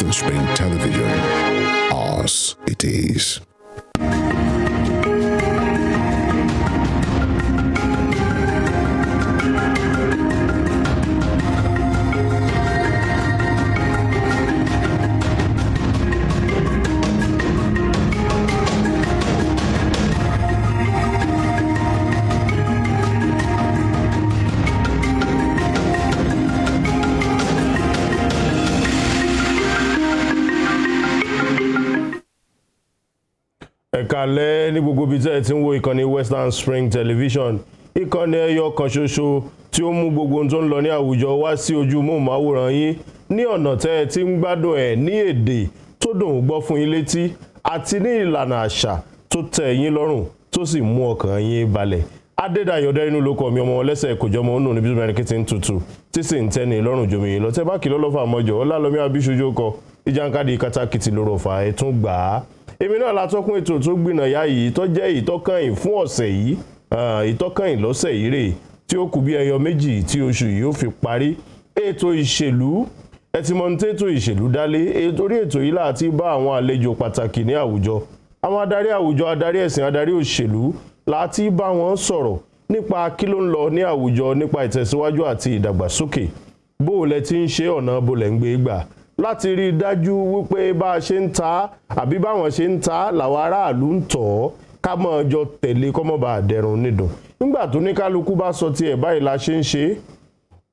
Western Spring Television. Ours it is. Ẹ̀kálẹ́ ní gbogbo ibi tẹ́ tí ń wo ìkànnì Western Spring Television, ìkànnì ẹyọ kan ṣoṣo tí ó mú gbogbo ohun tó ń lọ ní àwùjọ wá sí ojú móhùnmáwòrán yín ní ọ̀nà tẹ́ tí ń gbádùn ẹ̀ ní èdè tó dùn gbọ́ fún yín létí àti ní ìlànà àṣà tó tẹ́ yín lọ́rùn tó sì mú ọkàn yín balẹ̀. Adédayọ̀ Dẹ́rínú ló kọ mi ọmọ lẹ́sẹ̀ kòjọmọ ònú níbi tó kí ti ń tutù tí sì ń tẹ́ni lọ́rùn jomi yín lọ tẹ́ bá kì lọ́lọ́fà mọ́jọ́ Ọlálọ́mí Abíṣojú kọ ìjànkadì kátàkìtì lóró fà ẹ̀ tún gbà á. Èmi náà la tọ́kùn ètò tó gbìnàyà yìí tó jẹ́ ìtọ́kànyìn fún ọ̀sẹ̀ yìí ìtọ́kànyìn lọ́sẹ̀ yìí rèé tí ó kù bí ẹyọ méjì tí oṣù yìí ó fi parí. Ètò ìṣèlú ẹ ti mọ̀ ní tètò ìṣèlú dálé torí ètò yìí láti bá àwọn àlejò pàtàkì ní àwùjọ àwọn adarí àwùjọ adarí ẹ̀sìn adarí òṣèlú láti bá wọn sọ̀rọ̀ nípa kí ló ń lọ ní àwùjọ nípa ìtẹ̀síwájú àti ìdàgbàsókè bó lẹ ti ń ṣe ọ̀nà bó lẹ ń gbé gbà láti rí dájú wípé bá a ṣe ń ta àbí báwọn ṣe ń ta làwọn aráàlú ń tọ̀ ká mọ́ ọjọ́ tẹ̀lé kọ́mọ́ bá a dẹrùn nídùn nígbà tó ní kálukú bá sọ tiẹ̀ báyìí la ṣe ń ṣe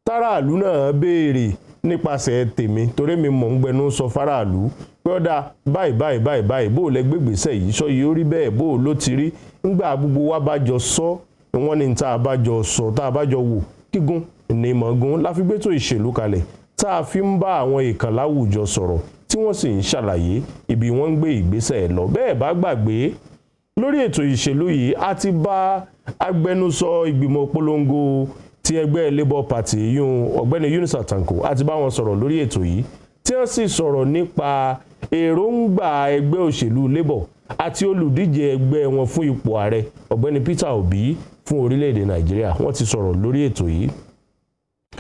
táráàlú náà béèrè nípasẹ̀ tèmi torí mi mọ̀ ń gbẹnu sọ fáráàlú pé ọ̀dà báyìí bó lẹ gbégbèsè yìí sọ yìí ó rí bẹ́ẹ̀ bó ló ti rí nígbà gbogbo wa bá jọ sọ wọ́n ní tá a bá jọ sọ tá a bá jọ wò kígun ní mọ̀gún la fi gbé tó ìṣèlú kalẹ̀ tá a fi ń bá àwọn ìkàn láwùjọ sọ̀rọ̀ tí wọ́n sì ń ṣàlàyé ibi wọ́n ń gbé ìgbésẹ̀ lọ bẹ́ẹ̀ bá gbàgbé lórí ètò ìṣèlú yìí a ti bá agbẹnusọ ìgbìmọ̀ polongo ti ẹgbẹ́ Labour Party yún ọ̀gbẹ́ni Yunus Tanko a ti bá wọn sọ̀rọ̀ lórí ètò yìí tí wọ́n sì sọ̀rọ̀ nípa èròǹgbà ẹgbẹ́ òṣèlú Labour àti olùdíje ẹgbẹ́ wọn fún ipò ààrẹ ọ̀gbẹ́ni Peter Obi fún orílẹ̀-èdè Nàìjíríà wọ́n ti sọ̀rọ̀ lórí ètò yìí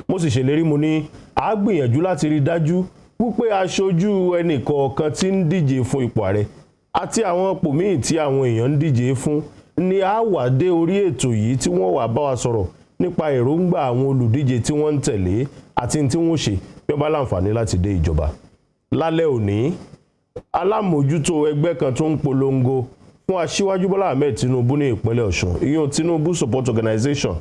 mo sì ṣèlérí mo ní a gbìyànjú láti rí dájú wípé aṣojú ẹnìkọ̀ọ̀kan tí ń díje fún ipò ààrẹ àti àwọn ipò míì tí àwọn èèyàn ń díje fún ni a wà dé orí ètò yìí tí wọ́n wà bá wa sọ̀rọ̀ nípa èròǹgbà àwọn olùdíje tí wọ́n ń tẹ̀lé àti tí wọ́n ṣe bí wọ́n bá láǹfààní láti dé ìjọba. Lálẹ́ òní alámòjútó ẹgbẹ́ kan tó ń polongo fún aṣíwájú Bọ́lá Ahmed Tinubu ní ìpínlẹ̀ Ọ̀ṣun ìyẹn Tinubu Support Organization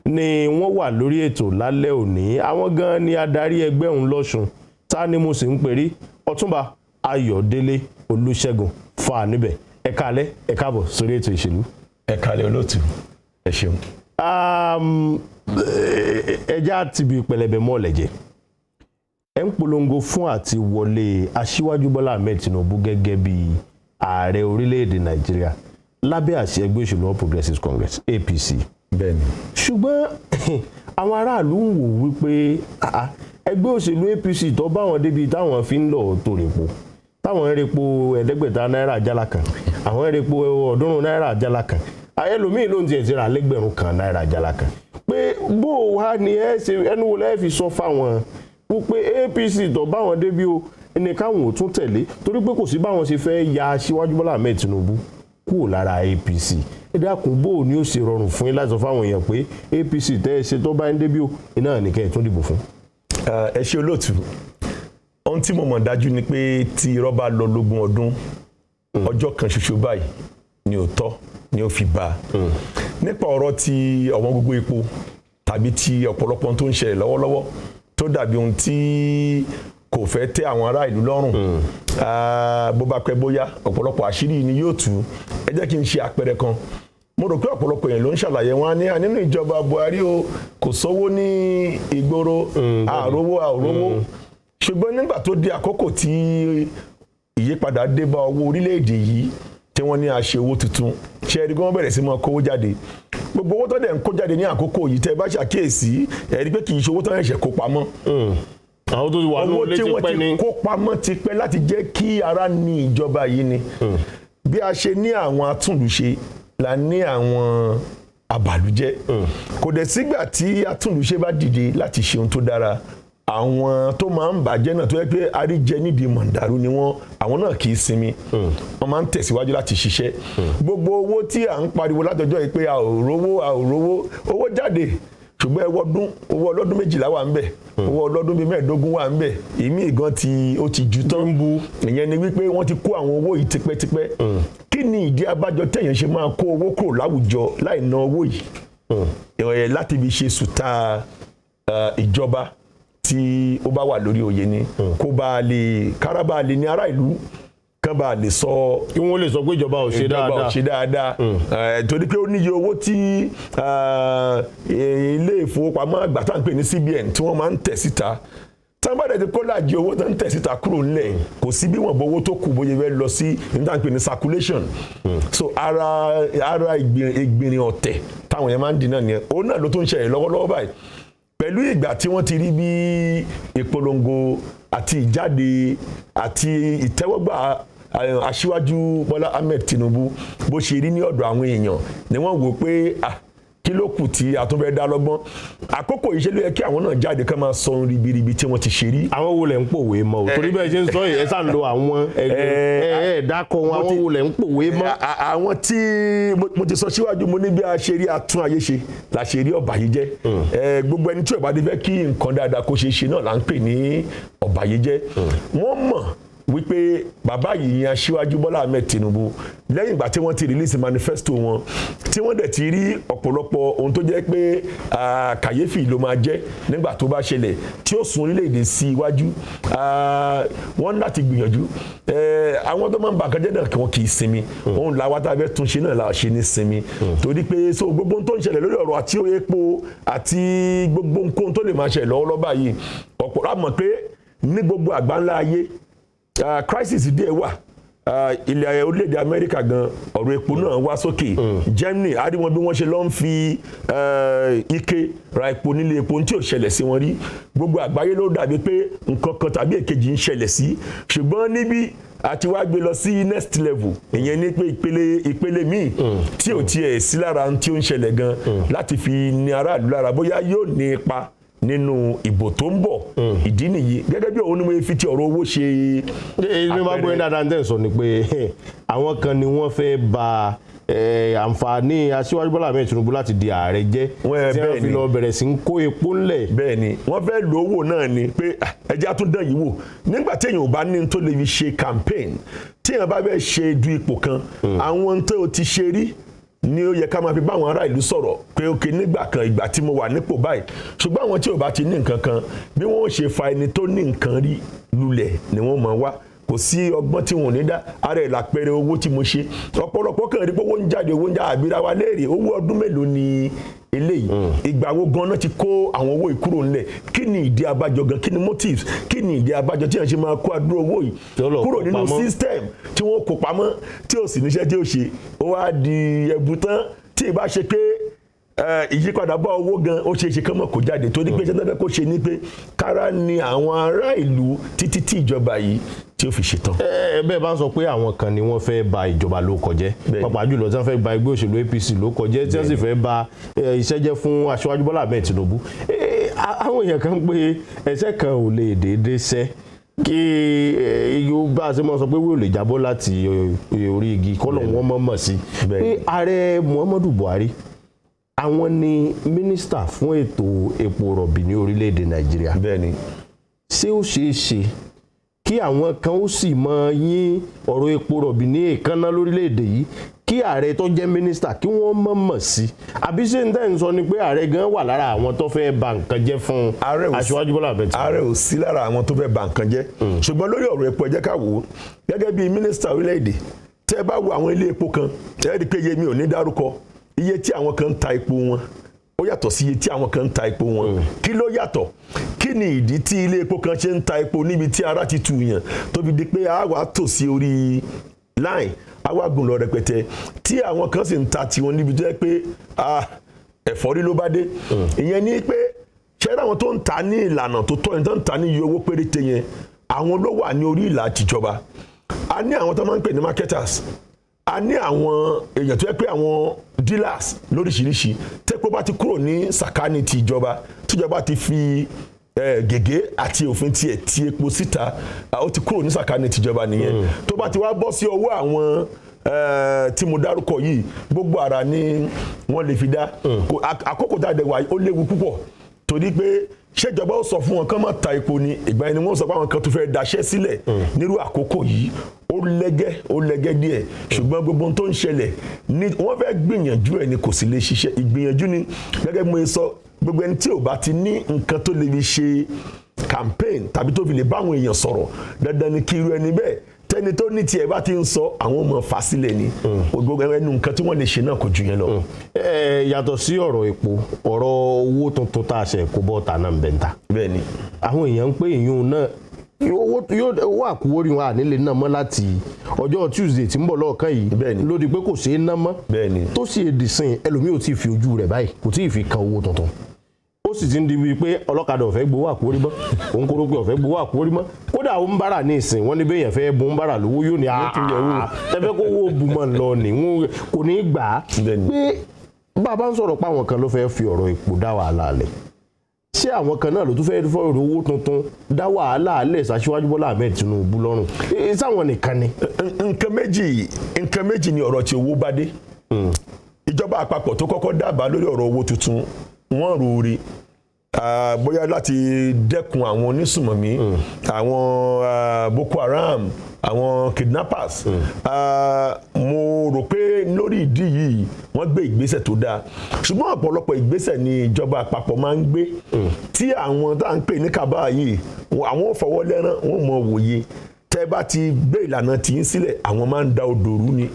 ni wọ́n wà lórí ètò lálẹ́ òní àwọn gan ni adarí ẹgbẹ́ òun lọ́ṣun ta ni mo sì ń perí Ọ̀túnba Ayọ̀délé Olúṣẹ́gun fà níbẹ̀ ẹ káalẹ́ ẹ káàbọ̀ sórí ètò ìṣèlú. Ẹ káalẹ́ olóòtú ẹ ṣeun. ẹja ti bi pẹlẹbẹ mọ́ọ̀lẹ́jẹ̀ ẹ ń polongo fún àti wọlé aṣíwájú Bọ́lá Ahmed Tinubu gẹ́gẹ́ bí ààrẹ orílẹ̀-èdè Nàìjíríà lábẹ́ àṣẹ ẹgbẹ́ òṣèlú All Progressives Congress APC. Bẹ́ẹ̀ni. Ṣùgbọ́n àwọn aráàlú ń wò wípé ẹgbẹ́ òṣèlú APC tó bá wọn débi táwọn fi ń lọ tó repo táwọn ń repo ẹ̀ẹ́dẹ́gbẹ̀ta náírà jálá kan àwọn ń repo ọ̀ọ́dúnrún náírà jálá kan ẹlòmíì ló ń tiẹ̀ ti ra lẹ́gbẹ̀rún kan náírà jálá kan pé bó wá ni ẹ ṣe ẹnu wo lẹ́ẹ̀ fi sọ fáwọn wípé APC tó bá wọn débi o ẹni káwọn ò tún tẹ̀lé torí pé kò sí báwọn ṣe fẹ́ ya Aṣíwájú Bọ́lá Ahmed Tinubu kúrò lára APC ẹ dákun bó ni ó ṣe rọrùn fún yín láti sọ fáwọn èèyàn pé APC tẹ́ ẹ ṣe tó bá ń débi o iná nìkẹ́ ẹ̀ tún dìbò fún. Ẹ ṣe olóòtú ohun tí mo mọ̀ dájú ni pé tí irọ́ bá lọ lógún ọdún ọjọ́ kan ṣoṣo báyìí ni òótọ́ ni ó fi bá a nípa ọ̀rọ̀ ti ọ̀wọ́n gógó epo tàbí ti ọ̀pọ̀lọpọ̀ tó ń ṣẹlẹ̀ lọ́wọ́lọ́wọ́ tó dàbí ohun tí kò fẹ́ tẹ́ àwọn ará ìlú lọ́rùn bó bá pẹ́ bóyá ọ̀pọ̀lọpọ̀ àṣírí ni yóò tú ẹ jẹ́ kí n ṣe àpẹẹrẹ kan mo rò pé ọ̀pọ̀lọpọ̀ èèyàn ló ń ṣàlàyé wọn ní nínú ìjọba Buhari o kò sówó ní ìgboro àrówó ṣùgbọ́n nígbà tó di àkókò tí ìyípadà dé bá owó orílẹ̀-èdè yìí tí wọ́n ní a ṣe owó tuntun ṣe ẹ̀rí pé wọ́n bẹ̀rẹ̀ sí máa kówó jáde gbogbo owó tó dẹ̀ ń kó jáde ní àkókò yìí tẹ́ bá ṣàkíyèsí ẹ̀rí pé kì í ṣe owó tó ń ṣẹ̀ kó pamọ́ àwọn tó ti wà ní olè ti pẹ́ ni owó tí wọ́n ti kó pamọ́ ti pẹ́ láti jẹ́ kí ara ní ìjọba yìí ni bí a ṣe ní àwọn atúnlùṣe la ní àwọn abàlújẹ́ kò dẹ̀ sígbà tí atúnlùṣe bá dìde láti ṣe ohun tó dára àwọn tó máa ń bàjẹ́ náà tó yẹ pé àríjẹ nídìí mọ̀ndàrú ni wọ́n, àwọn náà kì í sinmi, wọ́n máa ń tẹ̀síwájú láti ṣiṣẹ́. Gbogbo owó tí à ń pariwo látọjọ́ yìí pé a ò rówó owó jáde, ṣùgbọ́n owó ọlọ́dún 12 wà ń bẹ̀, owó ọlọ́dún bíi 15 wà ń bẹ̀, ìmí gan ó ti ju tán. Ìyẹn ni wípé wọ́n ti kó àwọn owó yìí tipẹ́tipẹ́. Kí ni ìdí abájọ téèyàn ṣe máa kó owó kúrò láwùjọ láì ná owó yìí láti fi ṣe sùtá ìjọba tí ó bá wà lórí oyè ni, kára bá lè ní ará ìlú kán bá lè sọ, kí wọ́n lè sọ pé ìjọba ò ṣe dáadáa torí pé ó níye owó tí ilé ìfowópamọ́ àgbà tá à ń pè ní CBN tí wọ́n máa ń tẹ̀ síta. Tábàdẹ̀ ti kó láàjì owó tó ń tẹ̀ síta kúrò nílẹ̀, kò sí bí wọ́n bọ owó tó kù bóyá fẹ́ lọ sí ní tá à ń pè ní circulation. So ara ìgbìnrin ọ̀tẹ̀ táwọn yẹn máa ń dín náà nìyẹn. Òun náà ló tó ń ṣẹlẹ̀ lọ́wọ́lọ́wọ́ báyìí pẹ̀lú ìgbà tí wọ́n ti rí bí ìpolongo àti ìjáde àti ìtẹ́wọ́gbà Aṣíwájú Bọ́lá Ahmed Tinubu bó ṣe rí ní ọ̀dọ̀ àwọn èèyàn ni wọ́n wò pé kí ló kù tí a tún fẹ́ dá lọ́gbọ́n. Àkókò yìí ṣe ló yẹ kí àwọn náà jáde ká máa sọ ribiribi tí wọ́n ti ṣe rí. Àwọn wo lẹ̀ ń pòwe mọ́ o, torí bẹ́ẹ̀ ṣe ń sọ yìí ẹ sá ń lo àwọn ẹ̀ẹ́dákọ̀ wọn, àwọn wo lẹ̀ ń pòwe mọ́. Àwọn tí mo ti sọ síwájú, mo ní bí a ṣe rí atún ayé ṣe la ṣe rí ọ̀bàyéjẹ́. Gbogbo ẹni tí ó bá dé fẹ́ kí nǹkan dáadáa kó ṣe ṣe náà là ń pè ní ọ̀bàyéjẹ́. Wọ́n mọ̀ wípé bàbá yìí yan Aṣíwájú Bọ́lá Ahmed Tinubu lẹ́yìn ìgbà tí wọ́n ti release manifesto wọn, tí wọ́n dẹ̀ ti rí ọ̀pọ̀lọpọ̀ ohun tó jẹ́ pé kàyéfì ló máa jẹ́ nígbà tó bá ṣẹlẹ̀ tí ó sún orílẹ̀-èdè sí iwájú, wọ́n láti gbìyànjú. Àwọn tó máa ń bà kan jẹ́ náà kí wọ́n kì í sinmi, òun làwọn tá a fẹ́ tún ṣe náà la ṣe ní sinmi, torí pé so gbogbo ohun tó ń ṣẹlẹ̀ lórí ọ̀rọ̀ àti epo àti gbogbo nǹkan tó lè máa ṣẹlẹ̀ lọ́wọ́lọ́wọ́ báyìí, ọ̀pọ̀ á mọ̀ pé ní gbogbo àgbáńlá ayé crisis díẹ̀ wà. Ilẹ̀ orílẹ̀-èdè Amẹ́ríkà gan ọ̀rọ̀ epo náà wá sókè. Germany a rí wọn bí wọ́n ṣe lọ ń fi ike ra epo nílé epo tí ò ṣẹlẹ̀ sí wọn rí. Gbogbo àgbáyé ló dàbí pé nǹkan kan tàbí èkejì ń ṣẹlẹ̀ sí, ṣùgbọ́n níbí àti wá gbé lọ sí next level, ìyẹn ní pé ìpele míì tí ò tiẹ̀ sí lára tí ó ń ṣẹlẹ̀ gan láti fi ní aráàlú lára bóyá yóò ní ipa nínú ìbò tó ń bọ̀. Ìdí nìyí gẹ́gẹ́ bí òun ni mo fi ti ọ̀rọ̀ owó ṣe. Ilé máa gbóyè dáadáa ń tẹ̀ sọ ni pé àwọn kan ni wọ́n fẹ́ ba àǹfààní Aṣíwájú Bọ́lá Ahmed Tinubu láti di ààrẹ jẹ́, tí wọ́n fi lọ bẹ̀rẹ̀ sí ń kó epo ńlẹ̀. Bẹ́ẹ̀ ni wọ́n fẹ́ lo owó náà ni pé ẹjẹ́ á tún dán yìí wò. Nígbà tí èèyàn ò bá ní tó lè fi ṣe campaign, tí èèyàn bá fẹ́ ṣe du ipò kan, àwọn tó ti ṣe rí ni ó yẹ ká máa fi bá àwọn ará ìlú sọ̀rọ̀ pé ókè nígbà kan ìgbà tí mo wà nípò báyìí. Ṣùgbọ́n àwọn tí ò bá ti ní nǹkan kan, bí wọ́n ṣe fa ẹni tó ní nǹkan rí lulẹ̀ ni wọ́n máa wá. Kò sí ọgbọ́n tí wọn ò ní dá. Ara ẹ̀ lápẹẹrẹ owó tí mo ṣe, ọ̀pọ̀lọpọ̀ kan rí pé owó ń jáde àbíra wa léèrè owó ọdún mélòó ni eléyìí, ìgbà wo gan-an ti kó àwọn owó ìkúrò ńlẹ̀, kí ni ìdí abájọ gan, kí ni motives, kí ni ìdí abájọ tí wọ́n ṣe máa kó àdúrà owó yìí kúrò nínú system tí wọ́n kó pamọ́ tí ò sì níṣẹ́ tí ó ṣe, ó wá di ẹ̀bù tán. Tí ì bá ṣe pé ìyípadà bá owó gan, ó ṣe é ṣe kán mọ̀ kó jáde, torí pé ṣẹ́ńtẹ́fẹ́ kó ṣe ní pé kára ni àwọn ará ìlú títí tí ìjọba yìí tí ó fi ṣetán. Bẹ́ẹ̀ bá ń sọ pé àwọn kan ni wọ́n fẹ́ ba ìjọba ló kọjẹ́, pàápàá jùlọ tí wọ́n fẹ́ ba ẹgbẹ́ òṣèlú APC ló kọjẹ́, tí wọ́n sì fẹ́ ba iṣẹ́ jẹ́ fún Aṣíwájú Bọ́lá Ahmed Tinubu. Àwọn èèyàn kan pé ẹsẹ̀ kan ò lè déédéé ṣẹ́ kí bá a ṣe mọ̀ sọ pé wíwò lè jábọ́ láti orí igi kọ́nà wọn mọ̀ sí pé ààrẹ Muhammadu Buhari àwọn ni mínísítà fún ètò epo rọ̀bì ní orílẹ̀-èdè Nàìjíríà. Bẹ́ẹ̀ni. Ṣé ó ṣeé ṣe kí àwọn kan ó sì mọ yín ọ̀rọ̀ epo rọ̀bì ní èékánná lórílẹ̀-èdè yìí kí ààrẹ tó jẹ́ mínísítà kí wọ́n mọ̀ sí? Àbí ṣé ń tẹ́ ń sọ ni pé ààrẹ gan wà lára àwọn tó fẹ́ ba nǹkan jẹ́ fún Aṣíwájú Bọ́lá Ahmed Tinubu? Ààrẹ ò sí lára àwọn tó fẹ́ ba nǹkan jẹ́. Ṣùgbọ́n lórí ọ̀rọ̀ epo ẹ jẹ́ ká wò ó gẹ́gẹ́ bí mínísítà orílẹ̀-èdè, tẹ́ ẹ bá wo àwọn ilé epo kan ẹ rí i pé iye mi ò ní dárúkọ iye tí àwọn kan ń ta epo wọn ó yàtọ̀ sí iye tí àwọn kan ń ta epo wọn. Kí ló yàtọ̀? Kí ni ìdí tí ilé epo kan ṣe ń ta epo níbi tí ara ti tù yàn tó fi di pé a wà tò sí orí line awágùn lọ rẹpẹtẹ, tí àwọn kan sì ń ta tiwọn níbi tó yẹ pé ẹ̀fọ́rí ló bá dé. Ìyẹn ni pé ṣẹ́rẹ́ àwọn tó ń ta ní ìlànà tó tọ́ ẹni tó ń ta ní iye owó péréte yẹn, àwọn ló wà ní orí ìlà tìjọba. A ní àwọn tó máa ń pè ní marketers, a ní àwọn èèyàn tó yẹ pé àwọn dealers lóríṣiríṣi. Tẹ́pọ̀ bá ti kúrò ní sàkání ti ìjọba, tíjọba ti fi gègé àti òfin tiẹ̀ ti epo síta ó ti kúrò ní sàkání tìjọba nìyẹn tó bá ti wá bọ́ sí ọwọ́ àwọn tí mo dárúkọ yìí gbogbo ara ni wọ́n lè fi dá àkókò tá a dẹ̀ wá ó léwu púpọ̀ torí pé ṣèjọba ó sọ fún wọn kán má ta epo ni ìgbà yẹn ni wọ́n sọ pé àwọn kan tó fẹ́ daṣẹ́ sílẹ̀ nírú àkókò yìí ó lẹ́gẹ́ díẹ̀ ṣùgbọ́n gbogbo ohun tó ń ṣẹlẹ̀ ni wọ́n fẹ́ gbìyànjú ẹ̀ ni kò sì lè ṣiṣẹ́ ìgbìyànjú ni gẹ́gẹ́ bí mo sọ gbogbo ẹni tí ò bá ti ní nǹkan tó lè fi ṣe campaign tàbí tó fi lè bá àwọn èèyàn sọ̀rọ̀ dandan ni kí irú ẹni bẹ́ẹ̀ tẹni tó ní tiẹ̀ bá ti ń sọ àwọn ọmọ fàsílẹ̀ ni gbogbo ẹnu nǹkan tí wọ́n lè ṣe náà kò ju yẹn lọ. Yàtọ̀ sí ọ̀rọ̀ epo ọ̀rọ̀ owó tuntun tá a ṣe kó bọ́ ta náà ń bẹ̀ ń ta. Bẹ́ẹ̀ni. àwọn èèyàn ń pè yín náà owó àkúwórí wọn ànílé náà mọ́ láti ọjọ́ Tuesday tí ń bọ̀ lọ́ọ̀kan yìí ló di pé kò ṣeé ná mọ́ tó sì èdè sìn ẹlòmíì ò tí ì fi ojú rẹ̀ báyìí kò tí ì fi kan owó tuntun ó sì ti ń di bíi pé ọlọ́kadà ọ̀fẹ́ gbowó àkúwórí mọ́ òun kúrò pé ọ̀fẹ́ gbowó àkúwórí mọ́ kódà ó ń bára ní ìsìn wọn ní bẹ́ẹ̀ yẹn fẹ́ bó ń bára lówó yóò ní tẹ́fẹ́ kó owó bùmọ̀ lọ ní kò ní gbà á pé bàbá ń sọ̀rọ̀ pé àwọn kan ló fẹ́ fi ọ̀rọ̀ epo dá wàhálà lẹ̀ ṣé àwọn kan náà ló tún fẹ́ẹ́ fọ́ọ̀rọ̀ owó tuntun dá wàhálà lẹ̀ ṣaṣíwájú Bọ́lá Ahmed Tinubu lọ́rùn sáwọn nìkan ni. nǹkan méjì ni ọ̀rọ̀ tí owó bá dé ìjọba àpapọ̀ tó kọ́kọ́ dábàá lórí ọ̀rọ̀ owó tuntun wọ́n rúure bóyá láti dẹ́kun àwọn onísùmọ̀mí àwọn Boko Haram àwọn kidnappers mo rò pé lórí ìdí yìí wọ́n gbé ìgbésẹ̀ tó dáa ṣùgbọ́n ọ̀pọ̀lọpọ̀ ìgbésẹ̀ ni ìjọba àpapọ̀ máa ń gbé tí àwọn tá à ń pè ní kábà yìí àwọn ò fọwọ́ lẹ́rán wọ́n mọ̀ wòye tẹ́ bá ti gbé ìlànà tí ń sílẹ̀ àwọn máa ń da odò rú ni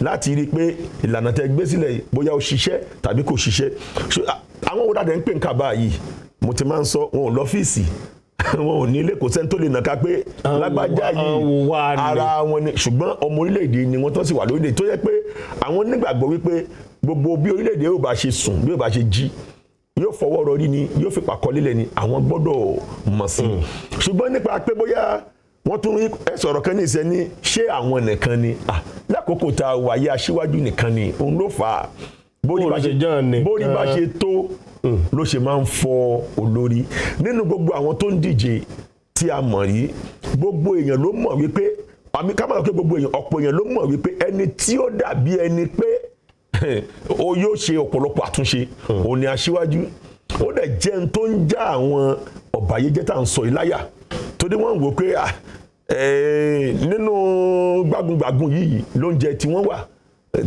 láti rí i pé ìlànà tẹ́ gbé sílẹ̀ bóyá ó ṣiṣẹ́ tàbí kò ṣiṣẹ́ àwọn òdàdẹ ń pè ní kábà yìí mo ti máa ń sọ wọn ò lọ́fíìsì wọn ò ní ilé kò sẹ́ni tó lè nàka pé lágbájá yìí ara wọn ni ṣùgbọ́n ọmọ orílẹ̀-èdè ni wọ́n tó sì wà lórílẹ̀-èdè tó yẹ pé àwọn nígbàgbọ́ wípé gbogbo bí orílẹ̀-èdè yóò bá ṣe sùn bí yóò bá ṣe jí yóò fọwọ́ rọrí ni yóò fi pàkọ́ lílẹ̀ ni àwọn gbọ́dọ̀ mọ̀ sí i ṣùgbọ́n nípa pé bóyá wọ́n tún sọ̀rọ̀ kan ní ìṣẹ́ ní ṣé àwọn nìkan ni lákòókò tá a wáyé aṣíwájú nìkan ni òun ló fà á bórí bá ṣe tó ló ṣe máa ń fọ olórí nínú gbogbo àwọn tó ń díje tí a mọ̀ rí gbogbo èèyàn ló mọ̀ wípé ká máa pé gbogbo èèyàn ọ̀pọ̀ èèyàn ló mọ̀ wípé ẹni tí ó dàbí ẹni pé ó yóò ṣe ọ̀pọ̀lọpọ̀ àtúnṣe òun ni aṣíwájú ó dẹ̀ jẹ́ ẹni tó ń já àwọn ọ̀bàyéjẹ́ tá à ń sọ ìláyà torí wọ́n ń wò pé nínú gbágungbàgun yìí lóúnjẹ tí wọ́n wà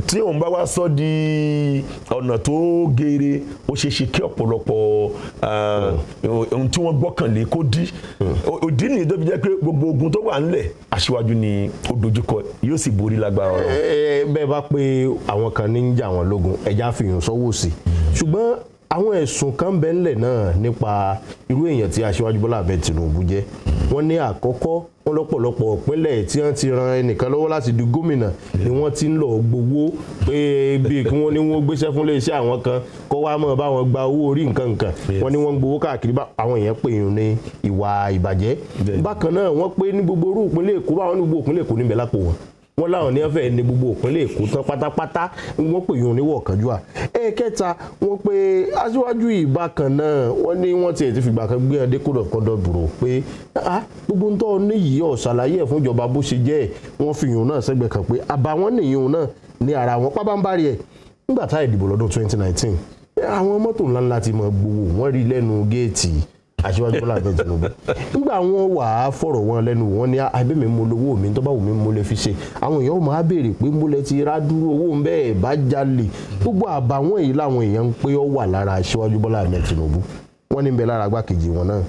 tí òun bá wá sọ di ọ̀nà tó geere ó ṣe ṣe kí ọ̀pọ̀lọpọ̀ ohun tí wọ́n gbọ́kànlé kó dí òdí nìyí tó fi jẹ́ pé gbogbo ogun tó wà ńlẹ̀ aṣíwájú ni ó dojúkọ yóò sì borí lágbára ọ̀rọ̀. bẹ́ẹ̀ bá pé àwọn kan ní ń jà wọ́n lógun ẹja fìyàn sọ́wọ́ sí ṣùgbọ́n àwọn ẹ̀sùn kan bẹ ńlẹ̀ náà nípa irú èèyàn tí aṣíwájú Bọ́lá Ahmed Tinubu jẹ́ wọ́n ní àkọ́kọ́ wọn lọ́pọ̀lọpọ̀ ìpínlẹ̀ tí wọ́n ti ran ẹnìkan lọ́wọ́ láti di gómìnà ni wọ́n ti ń lọ gbowó pé bíi kí wọ́n ní wọ́n gbéṣẹ́ fún iléeṣẹ́ àwọn kan kó wá mọ̀ báwọn gba owó orí nǹkan wọ́n ní wọ́n ń gbowó káàkiri àwọn èèyàn pè yín ní ìwà ìbàjẹ́ bákan náà wọ́n pé ní gbogbo orú ìpínlẹ̀ Èkó báwọn ní gbogbo ìpínlẹ̀ Èkó níbẹ̀ lápò wọn wọ́n láwọn ní ẹ̀fẹ̀ ní gbogbo ìpínlẹ̀ Èkó tán pátápátá wọ́n pè yín oníwọ̀ kánjúà ẹ̀ẹ̀kẹta wọ́n pé aṣíwájú ìbákan náà wọ́n ní wọ́n tiẹ̀ ti fìgbà kan gbé ẹdẹ code of conduct bureau pé gbogbo ń tọ́ níyì ọ̀ ṣàlàyé ẹ̀ fún ìjọba bó ṣe jẹ́ wọ́n fi yín náà sẹ́gbẹ̀ẹ́ kan pé àbàwọ́n nìyí náà ní ara wọn pábánbárì ẹ̀ nígbà tá ìdìbò lọ́dún 2019 àwọn mọ́tò ńláńlá ti mọ gbowó wọ́n rí lẹ́nu géètì aṣíwájú Bọ́lá Ahmed Tinubu nígbà wọn wà á fọ̀rọ̀ wọn lẹ́nu wọn ní abẹ́mi mo lówó mi tó bá wù mí mo lè fi ṣe àwọn èèyàn máa béèrè pé mo lè ti rá dúró owó ń bẹ́ẹ̀ bá jalè gbogbo àbàwọ́n èyí làwọn èèyàn ń pé ó wà lára aṣíwájú Bọ́lá Ahmed Tinubu wọ́n ní ń bẹ lára igbákejì wọn náà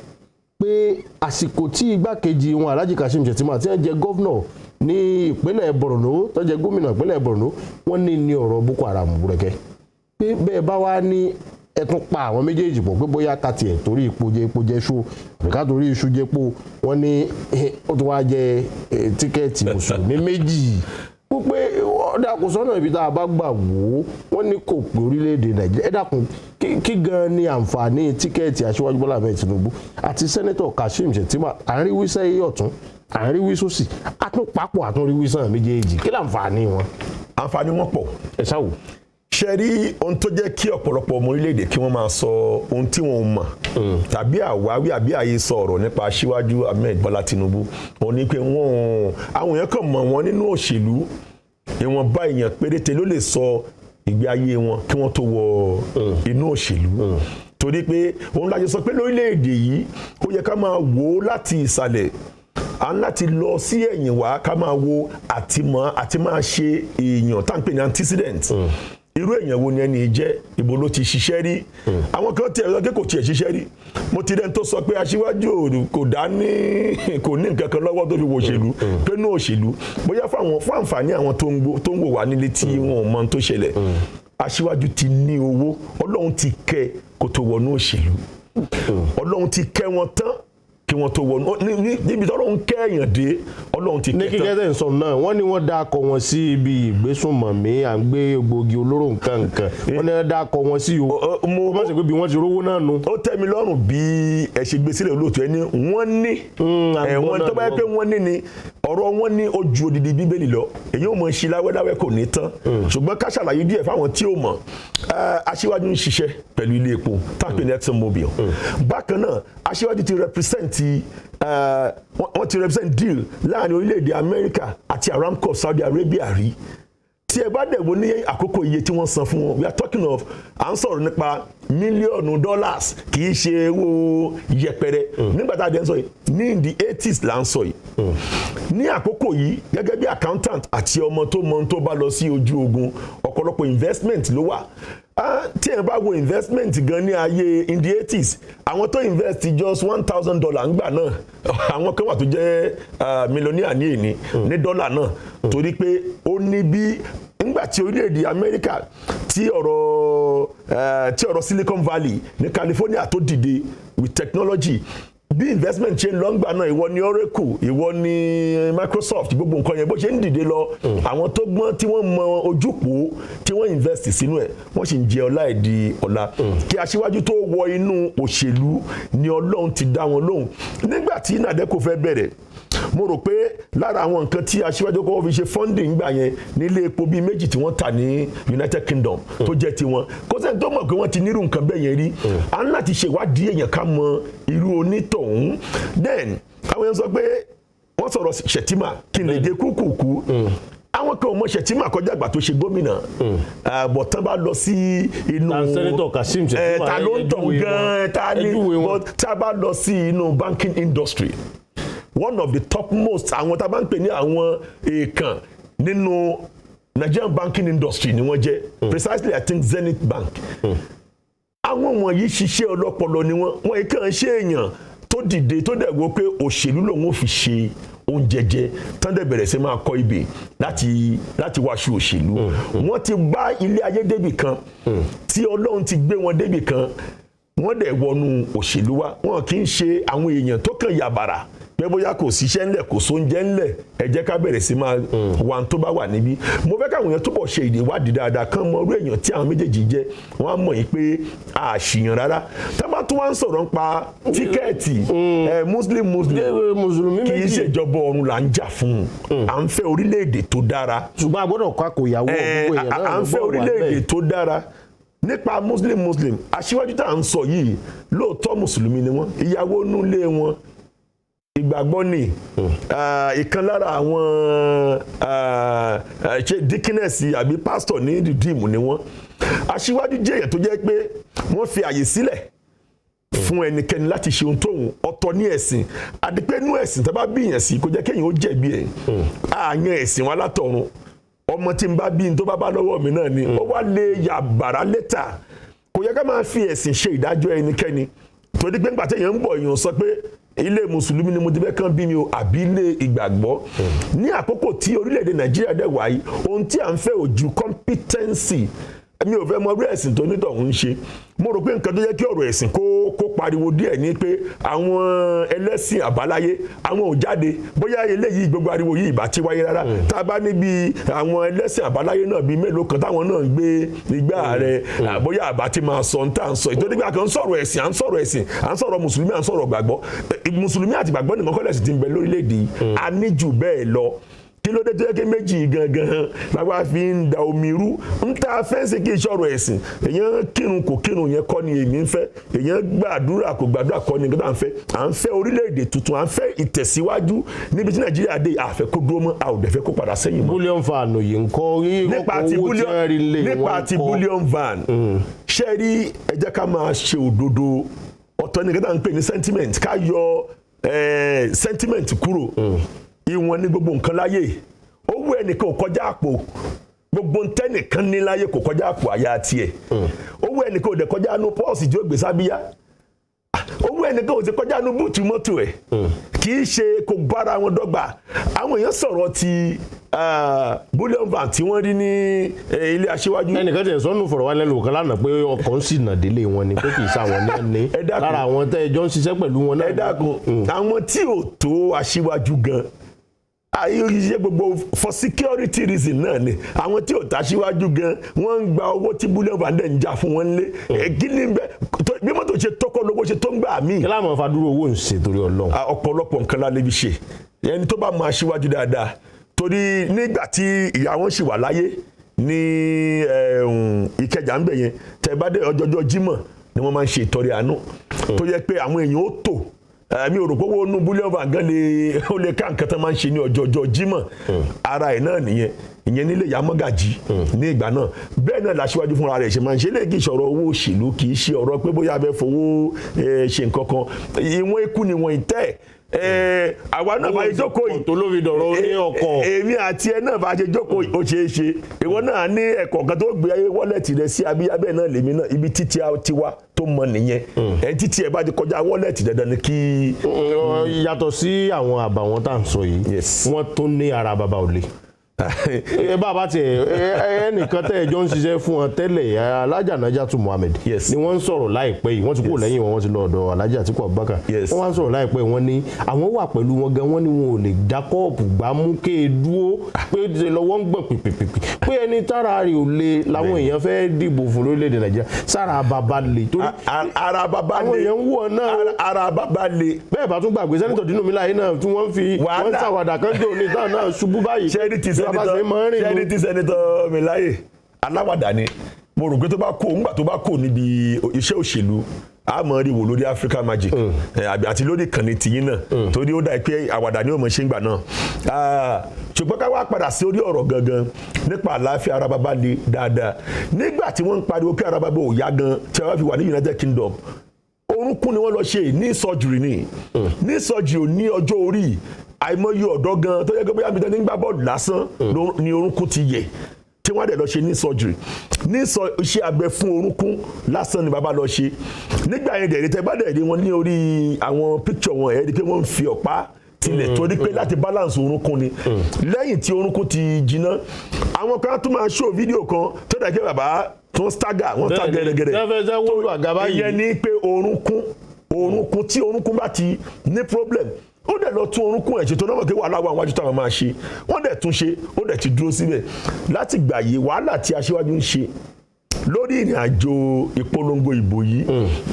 pé àsìkò tí igbákejì wọn Alhaji Kashim Shettima tí wọ́n jẹ gọ́vnọ̀ ní ìpínlẹ̀ Borno tó jẹ gómìnà ìpínlẹ̀ Borno wọ́n ní ọ̀rọ̀ Boko Haram búrẹ́kẹ́ pé bẹ́ẹ̀ bá wá ní ẹ tún pa àwọn méjèèjì pọ̀ pé bóyá ká tiẹ̀ torí epo jẹ́ ṣó àbíká torí iṣu jẹ́ po wọ́n ní ó tún wá jẹ tíkẹ́ẹ̀tì mùsùlùmí méjì wípé ọ̀dà kò sọ́nà ibi tá a bá gbà wò ó wọ́n ní kò pé orílẹ̀-èdè Nàìjíríà ẹ dákun kí gan ni àǹfààní tíkẹ́ẹ̀tì aṣíwájú Bọ́lá Ahmed Tinubu àti sẹ́nẹ́tọ̀ Kashim Shettima àríwísẹ́ yìí ọ̀tún àríwísọ́sì àtúnpapọ̀ àtúnríwísàn méjèèjì kí láǹfààní wọn. àǹfààní wọn pọ̀ ẹ ṣáwò. ṣe rí ohun tó jẹ́ kí ọ̀pọ̀lọpọ̀ ọmọ orílẹ̀-èdè kí wọ́n máa sọ ohun tí wọ́n mọ̀ tàbí àwáwí àbí àhesọ ọ̀rọ̀ nípa Aṣíwájú Ahmed Bọ́lá Tinubu wọ́n ní pé àwọn èèyàn kàn mọ̀ wọ́n nínú òṣèlú ìwọ̀nba èèyàn péréte ló lè sọ ìgbé ayé wọn kí wọ́n tó wọ inú òṣèlú torí pé òun láti sọ pé lórílẹ̀-èdè yìí ó yẹ ká máa wò ó láti ìsàlẹ̀ à ń láti lọ sí ẹ̀yìn wá ká máa wo àti máa ṣe èèyàn tá à ń pè ní antecedent irú èèyàn wo ni ẹni jẹ́ ibo ló ti ṣiṣẹ́ rí àwọn kan tiẹ̀ lọ́gẹ́ kò tiẹ̀ ṣiṣẹ́ rí mo ti rẹ́ni tó sọ pé Aṣíwájú kò ní nǹkan kan lọ́wọ́ tó fi wo òṣèlú pé ní òṣèlú bóyá fún àǹfààní àwọn tó ń wò wá nílé tí wọn ò mọ tó ṣẹlẹ̀ Aṣíwájú ti ní owó Ọlọ́run ti kẹ́ kó tó wọnú òṣèlú Ọlọ́run ti kẹ́ wọn tán kí wọ́n tó wọnú níbi tí Ọlọ́run kẹ́yàn dé Ọlọ́run ti kẹta. ní kíkẹ́ tẹ̀ ń sọ náà wọ́n ní wọ́n dákọ̀ wọn sí ibi ìgbésùnmọ̀mí à ń gbé egbògi olóró nǹkan wọ́n ní wọ́n dákọ̀ wọn sí o mo má ṣe pé bí wọ́n ti rówó náà nu. ó tẹ́ mi lọ́rùn bí ẹ ṣe gbé sílẹ̀ olóòtú ẹni wọ́n ní ẹ̀wọ̀n tó bá yẹ pé wọ́n ní ni ọ̀rọ̀ wọn ní ojú odidi Bíbélì lọ èyí ò mọ̀ ṣe láwẹ́láwẹ́ kò ní tán ṣùgbọ́n ká ṣàlàyé díẹ̀ fáwọn tí ò mọ̀ Aṣíwájú ń ṣiṣẹ́ pẹ̀lú ilé epo tápẹ́ ní ExxonMobil bákan náà Aṣíwájú ti represent wọ́n ti represent deal láàrin orílẹ̀-èdè Amẹ́ríkà àti Aramco Saudi Arabia rí tí ẹ bá dẹ̀ wo ní àkókò iye tí wọ́n san fún wọn we are talking of à ń sọ̀rọ̀ nípa mílíọ̀nù dollars kì í ṣe owó yẹpẹrẹ nígbà tá a dẹ̀ ń sọ yìí ní in the 80s là ń sọ yìí ní àkókò yìí gẹ́gẹ́ bí accountant àti ọmọ tó mọ tó bá lọ sí ojú ogun ọ̀pọ̀lọpọ̀ investment ló wà tí ẹ bá wo investment gan ní ayé in the 80s àwọn tó invest just $1,000 ńgbà náà àwọn kan wà tó jẹ́ millionaire ní èní ní dọ́là náà torí pé ó ní bí nígbà tí orílẹ̀-èdè Amẹ́ríkà tí ọ̀rọ̀ Silicon Valley ní California tó dìde with technology bí investment ṣe ń lọ ńgbà náà ìwọ ni Oracle ìwọ ni Microsoft gbogbo nǹkan yẹn bó ṣe ń dìde lọ àwọn tó gbọ́n tí wọ́n mọ ojúpọ̀ tí wọ́n invest sínú ẹ̀ wọ́n sì ń jẹ ọlá ìdí ọ̀la kí Aṣíwájú tó wọ inú òṣèlú ni Ọlọ́run ti dá wọn lóhùn nígbà tí Nàdẹ́kò fẹ́ bẹ̀rẹ̀ mo rò pé lára àwọn nǹkan tí Aṣíwájú kọ́kọ́ fi ṣe funding gbà yẹn nílé epo bíi méjì tí wọ́n tà ní United Kingdom tó jẹ́ tiwọn kó sẹ́ni tó mọ̀ pé wọ́n ti nírú nǹkan bẹ́ẹ̀ yẹn rí à ń láti ṣèwádìí èèyàn ká mọ irú onítọ̀hún then àwọn èèyàn sọ pé wọ́n sọ̀rọ̀ Ṣètìmà kí n lè dé kúkúkú àwọn kan ò mọ Ṣètìmà kọjá àgbà tó ṣe gómìnà bọ̀tán bá lọ sí inú ta ló ń tàn gan-an tá a bá lọ sí inú banking industry one of the topmost àwọn tá a bá ń pè ní àwọn èèkàn nínú Nigerian banking industry ni wọ́n jẹ́ precisely I think Zenith Bank àwọn wọ̀nyí ṣiṣẹ́ ọlọ́pọlọ ni wọ́n kàn ṣe èèyàn tó dìde tó dẹ̀ wò pé òṣèlú lòun ò fi ṣe oúnjẹ jẹ tán dẹ̀ bẹ̀rẹ̀ sí máa kọ́ ibè láti wáṣọ òṣèlú wọ́n ti bá ilé ayé débì kan tí Ọlọ́run ti gbé wọn débì kan wọ́n dẹ̀ wọnú òṣèlú wa wọn kì í ṣe àwọn èèyàn tó kàn yàbàrà pé bóyá kò síṣẹ́ ńlẹ̀ kò sóúnjẹ ńlẹ̀ ẹ jẹ́ ká bẹ̀rẹ̀ sí máa wà tó bá wà níbí mo fẹ́ káwọn èèyàn túbọ̀ ṣe ìwádìí dáadáa kán mọ irú èèyàn tí àwọn méjèèjì jẹ́ wọ́n á mọ̀ yìí pé àṣìyàn rárá tá bá tún wá ń sọ̀rọ̀ nípa tíkẹ́ẹ̀tì muslim kì í ṣèjọba ọ̀run là ń jà fún à ń fẹ́ orílẹ̀-èdè tó dára ṣùgbọ́n a gbọ́dọ̀ kọ́ àkòyàwó gbogbo èèyàn náà à ń fẹ́ orílẹ̀-èdè tó dára nípa muslim Aṣíwájú tá à ń sọ yìí lóòótọ́ mùsùlùmí ni wọ́n ìyàwó nulẹ̀ wọn ìgbàgbọ́ ni ìkan lára àwọn ṣe díkínẹ́sì àbí pásítọ̀ ní rìdíìmù ni wọ́n Aṣíwájú jẹ́ èèyàn tó jẹ́ pé wọ́n fi àyè sílẹ̀ fún ẹnikẹ́ni láti ṣe ohun tóun ọ̀tọ̀ ní ẹ̀sìn àdìpẹ́ inú ẹ̀sìn tó bá bí èèyàn sí kò jẹ́ kéèyàn ó jẹ̀bi ẹ̀ àyàn ẹ̀sìn wa látọ̀run ọmọ tí n bá bí n tó bá lọ́wọ́ mi náà ni ó wá lè yàbàrá létà kò yẹ ká máa fi ẹ̀sìn ṣe ìdájọ́ ẹnikẹ́ni torí pé nígbà téèyàn ń bọ̀ èèyàn sọ pé ilé mùsùlùmí ni mo ti fẹ́ kàn bí mi o àbí ilé ìgbàgbọ́ ní àkókò tí orílẹ̀-èdè Nàìjíríà dẹ̀ wáyé ohun tí à ń fẹ́ ojú competency mi ò fẹ́ mọ orí ẹ̀sìn tó nítọ̀hún ń ṣe mo rò pé nǹkan tó yẹ kí ọ̀rọ̀ ẹ̀sìn kó pariwo díẹ̀ ni pé àwọn ẹlẹ́sìn àbáláyé àwọn ò jáde bóyá eléyìí gbogbo ariwo yìí ìbá ti wáyé rárá tá a bá níbi àwọn ẹlẹ́sìn àbáláyé náà bíi mélòó kan táwọn náà ń gbé igbá rẹ̀ bóyá àbá ti máa sọ ní tá à ń sọ ìtọ́jú pé a kàn ń sọ̀rọ̀ ẹ̀sìn à ń sọ̀rọ̀ ẹ̀sìn à ń sọ̀rọ̀ mùsùlùmí à ń sọ̀rọ̀ gbàgbọ́ mùsùlùmí àti gbàgbọ́ nìkan kọ́lẹ̀ sì ti ń bẹ lórílẹ̀‐èdè a ní jù bẹ́ẹ̀ lọ kí ló dé tó yẹ kí méjì gangan lágbá fi ń da omi rú ń ta fẹ́ǹsì kí ìṣòro ẹ̀sìn èèyàn kírun kò kírun yẹn kọ́ ni èmi ń fẹ́ èèyàn gbàdúrà kò gbàdúrà kọ́ ni nǹkan tá à ń fẹ́ orílẹ̀-èdè tuntun à ń fẹ́ ìtẹ̀síwájú níbi tí Nàìjíríà dé àfẹ́ kó dúró mọ́ a ò dẹ̀ fẹ́ kó padà sẹ́yìn mọ́. bullion van yìí ń kọ́ nípa ti bullion van ṣe rí ẹ jẹ́ ká máa ṣe òdodo ọ̀tọ̀ ní nǹkan tá à ń pè ní sentiment ká yọ sentiment kúrò ìwọ̀n ní gbogbo nǹkan láyé owó ẹnìkan ò kọjá àpò gbogbo ntẹ́nìkan ní láyé kò kọjá àpò àyà tiẹ̀ owó ẹnìkan ò dẹ̀ kọjá nu pọ́ọ̀sì tí ó gbé sábíyá owó ẹnìkan ò sì kọjá nu búùtù mọ́tò ẹ̀ kì í ṣe kò bára wọn dọ́gba àwọn èèyàn sọ̀rọ̀ ti bullion van tí wọ́n rí ní ilé aṣíwájú. ẹnìkan tẹ̀ sọ́nù fọ̀rọ̀wánilẹ́nuwò kan lánàá pé ọkọ̀ ń sì nà délé wọn ni pé kì í sáwọn ní lára àwọn tẹ́ ẹjọ́ ń ṣiṣẹ́ pẹ̀lú wọn náà. ẹ dákun àwọn tí ò tó aṣíwájú gan ayé gbogbo for security reason náà ni àwọn tí ò tá aṣíwájú gan wọ́n ń gba owó tí bullion van dẹ̀ ń jà fún wọn lé kí ni bí mọ́tò ṣe tọ́kọ́ lówó ṣe tó ń gbà mí. kí láwọn fàdúró owó ń ṣe torí Ọlọ́run. ọ̀pọ̀lọpọ̀ nǹkan la lè fi ṣe ẹni tó bá mọ aṣíwájú dáadáa torí nígbà tí ìyá wọn ṣì wà láyé ní Ìkẹjà ń bẹ̀ yẹn tẹ́ bá dé ọjọ́jọ́ Jímọ̀ ni wọ́n máa ń ṣe ìtọrẹ àánú tó yẹ pé àwọn èèyàn ó tò mi ò rò pé owó inú bullion van gan ó lè ká nǹkan tó máa ń ṣe ní ọjọ́jọ́ Jímọ̀ ara ẹ̀ náà nìyẹn ìyẹn nílé ìyá mọ́gàjì ní ìgbà náà bẹ́ẹ̀ náà làṣíwájú fúnra rẹ̀ ṣe máa ń ṣe léèkì ìṣòro owó òṣèlú kì í ṣe ọ̀rọ̀ pé bóyá abẹ́ fowó ṣe nǹkan kan ìwọ̀n ikú ni wọ́n ìtẹ́ àwa náà bá ṣe jókòó yìí tó ló fi dọ̀rọ̀ ní ọkọ̀ èmi àti ẹ náà bá ṣe jókòó ó ṣeé ṣe ìwọ náà ní ẹ̀kọ́ kan tó gbé wọ́lẹ̀tì rẹ sí abíyá bẹ́ẹ̀ náà lèmi náà ibi títí tiwa tó mọ nìyẹn títí ẹ bá ti kọjá wọ́lẹ̀tì dandan ni kí. yàtọ̀ sí àwọn àbàwọ́n tá à ń sọ yìí wọ́n tó ní ara bàbá òle bàbá tiẹ̀ ẹnìkan tẹ́ ẹjọ́ ń ṣiṣẹ́ fún wọn tẹ́lẹ̀ Alhaja Najatu Muhammed ni wọ́n ń sọ̀rọ̀ láìpẹ́ yìí wọ́n ti kúrò lẹ́yìn wọn wọ́n ti lọ ọ̀dọ̀ Alhaji Atiku Abubakar wọ́n wá ń sọ̀rọ̀ láìpẹ́ wọ́n ní àwọn wà pẹ̀lú wọn gan wọ́n ní wọn ò lè já kọ́ọ̀pù gbá mú ké dúró pé lọ́wọ́ ń gbọ̀n pìpìpì pé ẹni tára rẹ̀ ò le làwọn èèyàn fẹ́ dìbò fún lórílẹ̀‐èdè Nàìjíríà sára bàbá le torí ara bàbá le àwọn èèyàn ń wọ̀ náà ara bàbá le bẹ́ẹ̀ bá tún gbàgbé sẹ́nitọ̀ Dínú Míláyé náà tí wọ́n ń ṣàwàdà kan jò ní táwọn náà ṣubú báyìí ṣẹ́ni tí sẹ́nitọ́ Míláyé aláwàdà ni mo rò pé tó bá kó ńgbà tó bá kó níbi iṣẹ́ òṣèlú a mọ̀ rí wò lórí Africa Magic àti lórí ìkànnì tìyín náà torí ó dà pé àwàdà ni ó mọ̀ ṣe ń gbà náà ṣùgbọ́n ká wá padà sí orí ọ̀rọ̀ gangan nípa àlàáfíà ara bàbá le dáadáa nígbà tí wọ́n ń pariwo kí ara bàbá ò yá gan tí wọ́n fi wà ní United Kingdom orúnkún ni wọ́n lọ ṣe ní surgery ní surgery ò ní ọjọ́ orí àìmọye ọ̀dọ́ gan tó yẹ kó bóyá mi tẹ́ ní gbá bọ́ọ̀lù lásán ni orúnkún ti yẹ̀ tí wọ́n dẹ̀ lọ ṣe ní surgery ní iṣẹ́ abẹ fún orúnkún lásán ni bàbá lọ ṣe nígbà yẹn dẹ̀ tẹ́ bá dẹ̀ rí wọn ní orí àwọn picture wọn ẹ̀ rí pé wọ́n ń fi ọ̀pá tilẹ̀ torí pé láti balance orúnkún ni lẹ́yìn tí orúnkún ti jiná àwọn kan tún máa show fídíò kan tó dẹ̀ kí bàbá tó ń stagger wọ́n stagger gẹ́gẹ́rẹ́ ìyẹn ní pé orúnkún tí orúnkún bá ti ní problem ó dẹ̀ lọ tún orúnkún ẹ̀ ṣe tó náà kí wàhálà wà wájú táwọn máa ṣe wọ́n dẹ̀ tún ṣe ó dẹ̀ ti dúró síbẹ̀ láti gbà yé wàhálà tí aṣíwájú ń ṣe lórí ìrìn àjò ìpolongo ìbò yìí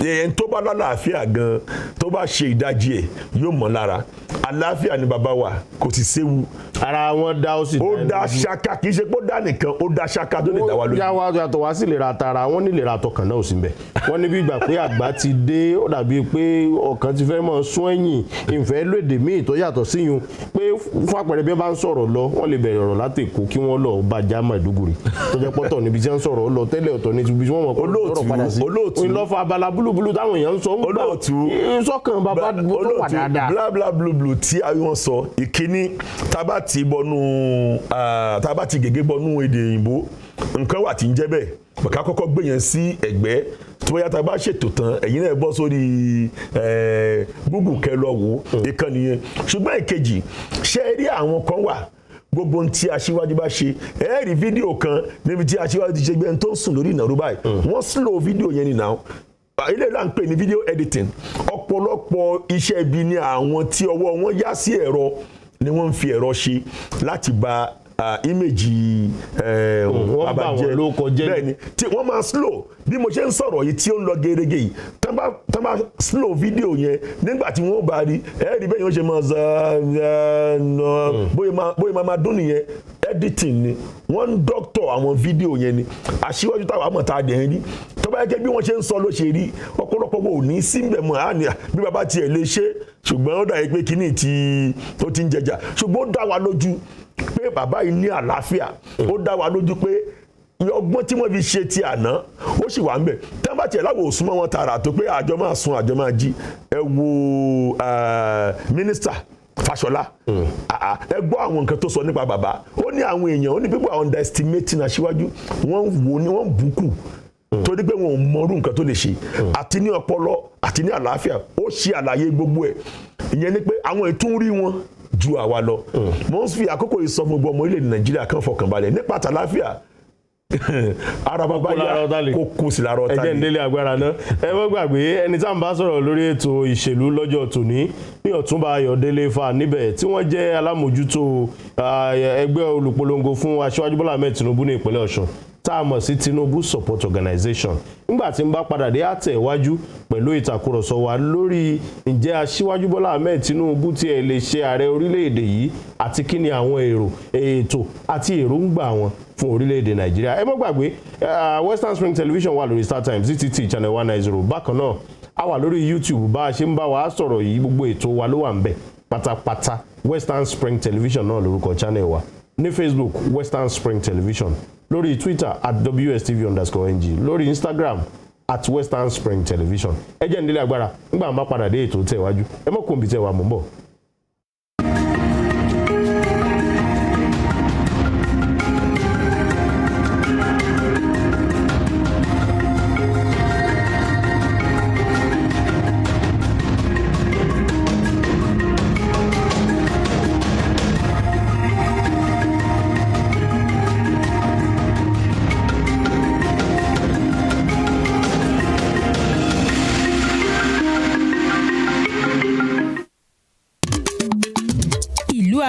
ẹni tó bá lálàáfíà gan tó bá ṣe ìdajì ẹ̀ yóò mọ̀ lára àlàáfíà ni bàbá wa kò sì séwu ara wọn dá ó sì dá ṣáká kì í ṣe pé ó dá nìkan ó dá ṣáká tó lè dá wa lójú. yàwá yàtọ̀ wá sí ìlera tara wọn ní ìlera tọkàn náà ò sí mbẹ wọn ní bí ìgbà pé àgbà ti dé ó dàbí pé ọkàn ti fẹ́ mọ́ sún ẹ̀yìn ìfẹ́ lóde míì tó yàtọ̀ síyun pé fún àpẹẹrẹ bí wọ́n bá ń sọ̀rọ̀ lọ wọ́n lè bẹ̀rẹ̀ ọ̀rọ̀ láti Èkó kí wọ́n lọ bá já Maiduguri tó jẹ́ pọ́tọ̀ níbi tí wọ́n sọ̀rọ̀ lọ tẹ́lẹ̀ ọ̀tọ̀ ní ibi tí wọ́n mọ̀ kó lọ́rọ̀ padà sí ìlọ́fà abala búlúbúlú táwọn èèyàn ń sọ ń gbà sọ́kàn bàbá tó wà dáadáa. bla bla blu tí àwọn sọ ìkíní tábà tí gègé bọnú èdè òyìnbó nǹkan wà tí ń jẹ́ bẹ́ẹ̀ bàkà kọ́kọ́ gbé yẹn sí ẹ̀gbẹ́ tó bá yàtọ̀ bá ṣètò tán ẹ̀yin náà bọ́ sórí Google kẹ́ lọ wò ìkànnì yẹn ṣùgbọ́n ìkejì ṣe é rí àwọn kan wà gbogbo ohun tí aṣíwájú bá ṣe ẹ rí fídíò kan níbi tí aṣíwájú ti ṣe gbé ẹni tó ń sùn lórí ìnàró báyìí wọ́n slow fídíò yẹn nìyà ilé ìlànà pè ní video editing ọ̀pọ̀lọpọ̀ iṣẹ́ ibi ni àwọn tí ọwọ́ wọn yá sí ẹ̀rọ ni wọ́n ń fi ẹ̀rọ ṣe láti bà image wọ́n bá wọn ló kọjẹ́ bẹ́ẹ̀ ni tí wọ́n máa slow bí mo ṣe ń sọ̀rọ̀ yìí tí ó ń lọ gerege yìí tán bá slow fídíò yẹn nígbà tí wọ́n bá rí rí bẹ́ẹ̀ yẹn ó ṣe máa bóyá máa dún nìyẹn editing ni wọ́n ń doctor àwọn fídíò yẹn ni aṣíwájú táwọn àmọ̀ tá a dẹ̀ ń rí tó bá yẹ kí bí wọ́n ṣe ń sọ ló ṣe rí ọ̀pọ̀lọpọ̀ ò ní síbẹ̀ mọ́ àní bí bàbá tiẹ̀ lè ṣe ṣùgbọ́n ó dà yìí pé kíní tó ti ń jẹjà ṣùgbọ́n ó dá wa lójú pé bàbá yìí ní àlàáfíà ó dá wa lójú pé ọgbọ́n tí wọ́n fi ṣe ti àná ó sì wà ń bẹ̀ tí wọ́n bá tiẹ̀ láwọn òsùnmọ́ wọn tààrà tó pé àjọ máa sun àjọ máa jí ẹ wo mínísítà Fáṣọlá ẹ gbọ́ àwọn nǹkan tó sọ nípa bàbá ó ní àwọn èèyàn ó ní people are underestimating Aṣíwájú wọ́n bùkù torí pé wọn ò mọrú nǹkan tó lè ṣe àti ní ọpọlọ àti ní àlàáfíà ó ṣe àlàyé gbogbo ẹ̀ ìyẹn ni pé àwọn ètò rí wọn ju àwa lọ mo ń fi àkókò yìí sọ gbogbo ọmọ orílẹ̀-èdè Nàìjíríà kan fọkànbalẹ̀ nípa tàlàáfíà ara bàbá yá kó sí lára ọ̀tá ẹjẹ́ ń délé agbára náà ẹ wọ́n gbàgbé ẹni tá à ń bá sọ̀rọ̀ lórí ètò ìṣèlú lọ́jọ́ tòní ní Ọ̀túnba Ayọ̀délé Fà níbẹ̀ tí wọ́n jẹ́ alámòjútó ẹgbẹ́ olùpolongo fún Aṣíwájú Bọ́lá Ahmed Tinubu ní ìpínlẹ̀ Ọ̀ṣun tá a mọ̀ sí Tinubu Support Organization nígbà tí ń bá padà dé àtẹ̀wájú pẹ̀lú ìtàkùrọ̀sọ wa lórí ǹjẹ́ Aṣíwájú Bọ́lá Ahmed Tinubu tí ẹ lè ṣe ààrẹ orílẹ̀-èdè yìí àti kí ni àwọn ètò àti èròǹgbà wọn fún orílẹ̀-èdè Nàìjíríà ẹ má gbàgbé Western Spring Television wà lórí StarTimes ZTT channel 190 bákan náà a wà lórí YouTube bá a ṣe ń bá wa sọ̀rọ̀ yìí gbogbo ètò wa ló wà ń bẹ̀ pátápátá Western Spring Television náà lórúkọ channel wa ní Facebook Western Spring Television lórí Twitter @WSTV_NG lórí Instagram @Western Spring Television ẹ jẹ́ nílé agbára nígbà máa padà dé ètò tẹ̀wájú ẹ mọ̀ kóńbì tẹ̀wá mọ̀ ń bọ̀.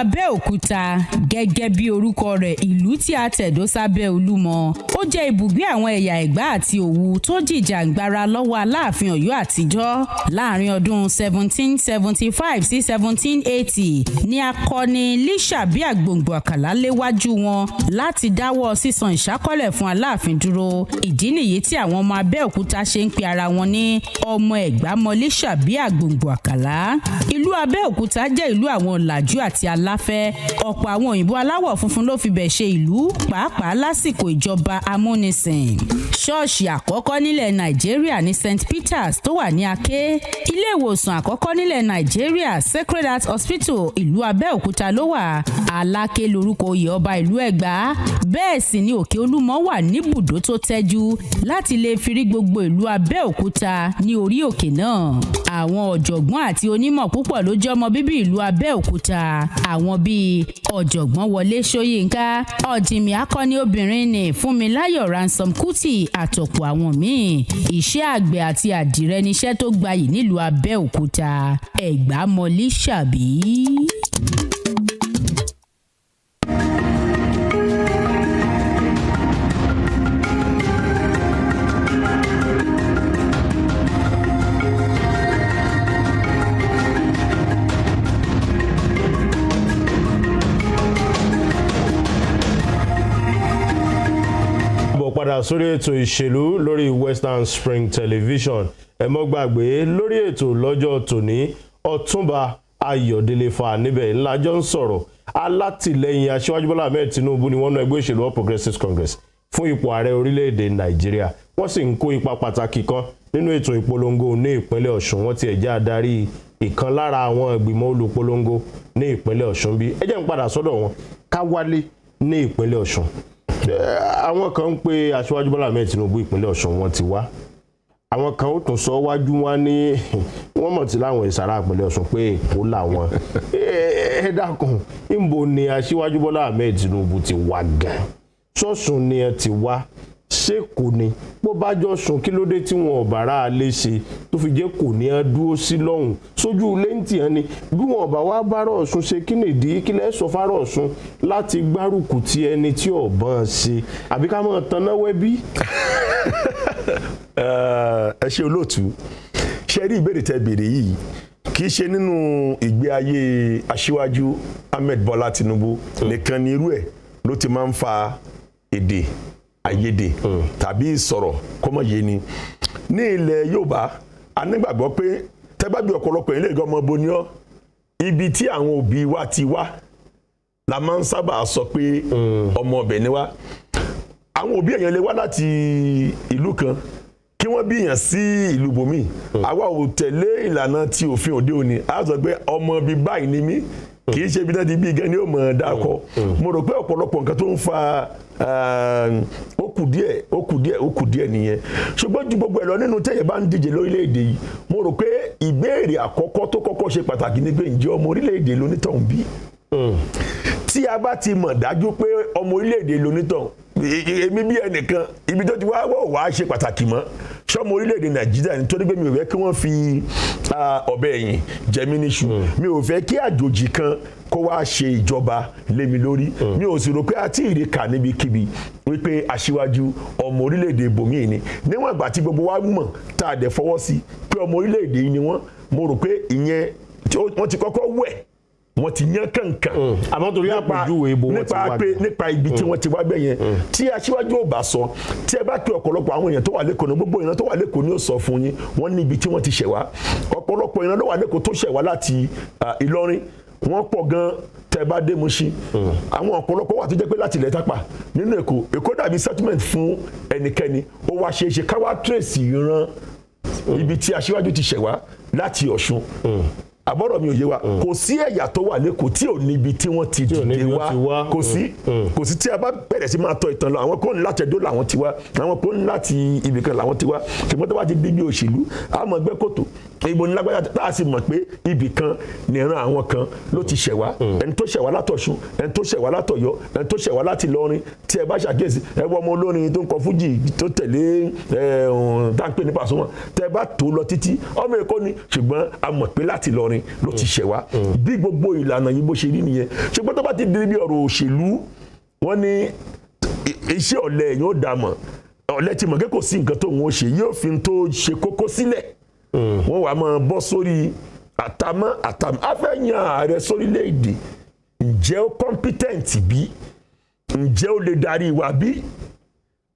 Abẹ́òkúta gẹ́gẹ́ bí orúkọ rẹ̀ ìlú tí a tẹ̀dó sábẹ́ Olúmọ ó jẹ́ ibùgbé àwọn ẹ̀yà Ẹ̀gbá àti Òwu tó jìjàǹgbara lọ́wọ́ Aláàfin Ọ̀yọ́ àtijọ́ láàrin ọdún 1775 sí 1780 ní akọni Lísàbí Àgbòǹgbò Àkàlà léwájú wọn láti dáwọ́ sísan ìṣákọ́lẹ̀ fún Aláàfin dúró ìdí nìyí tí àwọn ọmọ Abẹ́òkúta ṣe ń pe ara wọn ní ọmọ Ẹ̀gbá mọ Lísàbí Àgbòǹgbò Àkàlà ìlú Abẹ́òkúta jẹ́ ìlú àwọn ọ̀làjú àti aláfẹ́ ọ̀pọ̀ àwọn òyìnbó aláwọ̀ funfun ló fi bẹ̀ ṣe ìlú pàápàá lásìkò ìjọba amúnisìn ṣọ́ọ̀ṣì àkọ́kọ́ nílẹ̀ Nàìjíríà ní St Peters tó wà ní Aké ilé ìwòsàn àkọ́kọ́ nílẹ̀ Nàìjíríà Sacred Heart Hospital ìlú Abẹ́òkúta ló wà Aláké lórúkọ oyè ọba ìlú Ẹ̀gbá bẹ́ẹ̀ sì ni Òkè Olúmọ wà níbùdó tó tẹ́jú láti lè fi rí gbogbo ìlú Abẹ́òkúta ní orí òkè náà àwọn ọ̀jọ̀gbọ́n àti onímọ̀ púpọ̀ ló jẹ́ ọmọ bíbí ìlú Abẹ́òkúta àwọn bíi ọ̀jọ̀gbọ́n Wọlé Ṣóyínká ọ̀jìnmí akọni obìnrin ní Fúnmiláyọ̀ Ransom Kuti àtọ̀pọ̀ àwọn míì iṣẹ́ àgbẹ̀ àti àdìrẹ níṣẹ́ tó gbayì nílùú Abẹ́òkúta Ẹ̀gbá mọ Lísàbí. padà sórí ètò ìṣèlú lórí Western Spring Television ẹ mọ́ gbàgbé lórí ètò lọ́jọ́ tòní Ọ̀túnba Ayọ̀délé Fà níbẹ̀ ńlájọ́ ń sọ̀rọ̀ alátìlẹyìn Aṣíwájú Bọ́lá Ahmed Tinubu ni wọ́n ná ẹgbẹ́ òṣèlú All Progressives Congress fún ipò ààrẹ orílẹ̀-èdè Nàìjíríà wọ́n sì ń kó ipa pàtàkì kan nínú ètò ìpolongo ní ìpínlẹ̀ Ọ̀ṣun wọ́n ti ẹ̀já adarí ìkan lára àwọn ìgbìmọ̀ olùpolongo ní ìpínlẹ̀ Ọ̀ṣun bí ẹ jẹ́ ń padà sọ́dọ̀ wọn ká wálé ní ìpínlẹ̀ Ọ̀ṣun àwọn kan ń pe Aṣíwájú Bọ́lá Ahmed Tinubu ìpínlẹ̀ Ọ̀ṣun wọn ti wá àwọn kan ó tún sọ wájú wá ní wọ́n mọ̀ tí láwọn ìsàrà ìpínlẹ̀ Ọ̀ṣun pé Èkó làwọn ẹ dákun níbo ni Aṣíwájú Bọ́lá Ahmed Tinubu ti wá gan ṣọ́ọ̀ṣun ni ẹ ti wá ṣé kò ní bó bá jọ sùn kí ló dé tí wọn ò bára lè ṣe tó fi jẹ́ kò ní á dúró sí lọ́hùn sójú lẹ́ǹtì hàn ni bí wọn ò bá wá bárọ̀ Ọ̀ṣun ṣe kí nìdí kí lẹ́ sọ fárọ̀ Ọ̀ṣun láti gbárùkù ti ẹni tí ọ̀bọ̀n ṣe àbí ká máa tanná wẹ́bí. ẹ ṣe olóòtú ṣe rí ìbéèrè tẹ́ béèrè yìí kì í ṣe nínú ìgbé ayé aṣíwájú Ahmed Bọ́lá Tinubu nìkan ni irú ẹ̀ ló ti máa ń fa èdè àìyedè tàbí ìsọ̀rọ̀ kọ́mọ̀yé ni ní ilẹ̀ Yorùbá a nígbàgbọ́ pé tẹ́bá bí ọ̀pọ̀lọpọ̀ ilé ìgbà ọmọ boni ọ́ ibi tí àwọn òbí wa ti wá la máa ń sábà sọ pé ọmọ ọbẹ̀ ni wá àwọn òbí èèyàn lè wá láti ìlú kan kí wọ́n bí èèyàn sí ìlú bòmí àwa ò tẹ̀lé ìlànà ti òfin òde òní a sọ pé ọmọ bíi báyìí ni mí kì í ṣe ibi náà ti bí gan ni ó mọ̀ ọ́ dákọ̀ mo rò pé ọ̀pọ̀lọpọ̀ nǹkan tó ń fa ó kù díẹ̀ nìyẹn ṣùgbọ́n ju gbogbo ẹ̀ lọ nínú tẹ́yẹ̀ bá ń díje lórílẹ̀‐èdè yìí mo rò pé ìbéèrè àkọ́kọ́ tó kọ́kọ́ ṣe pàtàkì ni pé ǹjẹ́ ọmọ orílẹ̀‐èdè lónítọ̀hún bí tí a bá ti mọ̀ dájú pé ọmọ orílẹ̀‐èdè lónítọ̀hún èmi bí ẹnìkan ibi tó ti wá ṣe pàtàkì mọ́ ṣọmọ orílẹ̀‐èdè Nàìjíríà nítorí pé mi ò fẹ́ kí wọ́n fi ọ̀bẹ ẹ̀yìn jẹ mí níṣu mi ò fẹ́ kí àjòjì kan kó wá ṣe ìjọba lé mi lórí mi ò sì rò pé àti ìrìkà níbikíbi wípé aṣíwájú ọmọ orílẹ̀‐èdè bòmíì ni níwọ̀n ìgbà tí gbogbo wa mọ̀ tá a dẹ̀ fọwọ́ sí pé ọmọ orílẹ̀‐èdè yìí ni wọ́n mo rò pé ìyẹn wọ́n ti kọ́kọ́ wẹ̀ wọ́n ti yán kànkàn àmọ́ torí àpèjúwe ibo wọ́n ti wá bẹ̀ nípa ibi tí wọ́n ti wá bẹ̀ yẹn tí aṣíwájú ò bá sọ tí ẹ bá kí ọ̀pọ̀lọpọ̀ àwọn èèyàn tó wà lẹ́kọ̀ọ́ gbogbo èèyàn tó wà lẹ́kọ̀ọ́ ni ó sọ fún yín wọ́n ní ibi tí wọ́n ti ṣẹ̀ wá ọ̀pọ̀lọpọ̀ èèyàn ló wà lẹ́kọ̀ọ́ tó ṣẹ̀ wá láti Ìlọrin wọ́n pọ̀ gan tẹ́ bá dé Mùṣín àwọn ọ̀pọ̀lọpọ̀ wà tó jẹ́ pé láti ilẹ̀ Tápà nínú Èkó dàbí settlement fún ẹnikẹ́ni ó wá ṣe é ṣe káwá trace ìran ibi tí aṣíwájú ti ṣẹ̀ wá láti Ọ̀ṣun àbọ̀rọ̀ mi ò yé wa kò sí ẹ̀yà tó wà lẹ́kọ̀ọ́ tí ò níbi tí wọ́n ti dìde wá kò sí tí a bá bẹ̀rẹ̀ sí máa tọ ìtàn lọ àwọn kò ní láti Ẹdó làwọn ti wá àwọn kò ní láti ibìkan làwọn ti wá ṣùgbọ́n tó bá ti di bí òṣèlú àmọ́ ẹgbẹ́ kòtò ìbò ní lágbájá tá a sì mọ̀ pé ibìkan nìran àwọn kan ló ti ṣẹ̀ wá ẹni tó ṣẹ̀ wá látọ̀ṣun ẹni tó ṣẹ̀ wá látọ̀yọ́ ẹni tó ṣẹ̀ wá láti Ìlọrin tí ẹ bá ṣàkíyèsí ẹ wọ ọmọ olórin tó ń kọ fújì tó tẹ̀lé táǹpé nípa àsomọ́ tẹ ẹ bá tó lọ títí ọmọ Èkó ni ṣùgbọ́n a mọ̀ pé láti Ìlọrin ló ti ṣẹ̀ wá bí gbogbo ìlànà yìí bó ṣe rí nìyẹn ṣùgbọ́n tó bá ti di bí ọ̀rọ̀ òṣèlú wọ́n ní iṣẹ́ ọ̀lẹ yóò dà mọ̀ ọ̀lẹ ti mọ̀ pé kò sí nǹkan tó ń ṣe yóò fi tó ṣe kókó sílẹ̀ wọ́n wà máa bọ́ sórí àtàmọ́ afẹ́yàn ààrẹ sórílẹ̀-èdè ǹjẹ́ ó competent bí ǹjẹ́ ó lè darí wa bí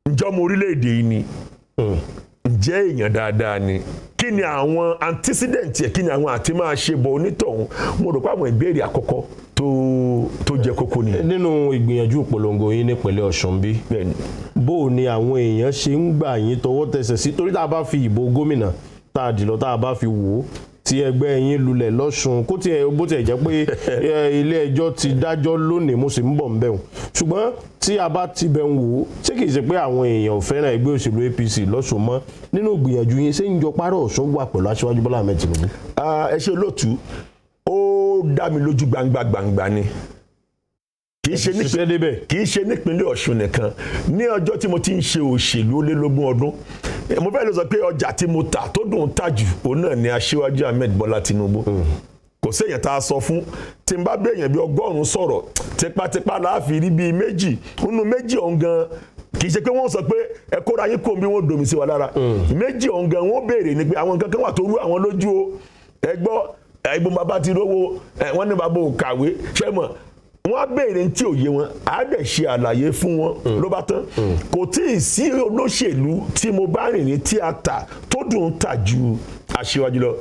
ǹjẹ́ ọmọ orílẹ̀-èdè yìí ni ǹjẹ́ èèyàn dáadáa ni kí ni àwọn antecedent ẹ̀ kí ni àwọn àti máa ṣe bọ̀ onítọ̀hún mo rò pé àwọn ìbéèrè àkọ́kọ́ tó jẹ́ kókó ni. nínú ìgbìyànjú ìpolongo yín nípínlẹ̀ Ọ̀ṣun bí bó ni àwọn èèyàn ṣe ń gbà yín tọwọ́ tẹsẹ̀ sí torí tá a bá fi ìbò gómìnà tá a dìlọ tá a bá fi wò ó tí ẹgbẹ́ yín lulẹ̀ lọ́sùn bó tiẹ̀ jẹ́ pé ilé ẹjọ́ ti dájọ́ lónìí mo sì ń bọ̀ ń bẹ̀rù ṣùgbọ́n tí a bá ti bẹ̀ ń wò ó ṣé kìí ṣe pé àwọn èèyàn fẹ́ràn ẹgbẹ́ òṣèlú APC lọ́sùn mọ́ nínú ìgbìyànjú yín ṣé ń jọ párọ̀ Ọ̀ṣun wà pẹ̀lú Aṣíwájú Bọ́lá Ahmed Tinubu. ẹ ṣe lóòtú ó dá mi lójú gbangba ni kì í ṣe nípínlẹ̀ Ọ̀ṣun nìkan ní ọjọ́ tí mo ti ń ṣe òṣèlú ó lé lógún ọdún mo fẹ́ lọ sọ pé ọjà tí mo tà tó dùn tà jù òun náà ni Aṣíwájú Ahmed Bọ́lá Tinubu kò séèyàn tá a sọ fún tí n bá bẹ̀yàn bí 100 sọ̀rọ̀ tipátipá láàfin rí bíi méjì nínú méjì ọ̀hún gan kì í ṣe pé wọ́n sọ pé ẹ kóra yín kó bí wọ́n domi sí wa lára méjì ọ̀hún gan wọ́n béèrè ni pé àwọn nǹkan kan wà tó rú àwọn lójú o ẹ gbọ́ ìbọn bàbá ti rówó wọ́n ní bàbá ò kàwé ṣẹ́ mọ̀ wọ́n á béèrè tí ò yé wọn á dẹ̀ ṣe àlàyé fún wọn ló bá tán kò tí ì sí olóṣèlú tí mo bá rìn ní tíátà tó dùn tà ju Aṣíwájú lọ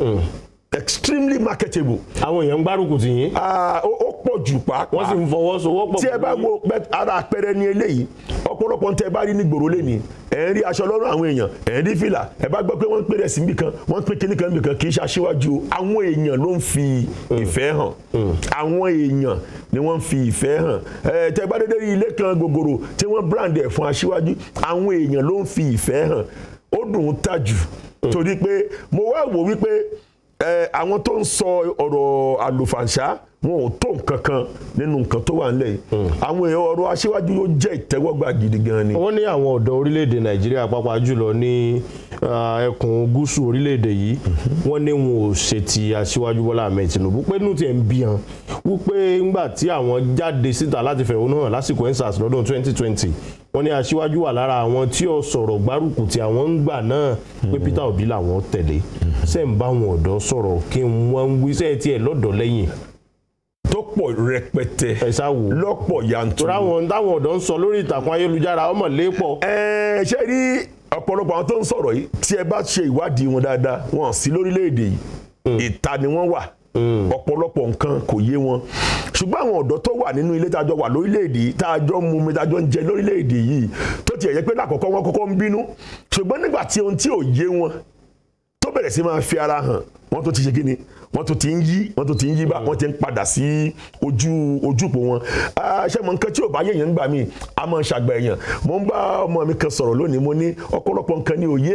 extremely marketable. àwọn èèyàn ń gbárùkù tì yín. ó pọ̀ jù pàápàá. wọ́n sì ń fọwọ́sowọ́pọ̀. tí ẹ bá wo ara àpẹẹrẹ ní eléyìí ọ̀pọ̀lọpọ̀ tẹ bá rí ní gbòòrò lẹ́ni ẹ̀ ń rí aṣọ lọ́rùn àwọn èèyàn ẹ̀ ń rí fìlà ẹ bá gbọ́ pé wọ́n ń pè rẹ̀ sí níbì kan wọ́n ń pè kíní kan níbì kan kì í ṣe Aṣíwájú àwọn èèyàn ló ń fi ìfẹ́ hàn àwọn èèyàn ni wọ́n ń fi ìfẹ́ hàn tẹ bá dédé rí ilé kan gogoro tí wọ́n brand ẹ̀ fún Aṣíwájú àwọn èèyàn ló ń fi ìfẹ́ hàn ó dùn ún tà jù torí pé mo wá wò wípé àwọn tó ń sọ ọ̀rọ̀ àlùfàǹṣá wọn ò tó nǹkan kan nínú nǹkan tó wà nílẹ̀ àwọn èèyàn ọ̀rọ̀ aṣíwájú yóò jẹ́ ìtẹ́wọ́gbà gidi gan ni. wọ́n ní àwọn ọ̀dọ́ orílẹ̀-èdè Nàìjíríà pàápàá jùlọ ní ẹkùn gúúsù orílẹ̀-èdè yìí wọ́n ní wọn ò ṣe ti aṣíwájú Bọ́lá Ahmed Tinubu pé inú tiẹ̀ ń bí hàn wípé ńgbà tí àwọn jáde síta láti fẹ̀hónú hàn lásìkò EndSARS lọ́dún 2020 wọ́n ní aṣíwájú wà lára àwọn tí ó sọ̀rọ̀ gbárùkù tí àwọn ń gbà náà pé Peter Obi làwọn tẹ̀lé ṣe ń bá àwọn ọ̀dọ́ sọ̀rọ̀ kí wọ́n ń wí sẹ́ẹ̀ tiẹ̀ lọ́dọ̀ lẹ́yìn tó pọ̀ rẹpẹtẹ lọ́pọ̀ yanturu. táwọn ọ̀dọ́ ń sọ lórí ìtàkùn ayélujára ọmọ lépọ̀. ṣé rí ọ̀pọ̀lọpọ̀ àwọn tó ń sọ̀rọ̀ yìí tí ẹ bá ṣe ìwádìí wọn dáadáa wọn sí lórílẹ̀‐èdè yìí ìta ni wọ́n wà ọ̀pọ̀lọpọ̀ nǹkan kò yé wọn ṣùgbọ́n àwọn ọ̀dọ́ tó wà nínú ilé tájọ wà lórílẹ̀‐èdè yìí tájọ mú mi tájọ ń jẹ lórílẹ̀‐èdè yìí tó tiẹ̀ yẹ pé lákọ̀ọ́kọ́ wọn kọ́kọ́ ń bínú ṣùgbọ́n nígbà tí ohun tí ò yé wọn tó bẹ̀rẹ̀ sí máa fi ara hàn wọ́n tó ti ṣe kíni wọ́n tó ti ń yí bá wọ́n ti ń padà sí ojúpò wọn ṣé mo nǹkan tí ò bá yéèyàn ń gbà mí a máa ń ṣàgbà èèyàn mo ń bá ọmọ mi kan sọ̀rọ̀ lónìí mo ní ọ̀pọ̀lọpọ̀ nǹkan ni òye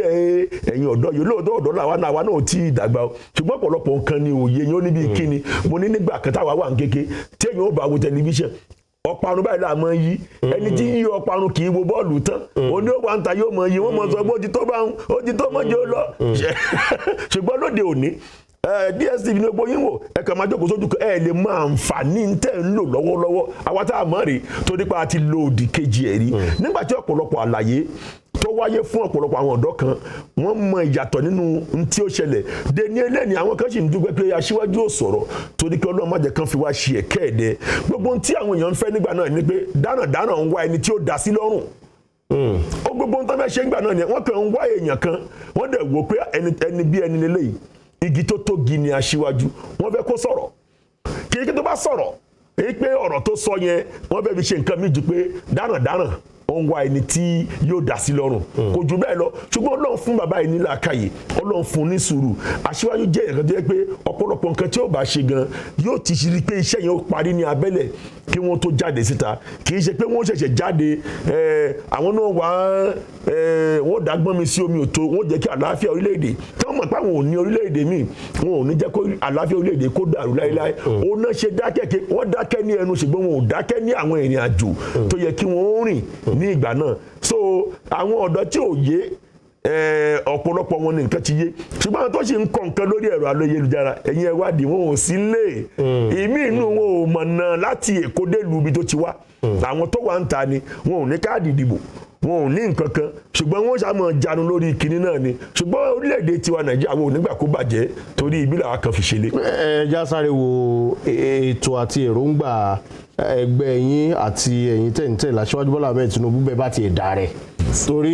ẹ̀yin ọ̀dọ́ yìí lóòótọ́ ọ̀dọ́ làwa náà ò tí ì dàgbà o ṣùgbọ́n ọ̀pọ̀lọpọ̀ nǹkan ni òye yẹn ó níbi kíni mo ní nígbà kan táwa wà ń kéke tí èèyàn ó bá wo tẹlifíṣàn ọparun báyìí la mọ yí ẹni tí yí ọparun kì í wo bọ́ọ̀lù tán òní ó wà ń ta yóò mọ yí wọ́n mọ sọ pé ó ti tó bá ń ó ti tó mọ́jọ́ lọ ṣùgbọ́n lóde òní DSTV ní gbogbo yín wò ẹ kàn máa jókòó sójú kan ẹ lè mọ àǹfààní tẹ́ ń lò lọ́wọ́lọ́wọ́ àwa tá a mọ̀ rí torí pé a ti lo òdì kejì ẹ̀ rí nígbà tí ọ̀pọ̀lọpọ̀ àlàyé tó wáyé fún ọ̀pọ̀lọpọ̀ àwọn ọ̀dọ́ kan wọ́n mọ ìyàtọ̀ nínú tí ó ṣẹlẹ̀ dé ní ẹlẹ́ni àwọn kan sì ń dúpẹ́ pé aṣíwájú ò sọ̀rọ̀ torí pé Ọlọ́run má jẹ́ kan fi wá ṣe ẹ̀kẹ́ ẹ̀dẹ́ gbogbo ohun tí àwọn èèyàn ń fẹ́ nígbà náà ni pé dáràndáràn ń wá ẹni tí ó dá sí lọ́rùn ó gbogbo ohun tó fẹ́ ṣe nígbà náà ni wọ́n kàn ń wá èèyàn kan wọ́n dẹ̀ wò pé ẹni bí ẹni lélẹ́yìí igi tó tógi ni aṣíwájú wọ́n fẹ́ kó sọ̀rọ̀ kí igi tó bá sọ̀rọ̀ èyí pé ọ̀rọ̀ tó sọ yẹn wọ́n fẹ́ fi ṣe nǹkan míì ju pé dáràndáràn ó ń wá ẹni tí yóò dá sí lọ́rùn kò jù bẹ́ẹ̀ lọ ṣùgbọ́n Ọlọ́run fún bàbá yìí ní làákàyè Ọlọ́run fún ní sùúrù aṣíwájú jẹ́ ìyẹn kan tó yẹ pé ọ̀pọ̀lọpọ̀ nǹkan tí ó bá ṣe gan yóò ti ṣe pé iṣẹ́ yẹn ó parí ní abẹ́lẹ̀ kí wọ́n tó jáde síta kì í ṣe pé wọ́n ṣẹ̀ṣẹ̀ jáde àwọn náà wá wọ́n dàgbọ́n mi sí omi òtó wọ́n jẹ́ kí àlàáfíà orílẹ̀-èdè tí wọ́n mọ̀ pé àwọn ò ní orílẹ̀-èdè míì wọn ò ní jẹ́ kó àlàáfíà orílẹ̀-èdè kó dàrú láéláé òun náà ṣe dákẹ́ wọ́n dákẹ́ ní ẹnu ṣùgbọ́n wọn ò dákẹ́ ní àwọn ìrìn àjò tó yẹ kí wọ́n rìn ní ìgbà náà so àwọn ọ̀dọ́ tí ò yé ọ̀pọ̀lọpọ̀ wọn ní nǹkan ti yé ṣùgbọ́n àwọn tó ṣe ń kọ nǹkan lórí ẹ̀rọ ayélujára ẹ̀yin ẹ̀wádìí wọn ò sí lé ìmí inú wọn ò mọ̀nà láti Èkó délùú ibi tó ti wá àwọn tó wà ń ta ni wọn ò ní káàdì ìdìbò wọn ò ní nǹkan kan ṣùgbọ́n wọ́n ṣàmọ̀ jánu lórí kinní náà ni ṣùgbọ́n orílẹ̀-èdè tiwa Nàìjíríà àwọn onígbà kó bàjẹ́ torí ibi làwọn kan fi ṣe lé. ẹ já sáré wo ètò àti èròǹgbà ẹgbẹ́ yín àti ẹ̀yin tẹ̀ǹtẹ̀ l'Aṣíwájú Bọ́lá Ahmed Tinubu bẹ́ẹ̀ bá ti ẹ̀dá rẹ̀ torí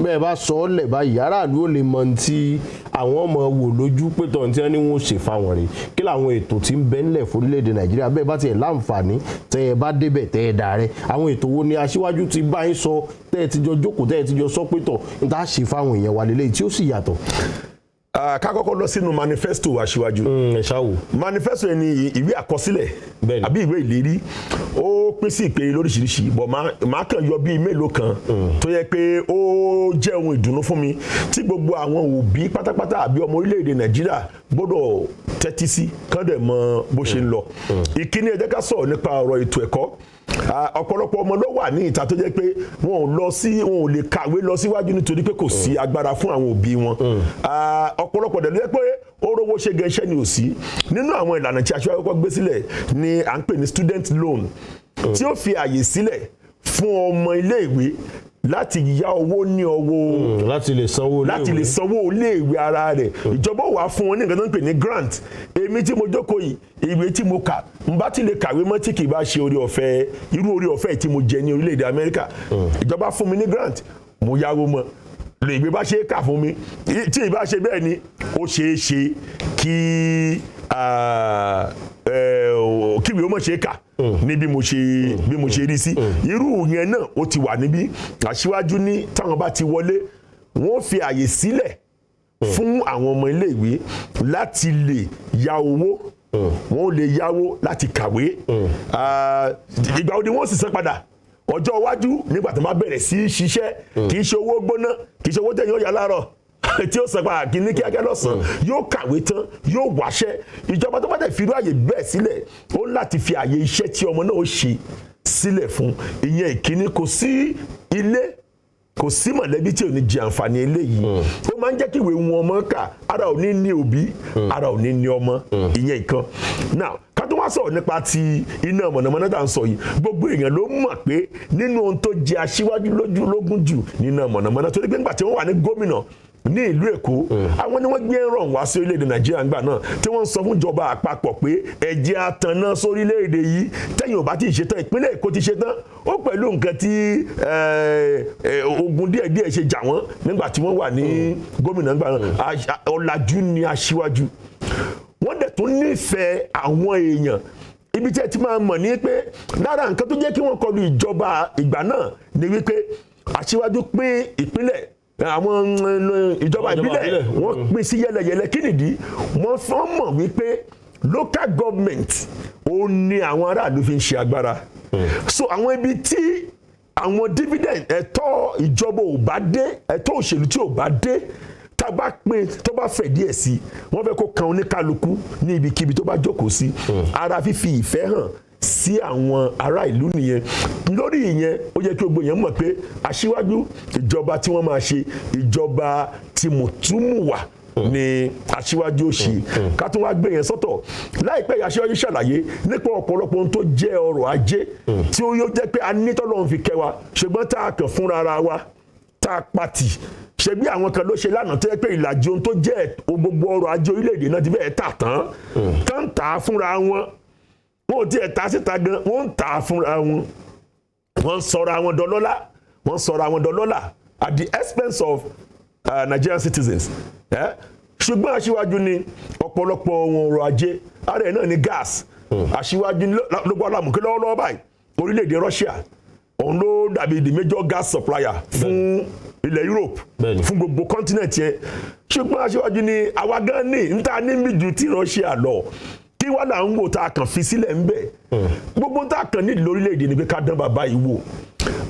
bẹ́ẹ̀ bá sọ ọ́ lẹ̀ báyìí aráàlú ò lè mọ tí àwọn ọmọ wò lójú pé tọ̀ tí wọ́n ní wọ́n ṣe fáwọn rè kí làwọn ètò tí ń bẹ ńlẹ̀ fórílẹ̀-èdè Nàìjíríà bẹ́ẹ̀ bá tiẹ̀ láǹfààní tẹ́ ẹ bá débẹ̀ tẹ́ ẹ dà rẹ̀ àwọn ètò wo ni Aṣíwájú ti bá yín sọ tẹ́ ẹ ti jọ jókòó tẹ́ ẹ ti jọ sọ pé tọ̀ n ta ṣe fáwọn èèyàn wa lélẹ́yìí tí ó sì yàtọ̀. ká kọ́kọ́ lọ sínú manifesto Aṣíwájú manifesto yẹn ni ìwé àkọsílẹ̀ àbí ìwé ìlérí ó pín sí ìpele lóríṣiríṣi bọ̀ máa kàn yọ bíi mélòó kan tó yẹ pé ó jẹ́ ohun ìdùnnú fún mi tí gbogbo àwọn òbí pátápátá àbí ọmọ orílẹ̀-èdè Nàìjíríà gbọ́dọ̀ tẹ́tí sí kán dẹ̀ mọ bó ṣe ń lọ. Ìkíní ẹ jẹ́ ká sọ̀rọ̀ nípa ọ̀rọ̀ ètò ẹ̀kọ́ ọ̀pọ̀lọpọ̀ ọmọ ló wà ní ìta tó jẹ́ pé wọn ò lè kàwé lọ síwájú nítorí pé kò sí agbára fún àwọn òbí wọn ọ̀pọ̀lọpọ̀ dẹ̀ ló jẹ́ pé ó rówó ṣe gẹ̀ẹ́ṣẹ́ ni ò sí nínú àwọn ìlànà tí Aṣíwájú kọ́kọ́ gbé sílẹ̀ ni à ń pè ní student loan tí ó fi àyè sílẹ̀ fún ọmọ iléèwé láti yá owó ní ọwọ́ láti lè sanwó iléèwé ara rẹ̀ ìjọba wà fún wọn ní nǹkan tó ń pè ní grant èmi tí mo jókòó yìí ìwé tí mo kà n bá ti lè kàwé mọ́ tí kì í bá ṣe orí ọ̀fẹ́ irú orí ọ̀fẹ́ tí mo jẹ ní orílẹ̀-èdè Amẹ́ríkà ìjọba fún mi ní grant mo yáwó mọ́ lè ìwé bá ṣe é kà fún mi tí ì bá ṣe bẹ́ẹ̀ ni ó ṣeé ṣe kí kíwé ó mọ̀ ṣe é kà ní bí mo ṣe rí sí irú yẹn náà ó ti wà níbí Aṣíwájú ní táwọn bá ti wọlé wọ́n fi àyè sílẹ̀ fún àwọn ọmọ iléèwé láti lè ya owó wọ́n lè yáwó láti kàwé ìgbà òde wọ́n sì san padà ọjọ́ iwájú nígbà tó máa bẹ̀rẹ̀ sí ṣiṣẹ́ kì í ṣe owó gbóná kì í ṣe owó tẹ̀yìn ọ̀yà láàárọ̀ tí ó sọ pé ní kíákíá lọ́sàn-án yóò kàwé tán yóò wáṣẹ́. Ìjọba tó bá tẹ̀ fi irú àyè bẹ́ẹ̀ sílẹ̀ ó láti fi àyè iṣẹ́ tí ọmọ náà ó ṣe sílẹ̀ fún. Ìyẹn ìkíní, kò sí ilé kò sí mọ̀lẹ́bí tí ò ní jẹ àǹfààní eléyìí. Ó máa ń jẹ́ kí ìwé wọn ọmọ kà, ara ò ní ní òbí, ara ò ní ní ọmọ. Ìyẹn ìkan. Now ká tó wá sọ̀rọ̀ nípa ti iná mọ̀nàmọ́ná tá à ń sọ yìí, gbogbo èèyàn ló mọ̀ pé nínú ohun tó jẹ aṣíwájú lógún jù nínú mọ̀nàmọ́ná, torí pé nígbà tí wọ́n wà ní gómìnà ní ìlú Èkó, àwọn ni wọ́n gbé ràn wá sí orílẹ̀-èdè Nàìjíríà ńgbà náà, tí wọ́n ń sọ fún ìjọba àpapọ̀ pé ẹ̀jẹ̀ àtànná sórílẹ̀-èdè yìí, tẹ́yìn ò bá ti ṣetán, ìpínlẹ̀ Èkó ti ṣetán. Ó pẹ̀lú nǹkan tí ogun díẹ̀díẹ̀ ṣe jà wọ́n nígbà tí wọ́n wà ní gómìnà ńgbà náà. Ọ̀làjú ni aṣíwájú. Wọ́n dẹ̀ tún nífẹ̀ẹ́ àwọn èèyàn. Ibi tí ẹ ti máa mọ̀ ní pé lára nǹkan tó jẹ́ kí wọ́n kọlu ìjọba ìgbà náà ni wípé aṣíwájú pín ìpínlẹ̀, àwọn ìjọba ìbílẹ̀ wọ́n pín sí yẹ́lẹyẹ̀lẹ. Kí nìdí? Wọ́n fọ́n mọ̀ wípé local government ó ní àwọn aráàlú fi ń ṣe agbára. So àwọn ibi tí àwọn dividend ẹ̀tọ́ ìjọba ò bá dé, ẹ̀tọ́ òṣèlú tí ò bá dé, tá bá pín tó bá fẹ̀ díẹ̀ sí, wọ́n fẹ́ kó kan oníkálukú ní ibikíbi tó bá jókòó sí. Ara fífi ìfẹ́ hàn sí àwọn ará ìlú nìyẹn. Lórí ìyẹn ó yẹ kí gbogbo èèyàn mọ̀ pé aṣíwájú, ìjọba tí wọ́n máa ṣe ìjọba tí mùtúmùwà ni aṣíwájú ó ṣe. Ká tún wá gbé yẹn sọ́tọ̀. Láìpẹ́ yìí aṣíwájú ṣàlàyé nípa ọ̀pọ̀lọpọ̀ ohun tó jẹ́ ọrọ̀ ajé tí ó yóò jẹ́ pé a ní tọ́lọ́run fi kẹ́ wa, ṣùgbọ́n tá a kàn fúnra ara wa, tá a pati. Ṣebí àwọn kan ló ṣe lánàá tó yẹ pé ìlàjì ohun tó jẹ́ gbogbo ọrọ̀ ajé orílẹ̀-èdè náà ti fẹ́ẹ̀ tà tán. Tán tà á fúnra wọn. Wọ́n ò tiẹ̀ ta síta gan, wọ́n ń tà á fúnra wọn. Wọ́n sọ̀rọ̀ àwọn dọlọ́lá, wọ́n sọ̀rọ̀ àwọn dọlọ́lá at the expense of Nigerian citizens. Ṣùgbọ́n aṣíwájú ní ọ̀pọ̀lọpọ̀ ohun ọrọ̀ ajé, ara ẹ̀ náà ní gas. Aṣíwájú ló gbọ́ lámùkí lọ́wọ́lọ́wọ́ báyìí. Orílẹ̀-èdè Russia òun ló dàbí the major gas supplier fún ilẹ̀ Europe, fún gbogbo continent yẹn. Ṣùgbọ́n aṣíwájú ní àwa gan ní níta níbi ju ti Russia lọ. Kí wá là ń wò tá a kàn fi sílẹ̀ ń bẹ̀. Gbogbo tá a kàn nídìí lórílẹ̀-èdè ni pé ká dán bàbá yìí wò.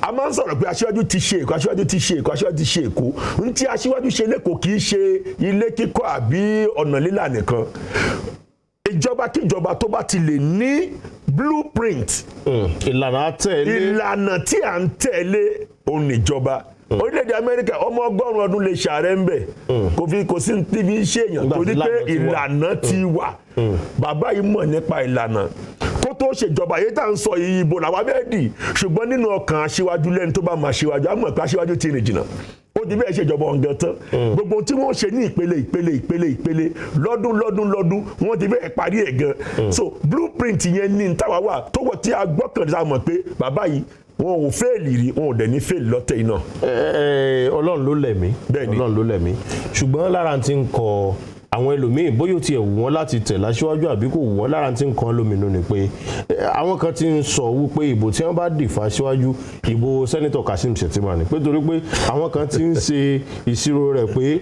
A máa ń sọ̀rọ̀ pé aṣíwájú ti ṣe Èkó, aṣíwájú ti ṣe Èkó, aṣíwájú ti ṣe Èkó. N tí aṣíwájú ṣe lẹ́kọ̀ọ́ kì í ṣe ilé kíkọ́ àbí ọ̀nà lílà nìkan. Ìjọba kíjọba tó bá ti lè ní blueprint, ìlànà tí à ń tẹ̀lé òun níjọba. Orílẹ̀-èdè Amẹ́ríkà ọmọ 100 ọdún lè ṣàárẹ̀ ń bẹ̀. Kò sí ní ṣe èèyàn torí pé ìlànà ti wà. Bàbá yìí mọ̀ nípa ìlànà. Kó tó ṣèjọba yìí tá à ń sọ yìí ìbò làwa bẹ́ẹ̀ dì. Ṣùgbọ́n nínú ọkàn aṣíwájú lẹ́ni tó bá máa ṣíwájú, á mọ̀ pé aṣíwájú ti rìn jìnnà. Ó di bẹ́ẹ̀ ṣèjọba ọ̀gán tán. Gbogbo tí wọ́n ṣe ní ìpele lọ́dún wọ́n ti bẹ́ẹ̀ parí ẹ̀ gan. So blueprint yẹn ní táwa wà tó wọ̀ tí a gbọ́kànlá mọ̀ pé bàbá yìí wọn ò fẹ́ẹ̀lì rí, wọn ò dẹ̀ ní fẹ́ẹ̀lì lọ́tẹ̀ iná. Ọlọ́run ló lẹ̀mí. Ọlọ́run ló lẹ̀mí. Ṣùgbọ́n lára ti ń kọ àwọn ẹlòmíì bóyá ó tiẹ̀ wù wọ́n láti tẹ̀ láṣíwájú àbí kò wù wọ́n, lára ti ń kan lóminú ni pé àwọn kan ti ń sọ wípé ìbò tí wọ́n bá dì fáṣíwájú ìbò sẹ́nitọ̀ Kasim Shettima ni pé torí pé àwọn kan ti ń ṣe ìṣirò rẹ̀ pé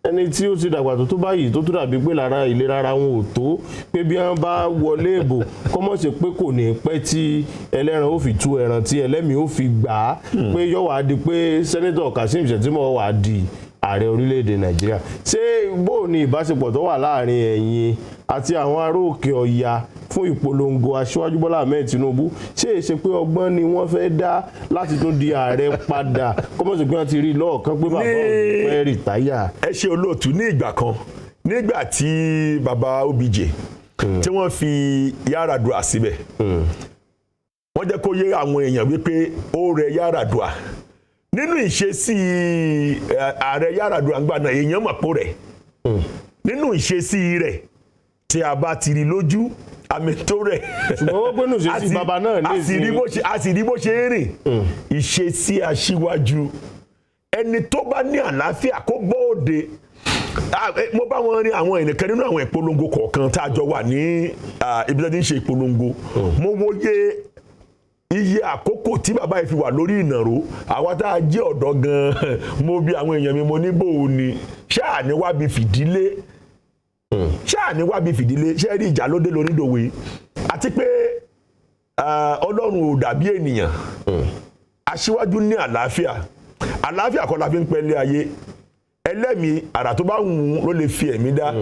ẹni tí ó ti dàgbà tó báyìí tó dàbí pé lára ìlera ara wọn ò tó, pé bí wọ́n bá wọlé ìbò kọ́mọ̀ ṣe pé kò ní pẹ́ tí ẹlẹ́ran ó fi tú ẹran tí ẹlẹ́mìí ó fi gbà á, pé yóò wá di pé sẹ́nitọ̀ Kasim Shettima wá di ààrẹ orílẹ̀-èdè Nàìjíríà. Ṣé bóò ni ìbáṣepọ̀ tó wà láàrin ẹ̀yin àti àwọn ará òkè ọ̀yà fún ìpolongo aṣíwájú Bọ́lá Ahmed Tinubu? Ṣé èṣe pé ọgbọ́n ni wọ́n fẹ́ dá láti tún di ààrẹ padà, kọ́mọ̀sí pé wọ́n ti rí lọ́ọ̀kan pé bàbá òun fẹ́ rìtáyà? Ẹ ṣe olóòtú ní ìgbà kan nígbà tí bàbá OBJ tí wọ́n fi Yar'Adua síbẹ̀, wọ́n jẹ́ kó yé àwọn èèyàn wípé ó rẹ Yar'Adua. Nínú ìṣesí ààrẹ Yar'Adua ńgbà náà èèyàn mọ̀ pó rẹ̀. Nínú ìṣesí rẹ̀ tí a bá ti rí lójú àmì tó rẹ̀. Ṣùgbọ́n wọ́n gbénú ìṣesí bàbá náà ní ìsìn. A sì rí bó ṣe ń rìn. Ìṣesí aṣíwájú ẹni tó bá ní àlàáfíà kó bóde. Mo bá wọn rí àwọn ẹnìkan nínú àwọn ìpolongo kọ̀ọ̀kan tá a jọ wà ní ibi tí wọ́n ti ń ṣe ìpolongo. Mo wòye iye àkókò tí bàbá yìí fi wà lórí ìnàró. Àwa tá a jẹ́ ọ̀dọ́ gan-an, mo bi àwọn èèyàn mi, mo ní bò ó ni ṣáà ní wá bí fìdílé, ṣé rí ìjà lóde lónídòwe, àti pé Ọlọ́run ò dàbí ènìyàn. Aṣíwájú ní àlàáfíà kọ́ la fi ń pẹ́lẹ́ ayé. ẹlẹ́mìí àrà tó bá wù ú ló lè fi ẹ̀mí dá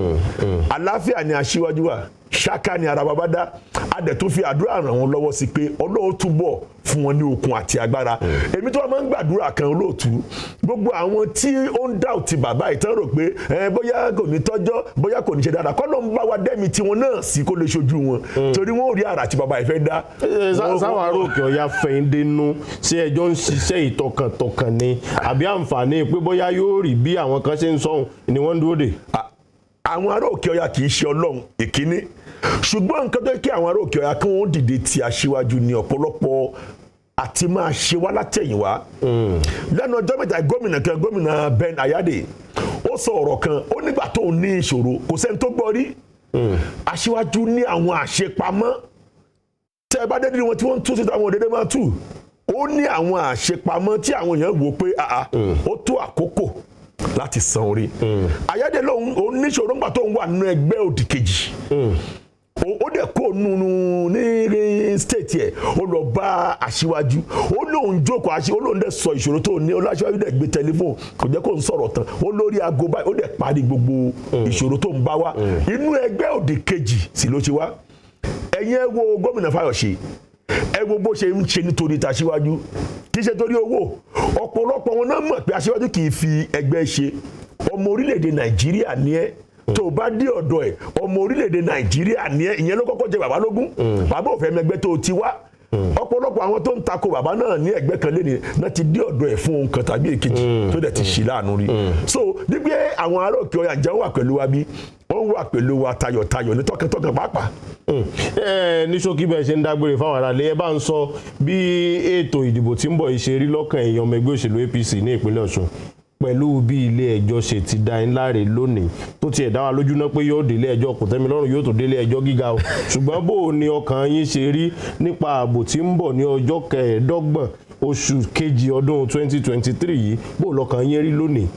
àlàáfíà ni aṣíwájú wa ṣáká ni ara bàbá dá a dẹ̀ tó fi àdúrà ràn wọ́n lọ́wọ́ sí pé Ọlọ́run túbọ̀ fún wọn ní okun àti agbára èmi tó wà máa ń gbàdúrà kan olóòtú gbogbo àwọn tí ó ń dá òtí bàbá ìtàn rò pé bóyá kò ní tọ́jọ́ bóyá kò ní ṣe dáadáa kọ́ ló ń bá wa dẹ́mi tiwọn náà sí kó lè ṣojú wọn torí wọn ò rí àrà tí bàbá ìfẹ́ dá. sáwọn ará Òkè Ọya fẹ̀yìndínú sí ẹjọ́ ń ṣiṣẹ́ ìtọkàntọkàn ni àbí àǹfààní pé bóyá yóò rí bí àwọn kan ṣe ń sọ̀hún ni wọ́n ń dúró dè. àwọn ará Òkè Ọya kì í ṣe Ọlọ́run ìkíní ṣùgbọ́n nǹkan tó yẹ kí àwọn ará Òkè Ọya kí wọ́n dìde ti aṣíwájú ní ọ̀pọ̀lọpọ̀ àti máa ṣe wá látẹ̀yìnwá lẹ́nu ọjọ́ mẹ́ta gómìnà Ben Ayade ó sọ ọ̀rọ̀ kan ó nígbà tó ní ìṣòro kò sẹ́ni tó gbọ́ rí aṣíwájú ní àwọn àṣepamọ́ tẹ́ ẹ bá dédé wọn tí wọ́n ń tú síta wọn dédé máa tú ó ní àwọn àṣepamọ́ tí àwọn èèyàn wò pé ó tó àkókò láti san orí Ayade lòun ó níṣòro nígbà tó ń wà nínú ẹgbẹ́ òdì kejì ó dẹ̀ kó nínú ní state yẹ ó lọ bá aṣíwájú ó lóun jókòó ó lóun dẹ̀ sọ ìṣòro tó ní aṣíwájú dẹ̀ gbé tẹlifóònù kò jẹ́ kó ń sọ̀rọ̀ tán ó lórí aago báyìí ó dẹ̀ parí gbogbo ìṣòro tó ń bá wá inú ẹgbẹ́ òdì kejì sì ló ṣe wá ẹ̀yin ẹ wo gómìnà Fáyọ̀ṣe ẹ wo bó ṣe ń ṣe nítorí tàṣíwájú kì í ṣe torí owó ọ̀pọ̀lọpọ̀ wọn náà mọ̀ pé aṣíwájú kì í fi ẹgbẹ́ ṣe ọmọ orílẹ̀-èdè Nàìjíríà ni ẹ́ tó bá dé ọ̀dọ̀ ẹ̀ ọmọ orílẹ̀-èdè Nàìjíríà ni ẹ́ ìyẹn ló kọ́kọ́ jẹ bàbá lógún bàbá ò fẹ́ mẹgbẹ́ tó ti wá ọ̀pọ̀lọpọ̀ àwọn tó ń tako bàbá náà ní ẹgbẹ́ kan lẹ́ni náà ti dé ọ̀dọ̀ ẹ̀ fún ohun kan tàbí èkejì tó dẹ̀ ti ṣì láàánú rí so nígbẹ́ àwọn ará Òkè Ọya jẹ́ wà pẹ̀lú wa bí wọ́n wà pẹ̀lú wa tayọ̀tayọ̀ ní tọkàntọkàn pàápàá. ní ṣókí bẹ́ẹ̀ ṣe ń dágbére fáwọn aráàlú ẹ bá ń sọ bí ètò ìdìbò tí ń bọ̀ ìṣerí lọ́kàn èèyàn ọmọ ẹgbẹ́ òṣèlú APC ní ìpínlẹ̀ Ọ̀ṣun pẹ̀lú bí ilé ẹjọ́ ṣe ti dá in láre lónìí tó tiẹ̀ dá wa lójú náà pé yóò délé ẹjọ́ kòtẹ́milọ́rùn yóò tó délé ẹjọ́ gíga o ṣùgbọ́n bó o ní ọkàn yín ṣe rí nípa ààbò tí ń bọ̀ ní ọjọ́ 25 oṣù kejì ọdún 2023 yìí bó o lọ́kàn yín rí lónìí.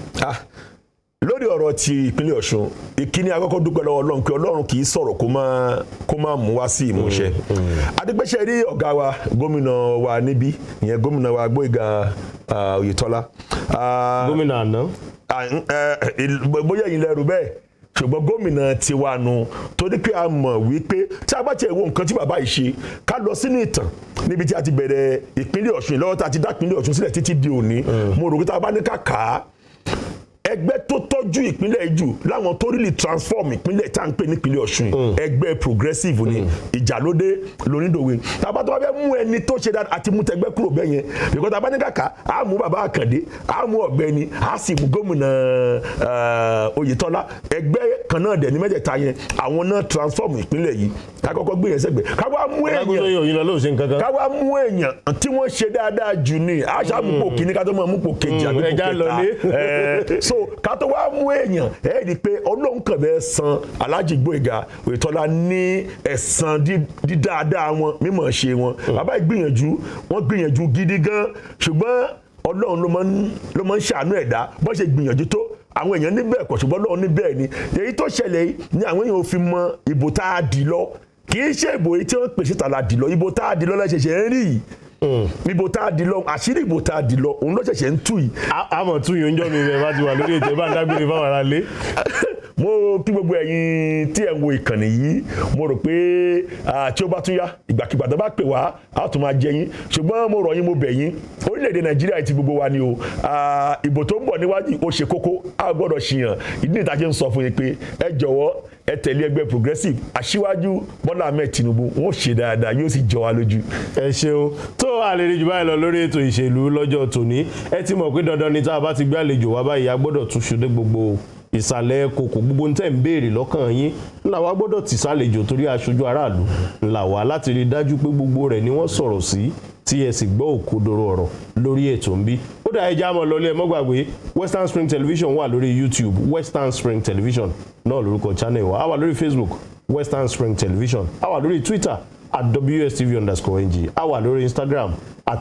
lórí ọ̀rọ̀ ti ìpínlẹ̀ Ọ̀ṣun ìkíní àkọ́kọ́ dúpẹ́ lọ́wọ́ Ọlọ́run pé Ọlọ́run kì í sọ̀rọ̀ kó má mú wá sí ìmúṣẹ adégbèsè rí ọ̀gá wa gómìnà wa níbí ìyẹn gómìnà wa Gbóyèga Oyètọ́lá gómìnà àná bóyá ẹ̀yin lẹ́rù bẹ́ẹ̀ ṣùgbọ́n gómìnà tiwa nu torí pé a mọ̀ wípé tí a bá tiẹ̀ wo nǹkan tí bàbá yìí ṣe ká lọ sínú ìtàn níbi tí a ti bẹ̀rẹ̀ ìpínlẹ̀ Ọ̀ṣun lọ́wọ́ tá a ti dá ìpínlẹ̀ Ọ̀ṣun sílẹ̀ títí di òní mo rò pé tá a bá ní ká kà á ẹgbẹ́ tó tọ́jú ìpínlẹ̀ ìjù láwọn tó rí lè transform ìpínlẹ̀ tá à ń pè ní ìpínlẹ̀ Ọ̀ṣun ẹgbẹ́ progressive ni ìjàlódé lónídòwe tàbá tó bá fẹ́ mú ẹni tó ṣe dáadáa àti mú tẹgbẹ́ kúrò bẹ́ẹ̀ yẹn bíkọ́ tàbá ní kàkà á mú bàbá Àkàndé á mú Ọ̀gbẹ́ni á sì mú gómìnà Oyètọ́lá ẹgbẹ́ kan náà dẹ̀ ní mẹ́tẹ̀ẹ̀ta yẹn àwọn náà transform ìpínlẹ̀ yìí ká kọ́kọ́ gbé yẹn sẹ́gbẹ̀ẹ́ káwá mú èèyàn tí wọ́n ṣe dáadáa jù ní àṣà múpò kíní ká tó máa múpò kejì àbí múpò kẹta so ká tó wá mú èèyàn ẹ rí i pé Ọlọ́run kàn bẹ́ẹ̀ san Alhaji Gbóyèga Oyètọ́lá ní ẹ̀san dídáadáa wọn mímọ̀ ṣe wọn bàbá ìgbìyànjú wọ́n gbìyànjú gidi gan ṣùgbọ́n Ọlọ́run ló máa ń ṣàánú ẹ̀dá bọ́n ṣe gbìyànjú tó àwọn èèyàn níbẹ̀ kọ̀ ṣùgbọ́n Ọlọ́run níbẹ̀ ni èyí tó ṣẹlẹ̀ ní àwọn èèyàn ò fi mọ ìbò tá a dì lọ kì í ṣe ìbò tí wọ́n pèsè tààlà dì lọ ìbò tá a dì lọ lẹ́sẹ̀ṣẹ̀ ń rí yìí ìbò tá a dì lọ àṣírí ìbò tá a dì lọ òun ló ṣẹ̀ṣẹ̀ ń tú yìí. àmọ̀ tún yóò ń jọ́ mi rẹ̀ bá ti wà lórí ètò ìbá ń dágbére fáwọn ará lé. mo kí gbogbo ẹ̀yin tí ẹ̀ ń wo ìkànnì yìí mo rò pé tí ó bá tún yá ìgbàkigbà tó bá pè wá á tún máa jẹ yín ṣùgbọ́n mo rọ̀ yín mo bẹ̀ yín orílẹ̀-èdè Nàìjíríà ti gbogbo wa ni o ìbò tó ń bọ̀ níwájú ó ṣe kókó a gbọ́dọ̀ ṣìyàn ìdí ìta ṣe ń sọ fún yín pé ẹ jọ̀wọ́ ẹ tẹ̀lé ẹgbẹ́ progressive aṣíwájú Bọ́lá Ahmed Tinubu wọ́n ṣe dáadáa yóò sì jọ wá lójú. ẹ ṣeun tó àlejò báyìí lọ lórí ètò ìṣèlú lọ́jọ́ tòní ẹ ti mọ̀ pé dandan ni tá a bá ti gbé àlejò wá báyìí a gbọ́dọ̀ tún ṣe gbogbo ìsàlẹ̀ kòkò gbogbo ń tẹ̀ ń béèrè lọ́kàn yín ńlá wa gbọ́dọ̀ tì sálejò torí aṣojú aráàlú ńlá wa láti rí dájú pé gbogbo rẹ̀ ni wọ́n sọ̀rọ̀ sí tí ẹ sì gbọ́ òkodoro ọ̀rọ̀ lórí ètò ń bí ó dá ẹja mọ́ lọ́lé ẹ mọ́ gbàgbé Western Spring Television wà lórí YouTube Western Spring Television náà lórúkọ channel wa a wà lórí Facebook Western Spring Television a wà lórí Twitter @WSTV_NG a wà lórí Instagram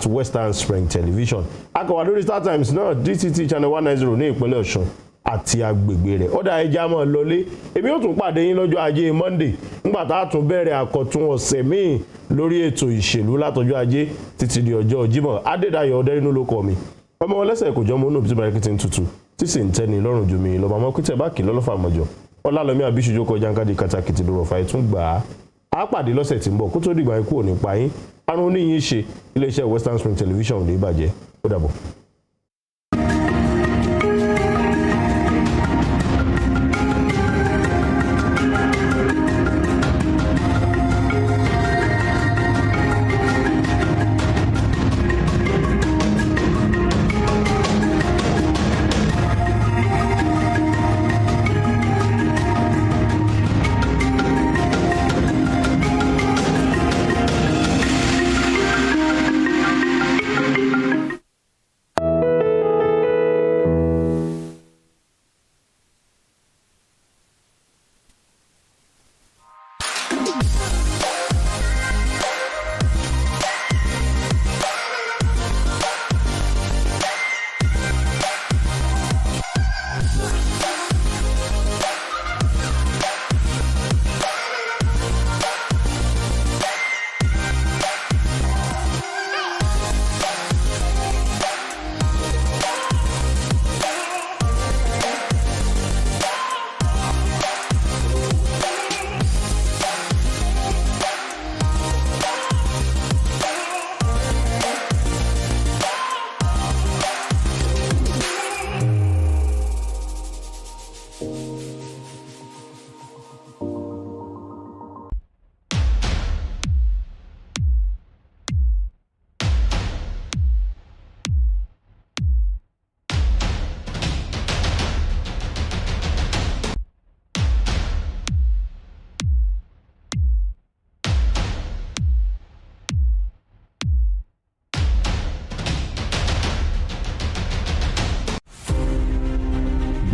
@Western Spring Television a kàn wà lórí StarTimes náà DTT channel 190 ní ìpínlẹ̀ Ọ̀ṣun àti agbègbè rẹ̀ ọ̀dà ẹja mọ́ lọlé èmi yóò tún pàdé yín lọ́jọ́ ajé Monday nígbà tá a tún bẹ̀rẹ̀ àkọ́tún ọ̀sẹ̀ míì lórí ètò ìṣèlú látọjọ́ ajé títí di ọjọ́ Jímọ̀ Adédayọ̀ Ọdẹ́rínú ló kọ mi ọmọ ọlẹ́sẹ̀ kò jọ mọ́ onú òbí tí bẹ̀rẹ̀ kí ti ń tutù tí sì ń tẹ́ni lọ́rùn ju mi lọ́ba mọ́ pété bá kì lọ́lọ́fà mọ́jọ ọlálọ́mí àbíṣujú kọjá ńkàdí katakìtì lọ́rọ̀ fà tún gbà á pàdé lọ́sẹ̀ tí ń bọ̀ kó tó dìgbà ikú ò ní pa yín àrùn oníyìn ṣe iléeṣẹ́ Western Spring Television ò ní bàjẹ́ ó dàbọ̀.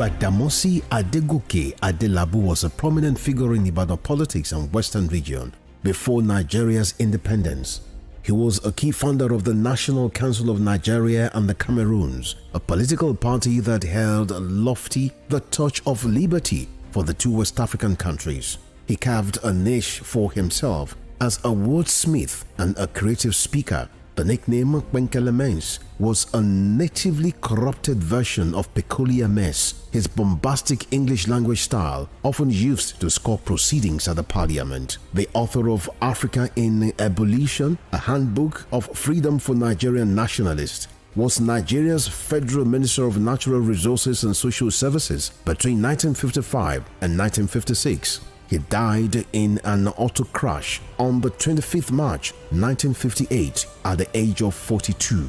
Badamasi Adegoke Adelabu was a prominent figure in Ibadan politics and Western region before Nigeria's independence. He was a key founder of the National Council of Nigeria and the Cameroons, a political party that held lofty the torch of liberty for the two West African countries. He carved a niche for himself as a wordsmith and a creative speaker. The nickname Kwenkele was a natively corrupted version of peculiar mess, his bombastic English language style often used to score proceedings at the parliament. The author of Africa in Ebullition, a handbook of freedom for Nigerian nationalists, was Nigeria's Federal Minister of Natural Resources and Social Services between 1955 and 1956. He died in an auto crash on the 25th March 1958 at the age of 42.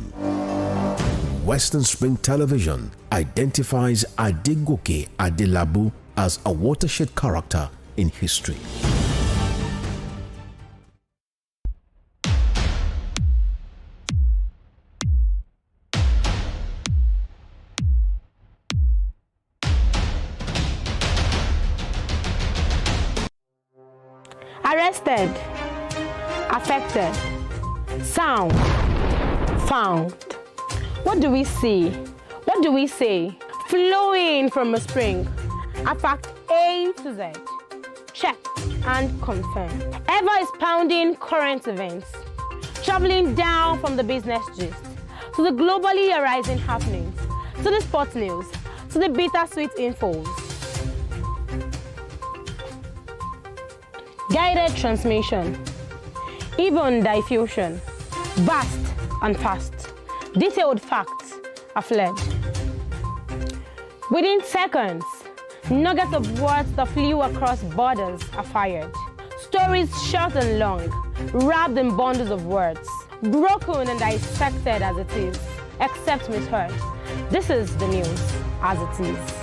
Western Spring Television identifies Adegoke Adelabu as a watershed character in history. Arrested, affected, sound, found. What do we see? What do we say? Flowing from a spring. A fact A to Z. Check and confirm. Ever is pounding current events. Traveling down from the business gist to the globally arising happenings, to the sports news, to the bittersweet infos. Guided transmission, even diffusion, vast and fast, detailed facts are fled. Within seconds, nuggets of words that flew across borders are fired. Stories short and long, wrapped in bundles of words, broken and dissected as it is, except misheard. This is the news as it is.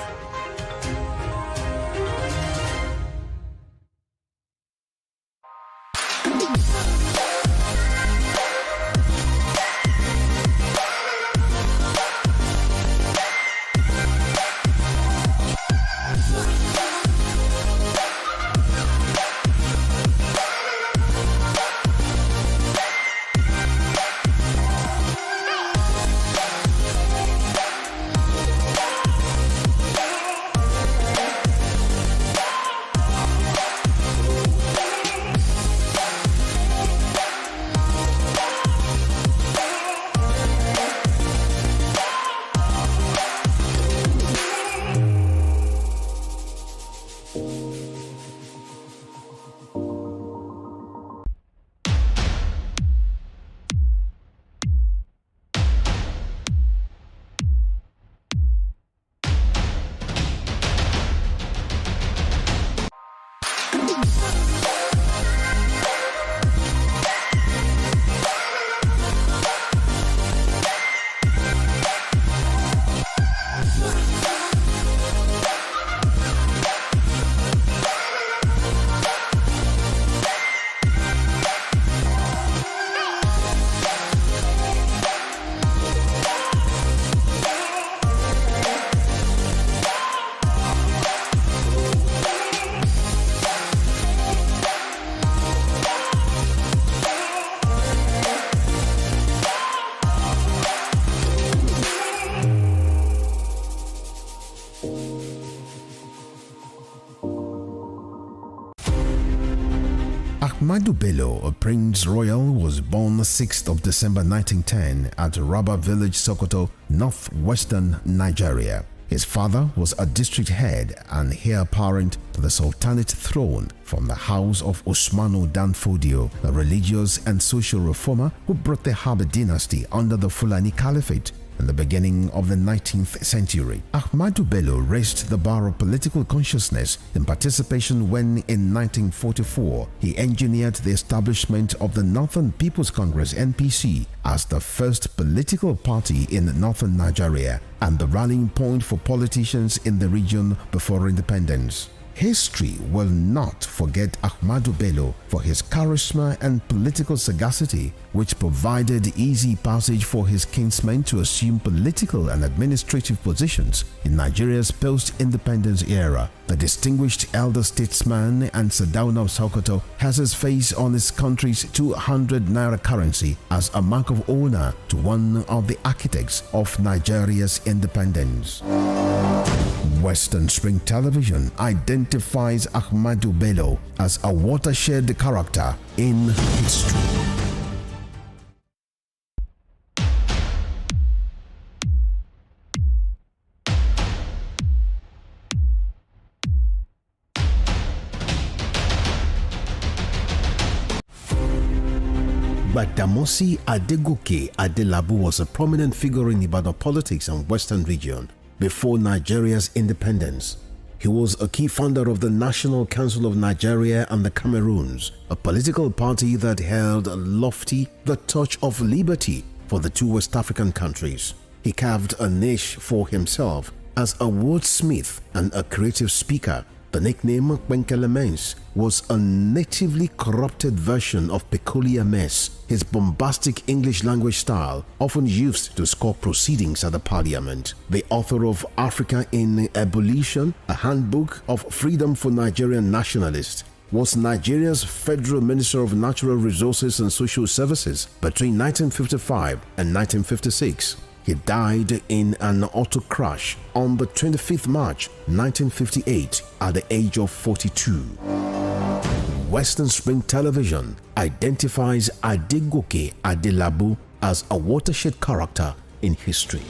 Ahmadu Bello, a Prince Royal, was born 6th of December 1910 at Raba Village, Sokoto, northwestern Nigeria. His father was a district head and heir apparent to the Sultanate throne from the house of Usmanu Danfodio, a religious and social reformer who brought the Habib dynasty under the Fulani Caliphate in the beginning of the 19th century. Ahmadu Bello raised the bar of political consciousness in participation when, in 1944, he engineered the establishment of the Northern People's Congress (NPC) as the first political party in northern Nigeria and the rallying point for politicians in the region before independence. History will not forget Ahmadu Bello for his charisma and political sagacity, which provided easy passage for his kinsmen to assume political and administrative positions in Nigeria's post-independence era. The distinguished elder statesman and Sardauna of Sokoto has his face on his country's 200 naira currency as a mark of honor to one of the architects of Nigeria's independence. Western Spring Television identifies Ahmadu Bello as a watershed character in history. Gbadamosi Adegoke Adelabu was a prominent figure in Ibadan politics and Western region before Nigeria's independence. He was a key founder of the National Council of Nigeria and the Cameroons, a political party that held lofty the torch of liberty for the two West African countries. He carved a niche for himself as a wordsmith and a creative speaker. The nickname Kwenkele was a natively corrupted version of peculiar mess, his bombastic English language style often used to score proceedings at the parliament. The author of Africa in Ebullition, a handbook of freedom for Nigerian nationalists, was Nigeria's Federal Minister of Natural Resources and Social Services between 1955 and 1956. He died in an auto crash on the 25th March 1958 at the age of 42. Western Spring Television identifies Adegoke Adelabu as a watershed character in history.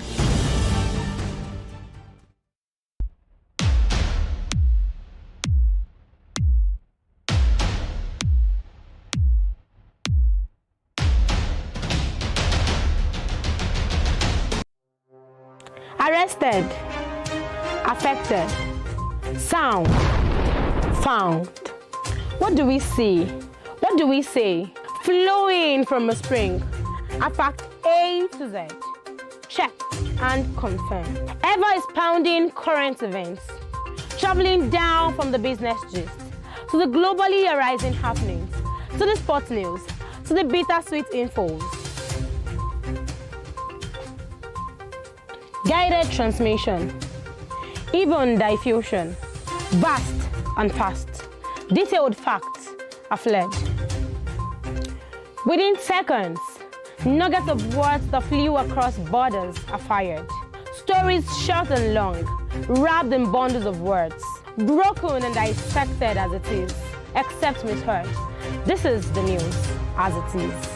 Arrested, affected, sound, found. What do we see? What do we say? Flowing from a spring. A fact A to Z. Check and confirm. Ever expounding current events. Traveling down from the business gist to the globally arising happenings, to the sports news, to the bittersweet infos. Guided transmission, even diffusion, vast and fast, detailed facts are fled. Within seconds, nuggets of words that flew across borders are fired. Stories short and long, wrapped in bundles of words, broken and dissected as it is, except misheard. This is the news as it is.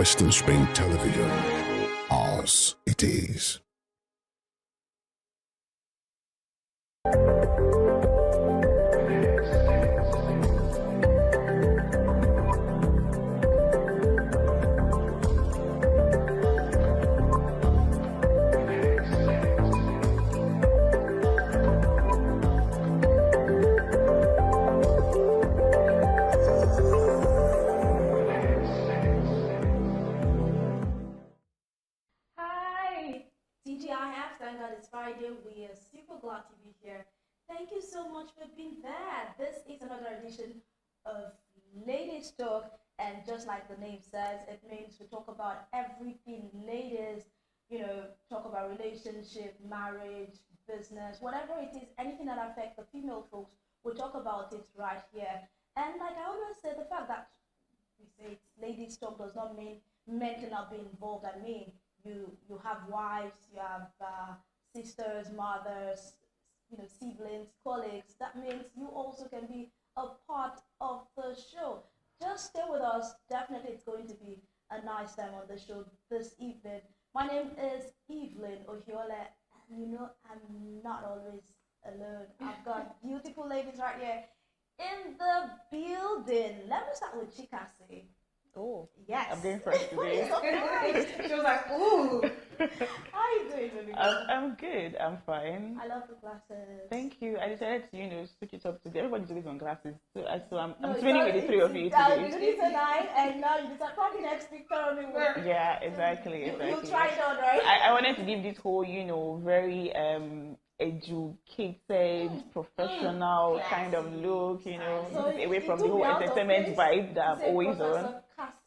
Western Spring Television. Ours it is. We are super glad to be here. Thank you so much for being there. This is another edition of Ladies Talk, and just like the name says, it means we talk about everything ladies, talk about relationship, marriage, business, whatever it is, anything that affects the female folks, we'll talk about it right here. And like I always say, the fact that we say it's Ladies Talk does not mean men cannot be involved. I mean, you have wives, you have sisters, mothers, siblings, colleagues. That means you also can be a part of the show. Just stay with us. Definitely it's going to be a nice time on the show this evening. My name is Evelyn Ohiole, and I'm not always alone. I've got beautiful ladies right here in the building. Let me start with Chikasi. Oh, yes. I'm going first today. She was like, ooh. How are you doing, baby? I'm good. I'm fine. I love the glasses. Thank you. I decided to, switch it up today. Everybody's always on glasses. So I'm No, spinning with the three of you You today. did it tonight, and now you decide probably next week, tell me where. Yeah, exactly. You'll try it on, right? I wanted to give this whole, very educated, professional kind of look, So away from the whole entertainment vibe that I'm always on.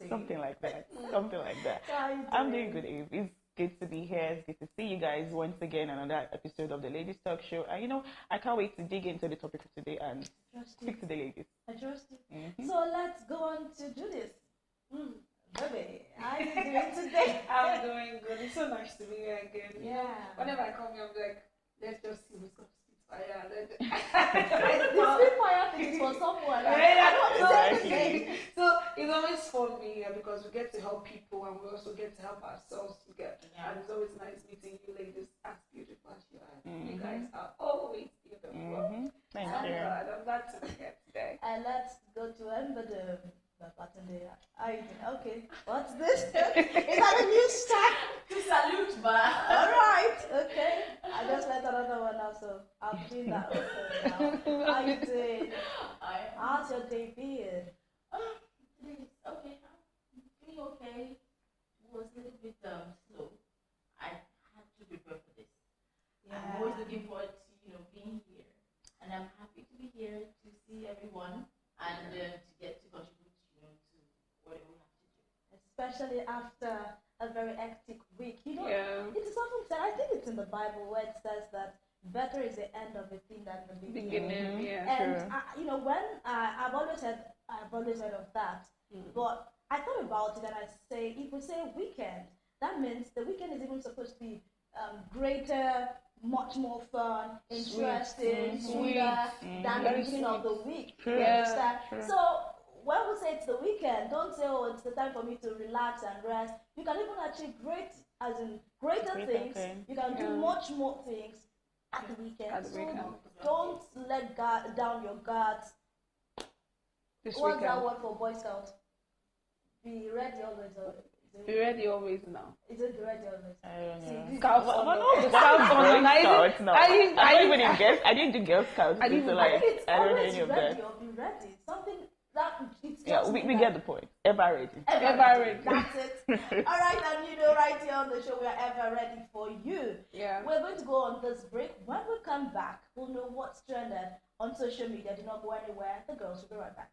Something like that. Something like that. I'm doing good, Eve. It's good to be here. It's good to see you guys once again on another episode of the Ladies Talk Show. And I can't wait to dig into the topic of today and speak to the ladies. I trust you. Mm-hmm. So let's go on to do this. Baby, how are you doing today? I'm doing good. It's so nice to be here again. Yeah. Whenever I come here, I'm like, let's just see what's going to Spitfire. The Spitfire thing is for someone. Exactly. So it's always for me because we get to help people and we also get to help ourselves together. Yeah. And it's always nice meeting you ladies as beautiful as you are. You guys are always beautiful. Thank you. And I'm glad to be here today. And let's go to Embedem. Okay, what's this? Is that a new start? To salute, ba. Alright, okay. I just let another one out, so I'll clean that also now. How you doing? How's your day been? Okay, I'm feeling okay. It was a little bit slow. I had to prepare for this. Yeah. I'm always looking forward to being here, and I'm happy to be here to see everyone and to get to contribute whatever we have to do. Especially after a very hectic week. It is often said, I think it's in the Bible where it says that better is the end of a thing than the beginning. Yeah, and when I've always heard of that, but I thought about it and I say, if we say weekend, that means the weekend is even supposed to be greater, much more fun, interesting, sweeter than the beginning of the week. You understand? So when we say it's the weekend, don't say, oh, it's the time for me to relax and rest. You can even achieve greater things. You can do much more things at the weekend. So don't let down your guards. What's that word for Boy Scouts? Be ready always. Be ready always now. Is it be ready always? I don't know. Scouts on No. I don't even in Girl. I didn't do Girl Scouts. I don't know any of that. Be ready. Something that it's just we get the point. Ever ready. Ever ready. That's it. All right, and right here on the show, we are ever ready for you. Yeah. We're going to go on this break. When we come back, we'll know what's trended on social media. Do not go anywhere. The girls will be right back.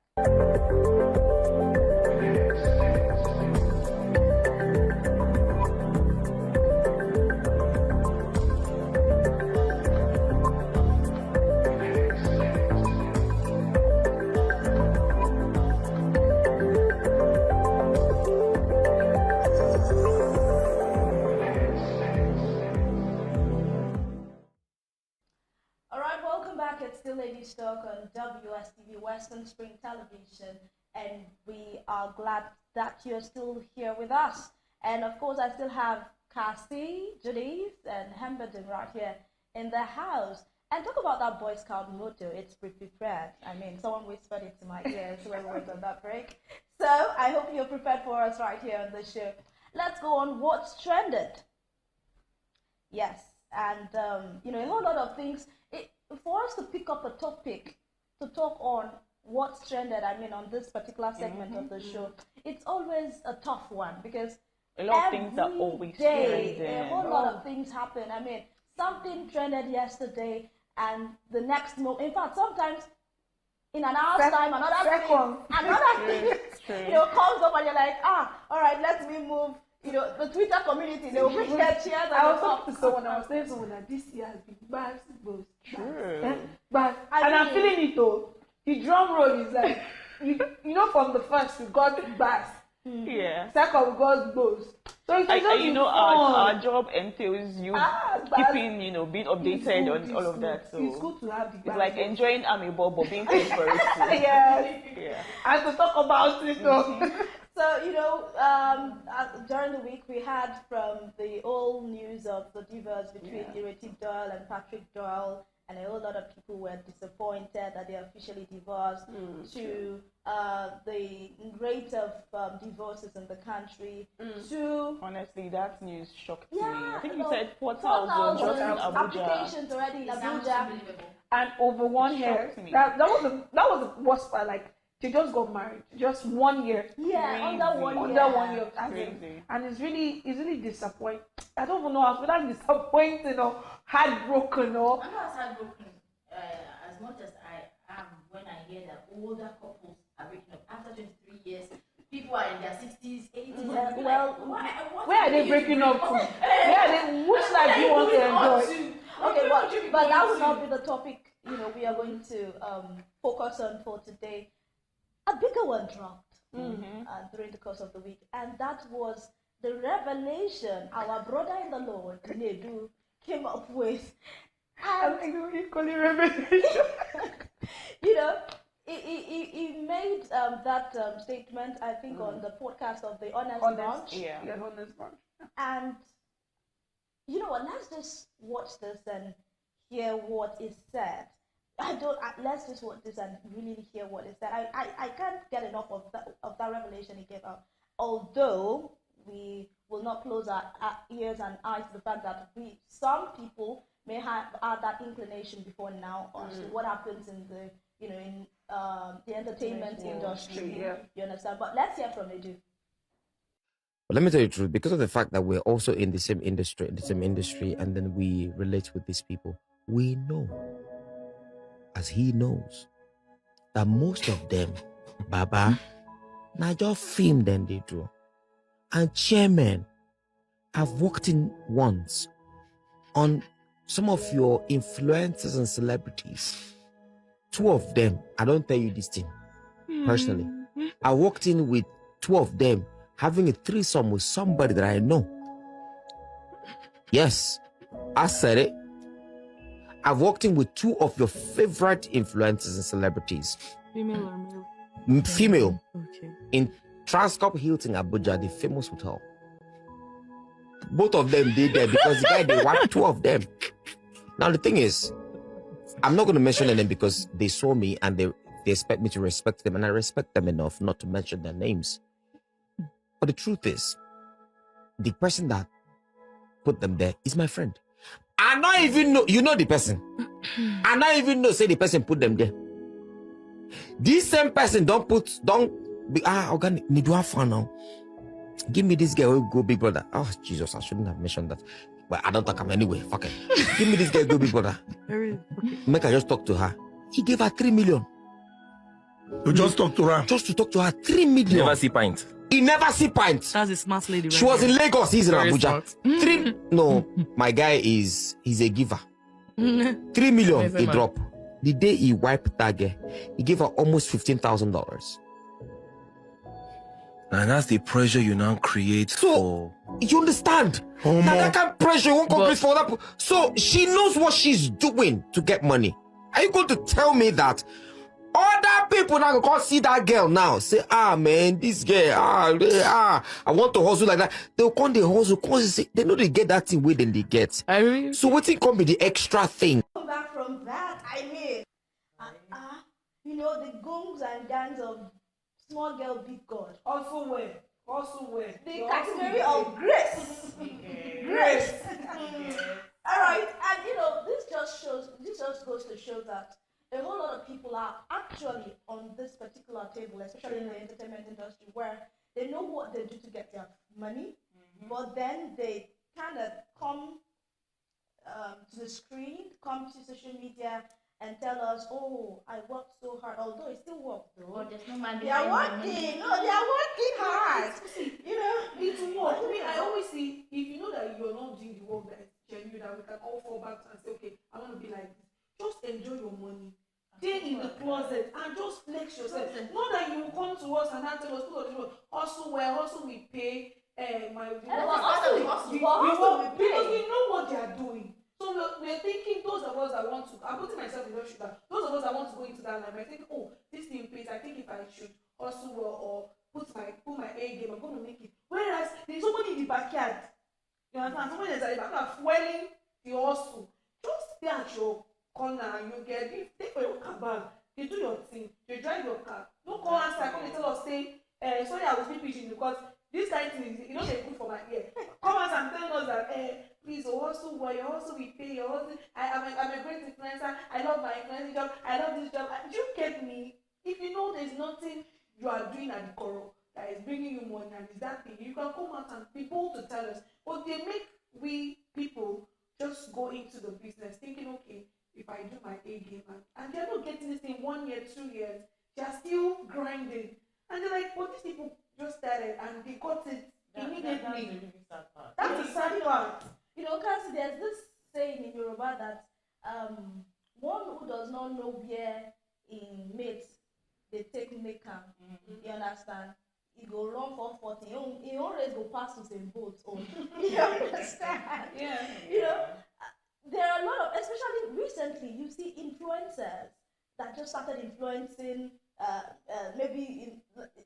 Ladies Talk on West TV, Western Spring Television, and we are glad that you're still here with us. And of course, I still have Cassie, Judith, and Hamberdon right here in the house. And talk about that Boy Scout motto, it's prepared. I mean, someone whispered it to my ears when we went on that break. So I hope you're prepared for us right here on the show. Let's go on what's trended. Yes, and a whole lot of things. For us to pick up a topic to talk on what's trended, I mean, on this particular segment of the show, it's always a tough one because a lot of things are always trending. A whole lot of things happen. I mean, something trended yesterday, and the next moment, in fact, sometimes in an hour's time, another thing, comes up, and you're like, all right, let me move. The Twitter community, they will bring their chairs. I was talking to someone, I was telling someone that this year has been bad. But I'm feeling it though. The drum roll is like, from the first we got bass. Yeah. Second we got blows. So it's our job entails you keeping, being updated on all of that. So it's good to have the it's like enjoying Amiibo but being paid for it. Yes. Yeah. And to talk about it though. So, during the week we had from the old news of the divorce between Ireti Doyle and Patrick Doyle, and a whole lot of people were disappointed that they officially divorced, to the rate of divorces in the country, to... Honestly, that news shocked me. Yeah, I think you said 4,000 just in Abuja. Applications already in Abuja. And over 1 year. That was the worst part, like, they just got married, just 1 year. Yeah, under one year. Crazy. And it's really disappointing. I don't even know how, whether disappointing or heartbroken or... I'm not heartbroken as much as I am when I hear that older couples are breaking up after 23 years. People are in their 60s, 80s. Where are they breaking up to? Which life do you want to enjoy? Okay, but that will not be the topic we are going to focus on for today. A bigger one dropped during the course of the week, and that was the revelation our brother in the Lord, Nedu, came up with. And I call it revelation. He made that statement, I think, on the podcast of the Honest Bunch. Yeah, Honest Bunch. And you know what? Let's just watch this and hear what is said. Let's just watch this and really hear what is said. I can't get enough of that revelation he gave out. Although we will not close our ears and eyes to the fact that some people may have had that inclination before now as to what happens in the entertainment industry. Yeah. You understand? But let's hear from Edu. But let me tell you the truth, because of the fact that we're also in the same industry, and then we relate with these people, we know, as he knows, that most of them, Baba, not just film then they do. And chairman, I've worked in once on some of your influencers and celebrities. 2 of them, I don't tell you this thing personally. I walked in with 2 of them having a threesome with somebody that I know. Yes, I said it. I've walked in with 2 of your favorite influencers and celebrities. Female or male? Female. Okay. In Transcorp Hilton, Abuja, the famous hotel. Both of them did there because the guy, they wiped 2 of them. Now the thing is, I'm not going to mention them because they saw me and they expect me to respect them, and I respect them enough not to mention their names. But the truth is, the person that put them there is my friend. I not even know, you know the person. I not even know, say the person put them there. This same person don't be, organic, need to have fun now. Give me this guy who go Big Brother. Oh, Jesus, I shouldn't have mentioned that. But I don't talk him anyway, fuck it. Give me this guy go Big Brother. Make her just talk to her. He gave her 3 million. You just talk to her? Just to talk to her, 3 million. Never see pint. He never see pint. That's a smart lady, right? She was in Lagos, he's in Abuja. Smart. No, my guy he's a giver. 3 million he drop. The day he wiped that guy, he gave her almost $15,000. And that's the pressure you now create for. You understand? That kind of pressure won't complete for that. So she knows what she's doing to get money. Are you going to tell me that Other people now go come see that girl now. Say, man, this girl, I want to hustle like that. They'll come the hustle, say, they know they get that thing where then they get. So what thing come be the extra thing? Come back from that, I mean, you know, the gongs and gangs of small girl, big god. Also where? The category of grace. Grace. All right, and you know, this just goes to show that a whole lot of people are actually on this particular table, especially in the entertainment industry, where they know what they do to get their money, but then they kind of come to the screen, come to social media, and tell us, "Oh, I worked so hard." Although it's still work, though. Oh, there's no man They are working. No, they are working hard. You know, it's work. I mean, I always see, if you know that you're not doing the work that is genuine, that we can all fall back to and say, okay, I want to be like this. Just enjoy your money. Stay in the closet and just flex yourself. Not that you will come to us and tell us, hustle we pay. Hustle we pay. Because we know what they are doing. So we're thinking, those of us that want to, I'm putting myself in those shoes, those of us that want to go into that line, I think, oh, this thing pays, I think if I should hustle well or put my A game, I'm going to make it. Whereas there's somebody in the backyard, you understand, somebody that's at the backyard fueling the hustle. Just stay at your corner and you take for your car bag, you do your thing, you drive your car. Don't call us and tell us, say, sorry, I was speaking pidgin because this kind of thing, you know, they're good for my ear. Come us and tell us that, please, your hustle, your hustle, we pay, your hustle. I'm a great influencer. I love my influencing job. I love this job. Do you get me? If you know there's nothing you are doing at the core that is bringing you money and is that thing, you can come out and be bold to tell us. But they make we people just go into the business thinking, okay, if I do my A game, and they're not getting this in 1 year, 2 years, they're still grinding. And they're like, but these people just started and they got it immediately. That's the sad part. You know, Kasi, there's this saying in Yoruba that one who does not know where in mates they take maker, you understand? He go run for 40. He always go past with a boat. You understand? Yeah. You know, there are a lot of, especially recently, you see influencers that just started influencing. Maybe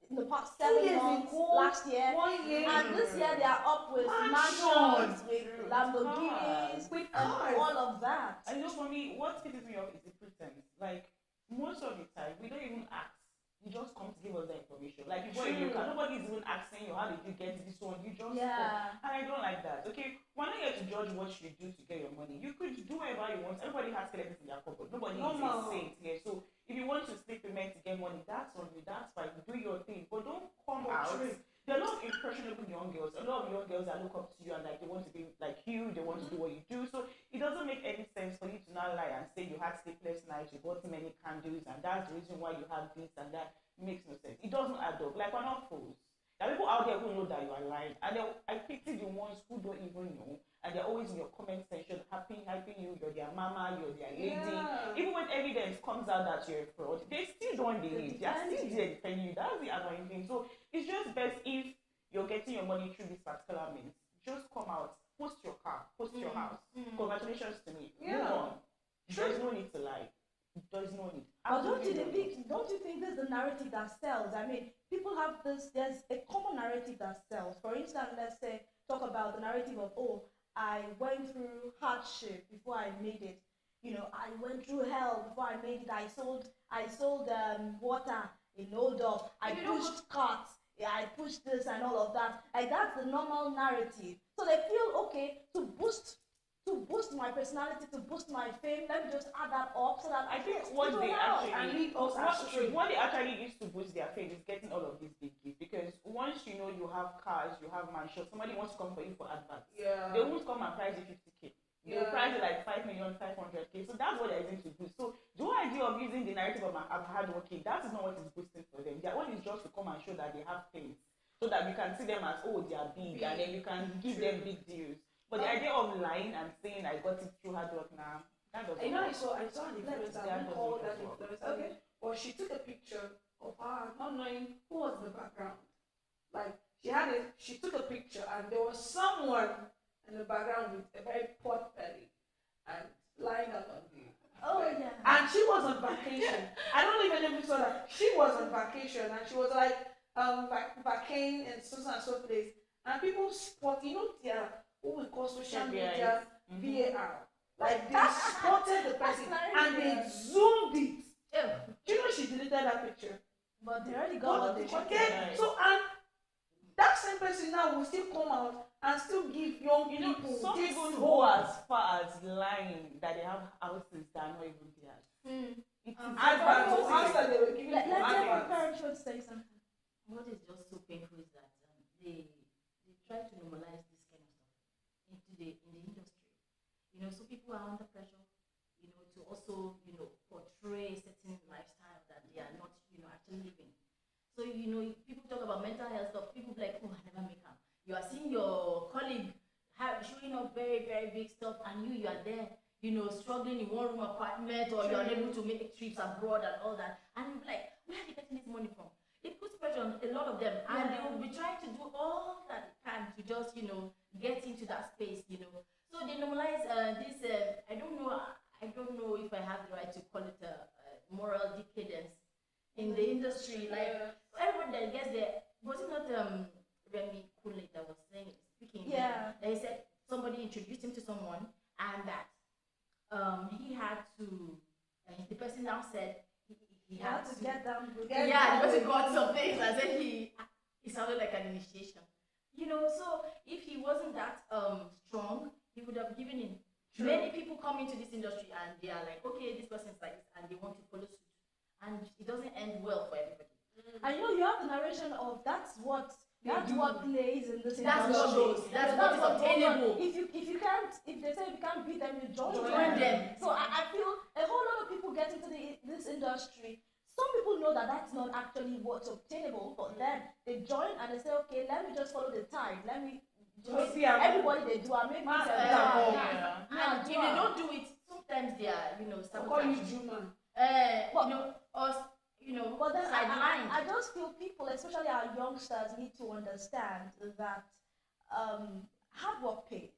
in the past 7 months, last year, 1 year, and this year they are up with mansions, with Lamborghinis, with and all of that. And just for me, what pisses me off is the pretense. Like most of the time, we don't even ask. You just come to give us the information. Like before you can, nobody's even asking you how did you get this one. You just come. And I don't like that. Okay, we're not here to judge what you do to get your money. You could do whatever you want. Everybody has skeletons in their cupboard. Nobody is a saint here. So if you want to sleep with men to get money, that's on you. That's fine. Do your thing, but don't come out. There are a lot of impressionable young girls. A lot of young girls that look up to you and like they want to be like you. They want to do what you do. So it doesn't make any sense for you to not lie and say you had sleepless nights, you bought too many candles, and that's the reason why you have this and that. It makes no sense. It doesn't add up. Like we're not fools. There are people out there who know that you are lying, and I pity the ones who don't even know, and they're always in your comment section, hyping you. You're their mama, you're their lady. Even when evidence comes out that you're a fraud, they still don't believe. They're still there defending you. That's the annoying thing. So it's just best if you're getting your money through this particular means. Just come out, post your car, post your house. Congratulations to me. Move on. There's no need to lie. There's no need. But don't you think there's the narrative that sells? I mean, people have this, there's a common narrative that sells. For instance, let's say, talk about the narrative of, oh, I went through hardship before I made it. You know, I went through hell before I made it. I sold water in Old Dog. I pushed carts. Yeah, I pushed this and all of that. Like, that's the normal narrative. So they feel, okay, to boost my personality, to boost my fame, let me just add that up so that I think what they actually use to boost their fame is getting all of these big gifts. Because once you know you have cars, you have mansions, somebody wants to come for you for advance. Yeah. They won't come and price you 50K. They'll price it like 5,500,000. So that's what they're using to boost. So the whole idea of using the narrative of I'm hardworking, that is not what is boosting for them. Their own is just to come and show that they have things. So that we can see them as, oh, they are big, and then you can give them big deals. But the idea of lying and saying I got it through hard work now, that doesn't work. I saw an influencer, I won't call that influencer. Okay. But she took a picture of her not knowing who was in the background. Like she took a picture and there was someone in the background with a very pot belly and lying along Oh yeah. And she was on vacation. I don't even know if you saw that. She was on vacation and she was like vacating in so and so place. And people spot, their what we call social media VAR. Like they spotted the person and they zoomed it. Do you know she deleted that picture? But they already got what they should. So and that same person now will still come out and still give young people. Some people go as far as lying that they have houses that are not even theirs. Let parents should say something. What is just so painful is that they try to normalize this kind of stuff in the industry. So people are under pressure, to also, portray a certain lifestyle that they are not, actually living. So, people talk about mental health stuff, people be like, oh, I never make up. You are seeing your colleague showing up very, very big stuff, and you are there, struggling in one room apartment, or you're unable to make trips abroad and all that. And you're like, where are they getting this money from? It puts pressure on a lot of them, and they will be trying to do all that they can to just, get into that space, So they normalize this, I don't know if I have the right to call it moral decadence in the industry. Like, everyone that gets there, was it not Remy Cooley that was speaking? Yeah. They said somebody introduced him to someone, and that he had to, the person now said he had to get down. The person got some things and said he sounded like an initiation. So if he wasn't that strong, he would have given in. True. Many people come into this industry and they are like, okay, this person's like this, and they want to follow suit, and it doesn't end well for everybody. And you have the narration of that's what plays in this industry. That's what shows. That's what is obtainable. If they say you can't beat them, you join them. So I feel a whole lot of people get into this industry. Some people know that that's not actually what's obtainable, but then they join and they say, okay, let me just follow the tide. Let me everybody they do and make myself and if they don't do it, sometimes they are, sabotage. But then I just feel people, especially our youngsters, need to understand that hard work pays.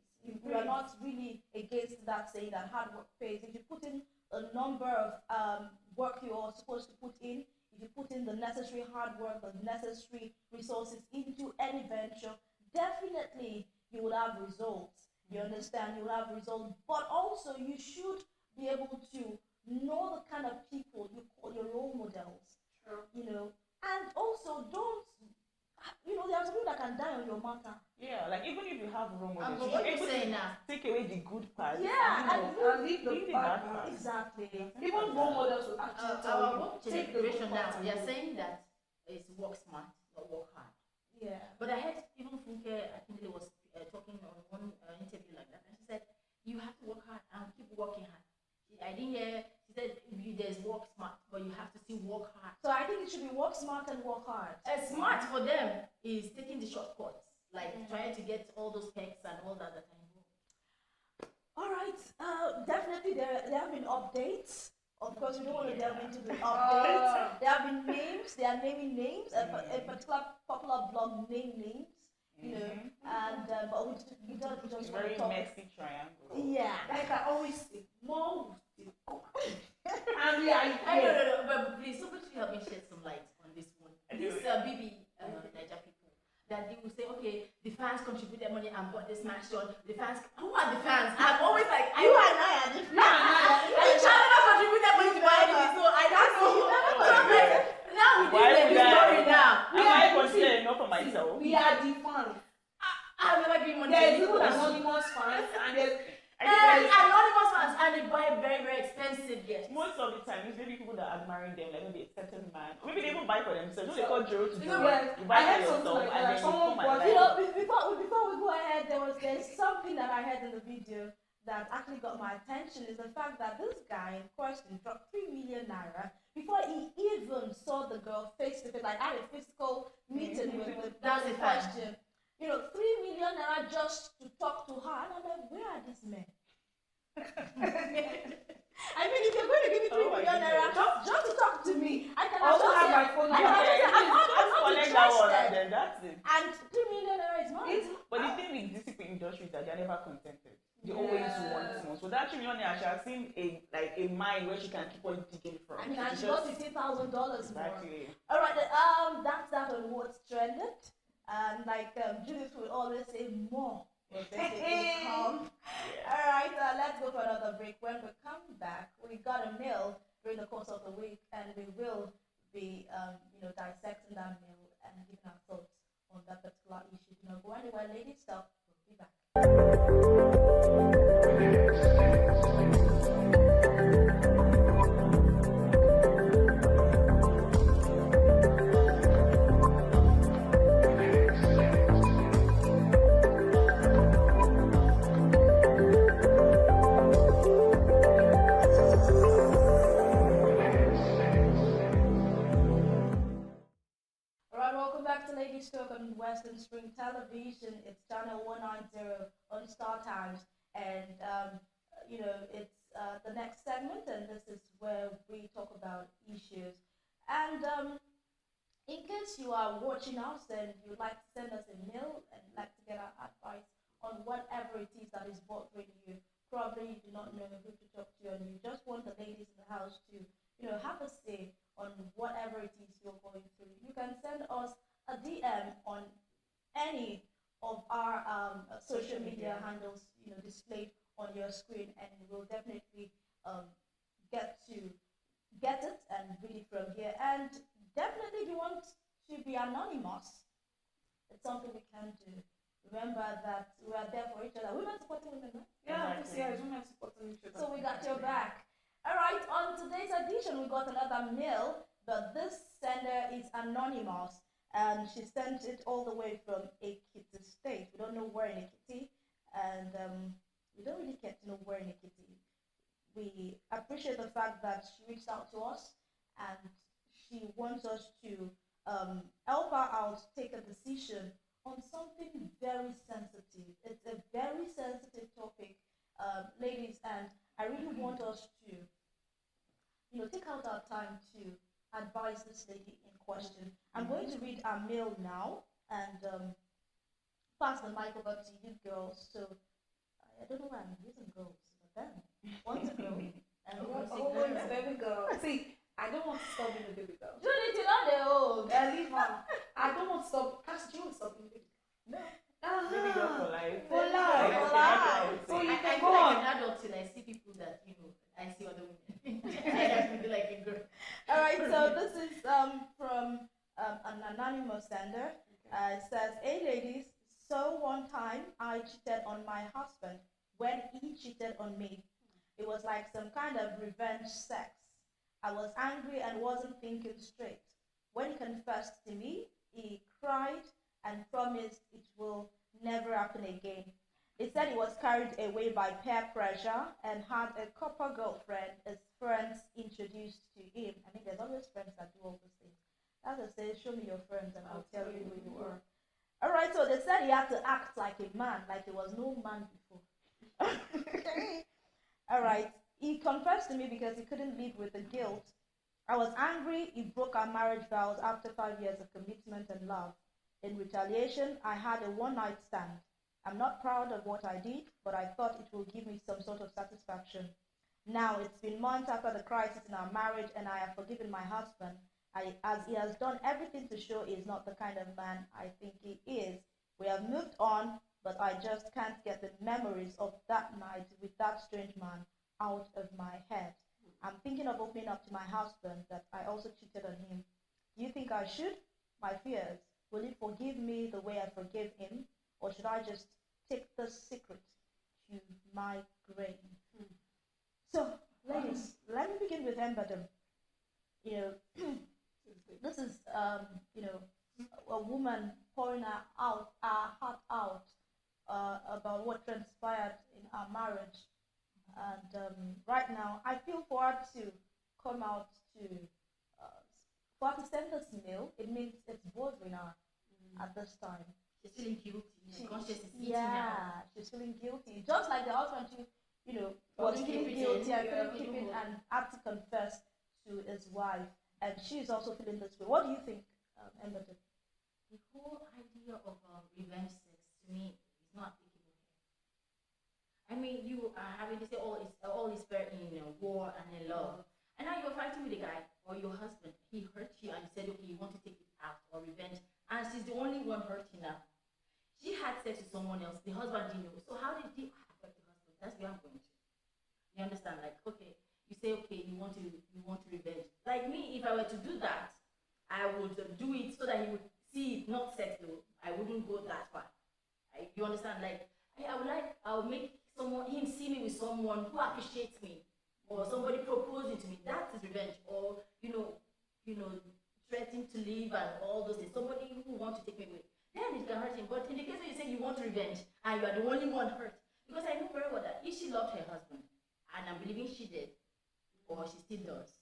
We are not really against that, saying that hard work pays. If you put in a number of work you are supposed to put in, if you put in the necessary hard work, the necessary resources into any venture, definitely you will have results. You understand? You will have results. But also you should be able to know the kind of people you call your role models. Sure. And also don't, there's people that can die on your matter. Yeah, like even if you have role models, you should be able to take away the good part. Yeah, and leave the bad part. Exactly. Even role models will actually our generation now, they are saying that it's work smart, not work hard. Yeah. But I heard even Funke Akindele was talking on one interview like that, and she said you have to work hard and keep working hard. I didn't hear. She said there's work smart, but you have to still work hard. So I think it should be work smart and work hard. Smart for them is taking the shortcuts, like trying to get all those perks and all that I know. All right. Definitely there have been updates. Of course, we don't want to delve into the updates. There have been names. They are naming names. A particular popular blog named names. And but we don't just very talk. messy triangle. Yeah, like I always say, more and no, but please, somebody should help me shed some light on this one. This BB Niger people that they will say, okay, the fans contribute their money and bought this mansion. The fans, who are the fans? I'm always like, you and I are the fans. You shall never contribute their money to buy anything, so I don't know. Now we did the story now. I consider enough for myself. We are the fans. I've never been money. There's even anonymous fans and there's anonymous fans, and they buy very, very expensive gifts. Most of the time, it's maybe people that are admiring them, like maybe a certain man. Maybe they even buy for themselves. They call Jero to do it. You buy for yourself, and then you come and before we go ahead, there's something that I heard in the video that actually got my attention, is the fact that this guy in question dropped 3 million naira before he even saw the girl face to face, like had a physical meeting with the question. 3 million naira just to talk to her, and I'm like, where are these men? I mean, if you're going to give me 3 million naira just to talk to me, I can also have my phone number. I'm not interested. Then that's it. And 3 million naira is not. But the thing with this industry is that they're never contented. They always want more. So that 3 million naira, I have seen a mine where she can keep on digging from. I mean, and she got $15,000 more. Exactly. All right, that's that on what's trended. And like Judith will always say, more. All right, let's go for another break. When we come back, we got a mail during the course of the week, and we will be, dissecting that mail and giving our thoughts on that particular issue. Do not go anywhere, ladies. Stop. We'll be back. Ladies Talk on Western Spring Television. It's channel 190 on Star Times, and it's the next segment, and this is where we talk about issues. And in case you are watching us and you'd like to send us a mail and like to get our advice on whatever it is that is bothering you, probably you do not know who to talk to, and you just want the ladies in the house to have a say on whatever it is you're going through, you can send us a DM on any of our social media handles, displayed on your screen, and we'll definitely get it and read it from here. And definitely, if you want to be anonymous, it's something we can do. Remember that we are there for each other. Women supporting women, right? Yeah, women supporting each other. So we got your back. All right, on today's edition, we got another mail, but this sender is anonymous. And she sent it all the way from Ekiti State. We don't know where in Ekiti, and we don't really get to know where in Ekiti. We appreciate the fact that she reached out to us, and she wants us to help her out, take a decision on something very sensitive. It's a very sensitive topic, ladies, and I really want us to, take out our time to advise this lady in question. I'm going to read our mail now and pass the mic over to you girls. So I don't know why I'm using girls, but then one's a girl and one's a baby girl. See, I don't want to stop being a baby girl. Judith, you're not the old. Leave her. I don't want to stop. Can't you stop being a baby girl? No. Baby girl for life. For life. So you can go like an adult till I see people that I see other women. I just feel like a girl. All right, so this is from an anonymous sender. It says, "Hey ladies, so one time I cheated on my husband when he cheated on me. It was like some kind of revenge sex. I was angry and wasn't thinking straight. When he confessed to me, he cried and promised it will never happen again. He said he was carried away by peer pressure and had a couple girlfriend his friends introduced to him." I mean, there's always friends that do all those things. That's a say, show me your friends and I'll tell you who you are. All right, so they said he had to act like a man, like he was no man before. All right, he confessed to me because he couldn't live with the guilt. I was angry. He broke our marriage vows after 5 years of commitment and love. In retaliation, I had a one-night stand. I'm not proud of what I did, but I thought it will give me some sort of satisfaction. Now, it's been months after the crisis in our marriage, and I have forgiven my husband, as he has done everything to show he is not the kind of man I think he is. We have moved on, but I just can't get the memories of that night with that strange man out of my head. I'm thinking of opening up to my husband that I also cheated on him. Do you think I should? My fears. Will he forgive me the way I forgave him? Or should I just take the secret to my grave? So, ladies, let me begin with Embadam. This is, a woman pouring her heart out about what transpired in our marriage. And right now, I feel for her to come out for her to send this mail. It means it's bothering her at this time. She's feeling guilty. Conscience is eating her. She's feeling guilty. Just like the husband, was feeling guilty and couldn't keep it and had to confess to his wife. And she's also feeling this way. What do you think, Emma? The whole idea of revenge sex, to me, is not applicable I mean, you are having to say all is fair in war and in love, and now you're fighting with a guy or your husband. He hurt you, and you said, okay, you want to take it out or revenge, and she's the only one hurting now. She had sex with someone else. The husband didn't know. So how did he affect the husband? That's where I'm going to. You understand? Like, okay, you say, okay, you want to revenge. Like me, if I were to do that, I would do it so that he would see it, not sex though. I wouldn't go that far. You understand? Like, I would make him see me with someone who appreciates me, or somebody proposing to me. That is revenge. Or threatening to leave and all those things. Somebody who wants to take me away. Then it can hurt him. But in the case where you say you want revenge and you are the only one hurt, because I know very well that if she loved her husband, and I'm believing she did, or she still does,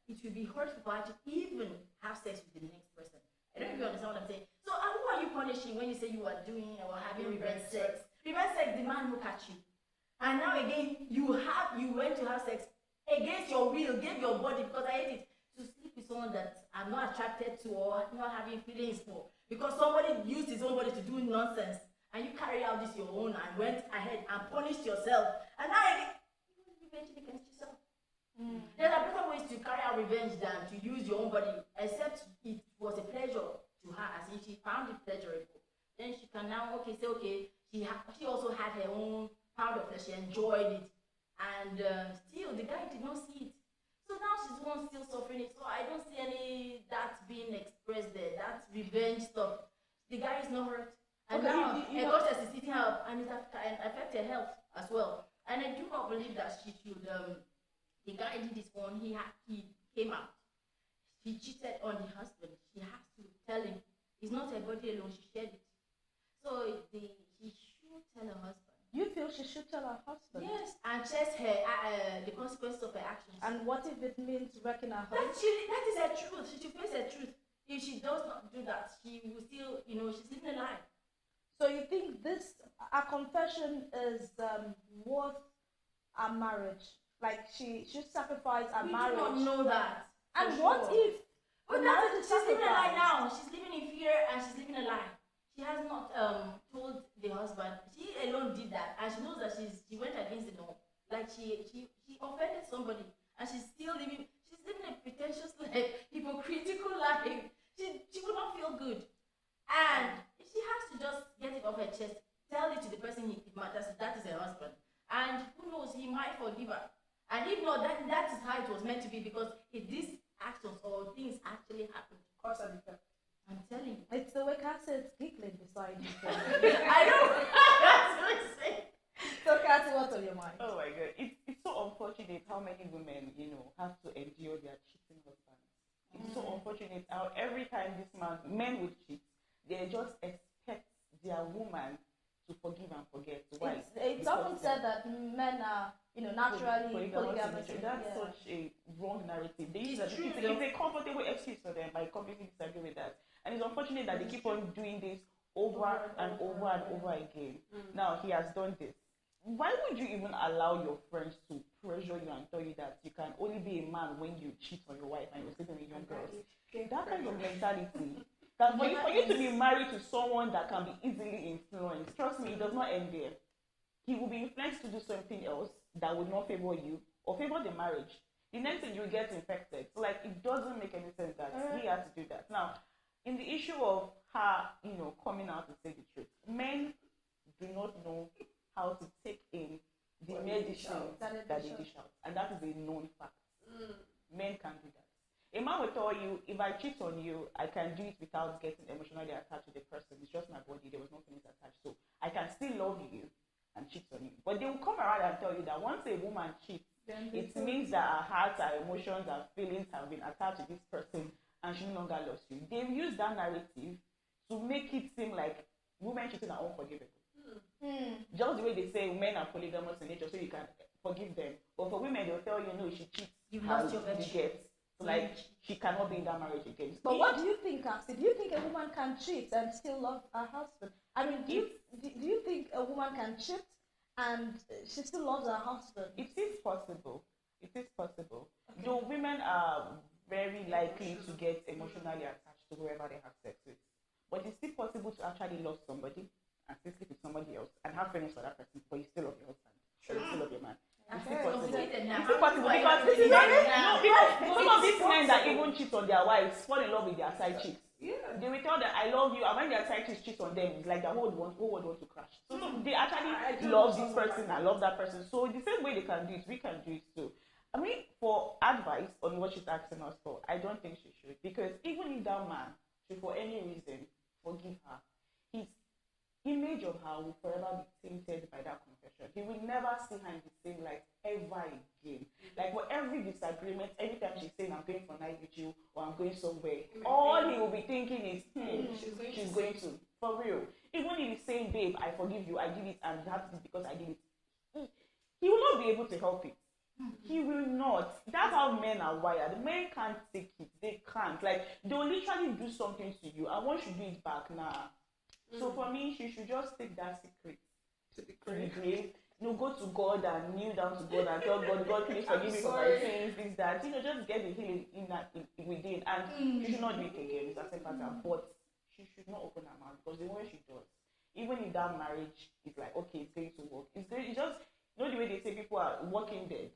it will be hurtful for her to even have sex with the next person. I don't know if you understand what I'm saying. So who are you punishing when you say you are doing or having revenge sex? Revenge sex, the man look at you. And now again, you went to have sex against your will, gave your body, because I hate it, to sleep with someone that I'm not attracted to or not having feelings for. Because somebody used his own body to do nonsense, and you carry out this your own and went ahead and punished yourself. And now again, you revenge against yourself. There are better ways to carry out revenge than to use your own body, except it was a pleasure to her, as if she found it pleasurable. Then she can now say, okay, she also had her own pound of flesh, she enjoyed it, and still the guy did not see it. So now she's the one still suffering it. So I don't see any that being expressed there. That revenge stuff. The guy is not hurt, and okay, now a conscience is eating her up, and it affects her health as well. And I do not believe that she should. The guy did this one. He came out. He cheated on the husband. She has to tell him. It's not her body alone. She shared it. So she should tell her husband. You feel she should tell her husband? Yes, and chase her the consequences of her actions. And what if it means wrecking her husband? That is her truth. She should face her truth. If she does not do that, she will still, she's living a lie. So you think a confession is worth a marriage? Like she should sacrifice a marriage? We do not know that. And what if? But she's living a lie now. She's living in fear and she's living a lie. She has not told the husband. She alone did that, and she knows that she went against the norm. Like she offended somebody, and she's still living. She's living a pretentious life, hypocritical life. She would not feel good, and she has to just get it off her chest. Tell it to the person it matters. That is her husband, and who knows, he might forgive her. And if not, that is how it was meant to be, because if these actions or things actually happen, cause and effect. I'm telling you. It's the way Cassie is giggling beside you. I know. That's what I'm saying. So Cassie, what's on your mind? Oh my God. It's so unfortunate how many women, have to endure their cheating husbands. It's so unfortunate how every time men will cheat, they just expect their woman to forgive and forget. Why? It's often said that men are, naturally polygamous. That's such a wrong narrative. It's a comfortable excuse for them. I completely disagree with that. And it's unfortunate that they keep on doing this over and over and over again. Now he has done this. Why would you even allow your friends to pressure you and tell you that you can only be a man when you cheat on your wife and you're sleeping with young girls? That kind of mentality. That for you to be married to someone that can be easily influenced, trust me, it does not end there. He will be influenced to do something else that would not favor you or favor the marriage. The next thing, you get infected. So it doesn't make any sense that he has to do that. Now, in the issue of her, coming out to say the truth, men do not know how to take in the medicine that they dish out. And that is a known fact. Men can't do that. A man will tell you, if I cheat on you, I can do it without getting emotionally attached to the person. It's just my body. There was no feelings attached. So I can still love you and cheat on you. But they will come around and tell you that once a woman cheats, it means that her heart, her emotions, her feelings have been attached to this person and she no longer loves you. They've used that narrative to make it seem like women cheating are unforgivable. Just the way they say men are polygamous in nature, so you can forgive them. But for women, they'll tell you, no, she cheats. You lost your virtue. So she cannot be in that marriage again. But what do you think, Cassie? Do you think a woman can cheat and still love her husband? I mean, do you think a woman can cheat and she still loves her husband? It is possible. It is possible. Okay. Though women are very likely to get emotionally attached to whoever they have sex with. But it's still possible to actually love somebody and still sleep with somebody else and have feelings for that person, but you still love your husband. Sure. You still love your man. It's still possible. It's still possible because this is because some of these men that even cheat on their wives fall in love with their side chicks. Yeah. They will tell them, I love you, and when their side chicks cheat on them, it's like the whole world want to crash. So they actually love this person and love that person. So the same way they can do it, we can do it too. I mean, for advice on what she's asking us for, I don't think she should. Because even if that man should, for any reason, forgive her, his image of her will forever be tainted by that confession. He will never see her in the same light ever again. Like for every disagreement, anytime she's saying, I'm going for night with you, or I'm going somewhere, all he will be thinking is, she's going to. For real. Even if he's saying, babe, I forgive you, I did it, and that's because I did it. He will not be able to help it. He will not. That's how men are wired. Men can't take it. They can't. Like, they'll literally do something to you, and once you do it back, nah. So for me, she should just take that secret to the grave. Go to God and kneel down to God and tell God, God, please forgive me for my sins, this, that. Just get the healing within. And she should not do it again. It's as simple as that. But she should not open her mouth, because the way she does, even if that marriage is like, okay, it's going to work, it's just, the way they say people are walking dead.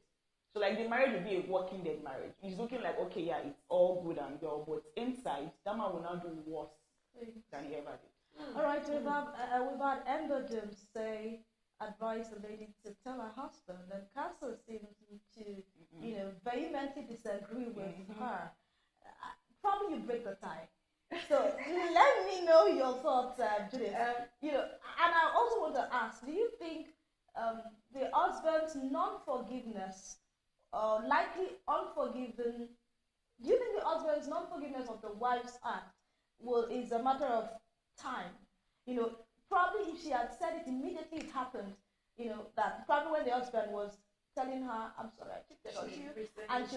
So like the marriage will be a walking dead marriage. It's looking like, okay, yeah, it's all good and well, but inside, that man will now do worse than he ever did. All right, we've had Amber say, advise the lady to tell her husband, and Castle seems to, vehemently disagree with her. Probably you break the tie. So let me know your thoughts, Judith. And I also want to ask, do you think the husband's non-forgiveness, likely unforgiven, do you think the husband's non-forgiveness of the wife's act is a matter of time? Probably if she had said it immediately it happened, that probably when the husband was telling her, I'm sorry, I cheated on you, and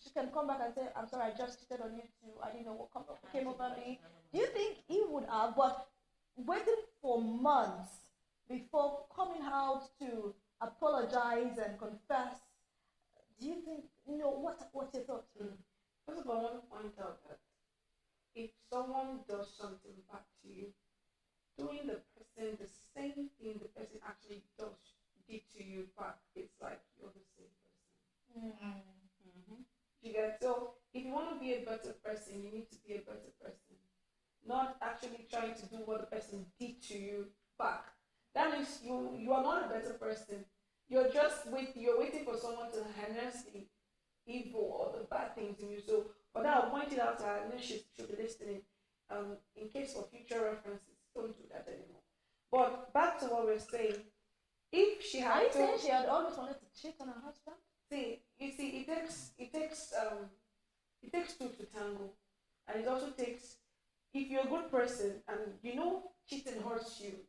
she can come back and say, I'm sorry, I just cheated on you too, I didn't know what came over me. Do you think he would have, but waiting for months before coming out to apologize and confess, do you think, what's your thoughts? First of all, I want to point out that if someone does something back to you, doing the person the same thing the person actually did to you back, it's like you're the same person. You get? So if you want to be a better person, you need to be a better person, not actually trying to do what the person did to you back. That means you are not a better person. You're waiting for someone to harness the evil or the bad things in you. So for that, I'll point it out to her. I know she should be listening. In case of future references, don't do that anymore. But back to what we're saying. If she had, are you saying she had always wanted to cheat on her husband? It takes two to tango, and it also takes, if you're a good person and cheating hurts you,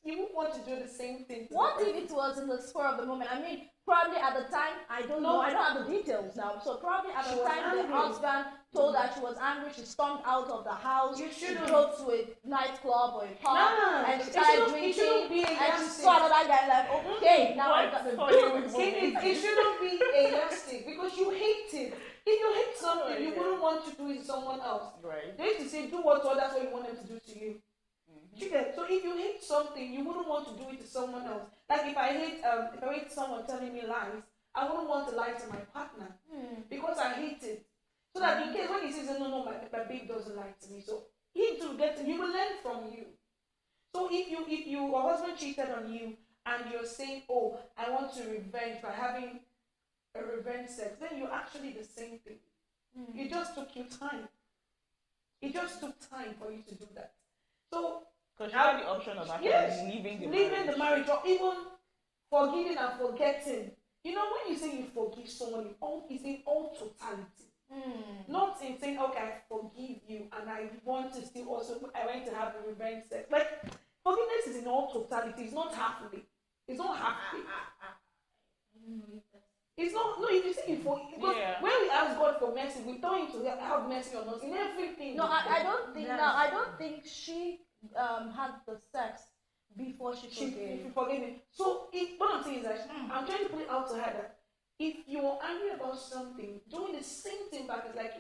you won't want to do the same thing. What if it was in the spur of the moment? I mean, probably at the time, I don't know, I don't have the details now. So probably at the time, the husband told her she was angry. She stormed out of the house. She drove to a nightclub or a pub, and she started drinking. And she saw another guy like, okay, now I got the it shouldn't be a yardstick, because you hate it. If you hate something, you wouldn't want to do it to someone else. Right? They used to say, do what that's what you want them to do to you. So if you hate something, you wouldn't want to do it to someone else. Like if I hate someone telling me lies, I wouldn't want to lie to my partner because I hate it. So that in case when he says, no, my babe doesn't lie to me, so he will learn from you. So if your husband cheated on you and you're saying, oh, I want to revenge by having a revenge sex, then you're actually the same thing. It just took you time. It just took time for you to do that. So because you had the option of actually leaving the marriage, or even forgiving and forgetting. When you say you forgive someone, it's in all totality. Not in saying, okay, I forgive you and I want to still I want to have a revenge sex. Like, forgiveness is in all totality. It's not halfway. It's not halfway. It's not, if you say you forgive, because when we ask God for mercy, we don't need to have mercy on us in everything. No, I don't think she had the sex before she forgave me. So what I'm saying is that I'm trying to put it out to her that if you're angry about something, doing the same thing back is like,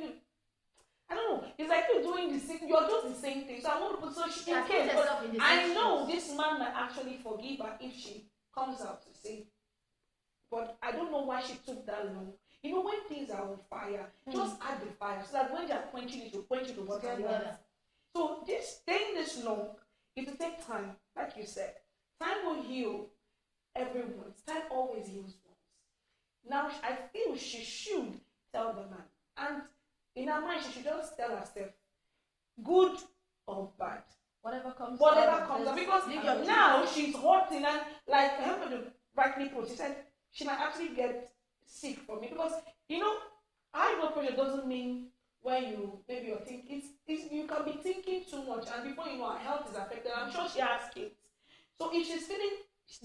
I don't know. It's like you're doing the same. You're just the same thing. So I want to put so she in case. I know this man might actually forgive her if she comes out to say. But I don't know why she took that long. You know, when things are on fire, just add the fire so that when they're quenching it, you quench it over the. So this staying this long, it will take time, like you said. Time will heal everyone. Time always heals once. Now I feel she should tell the man, and in her mind she should just tell herself, good or bad, whatever comes out, because now she's hurting, and like Helen rightly put, she said she might actually get sick from it, because you know high blood pressure doesn't mean when you maybe you're thinking it's you can be thinking too much, and before you know her health is affected. I'm sure she has kids, so if she's feeling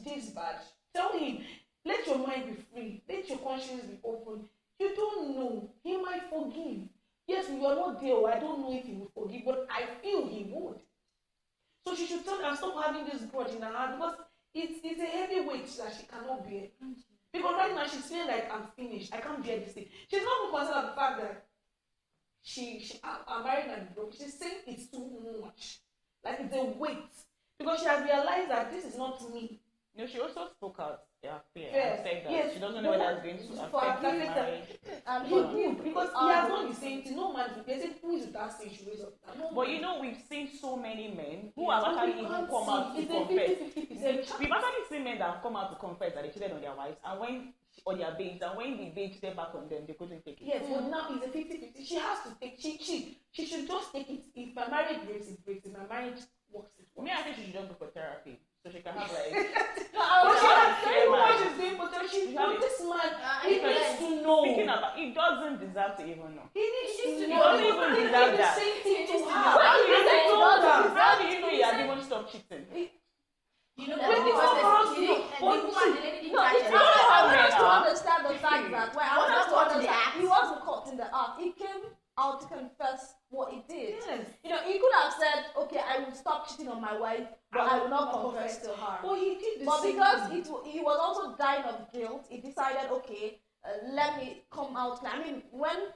this bad, tell him, let your mind be free, let your conscience be open. You don't know, he might forgive. Yes, we are not there, I don't know if he will forgive, but I feel he would. So she should tell and stop having this grudge in her heart, because it's a heavy weight that she cannot bear. Because right now she's feeling like I'm finished, I can't bear this thing. She's not even concerned about the fact that I'm married and broke. She's saying it's too much. Like it's a weight. Because she has realized that this is not me. No, she also spoke out fear and said that she doesn't know whether it's going to affect the marriage. And he would, because he has done the same thing. No man, they say who is that thing she raised up. But you know, we've seen so many men who have actually even come out to confess. We've actually seen men that have come out to confess that they cheated on their wives, and when on their babes, and when the babes step back on them, they couldn't take it. Yes, but now it's a 50-50. She has to take. She should just take it. If my marriage breaks, it breaks. If my marriage works, it works. Me, I think she should just go for therapy. So she can have like. Everyone is doing potential. This man, he needs to know. Speaking about, he doesn't deserve to even know. He needs to know. He doesn't even deserve that. Same thing to her. How do you know he has even stopped cheating? You know that the lady didn't catch it. I want to understand the fact that he wasn't caught in the act. He came out to confess what he did. Yes. You know, he could have said, "Okay, I will stop cheating on my wife, but I will not confess to her." But he did the but same because thing. he was also dying of guilt, he decided, "Okay, let me come out." I mean, when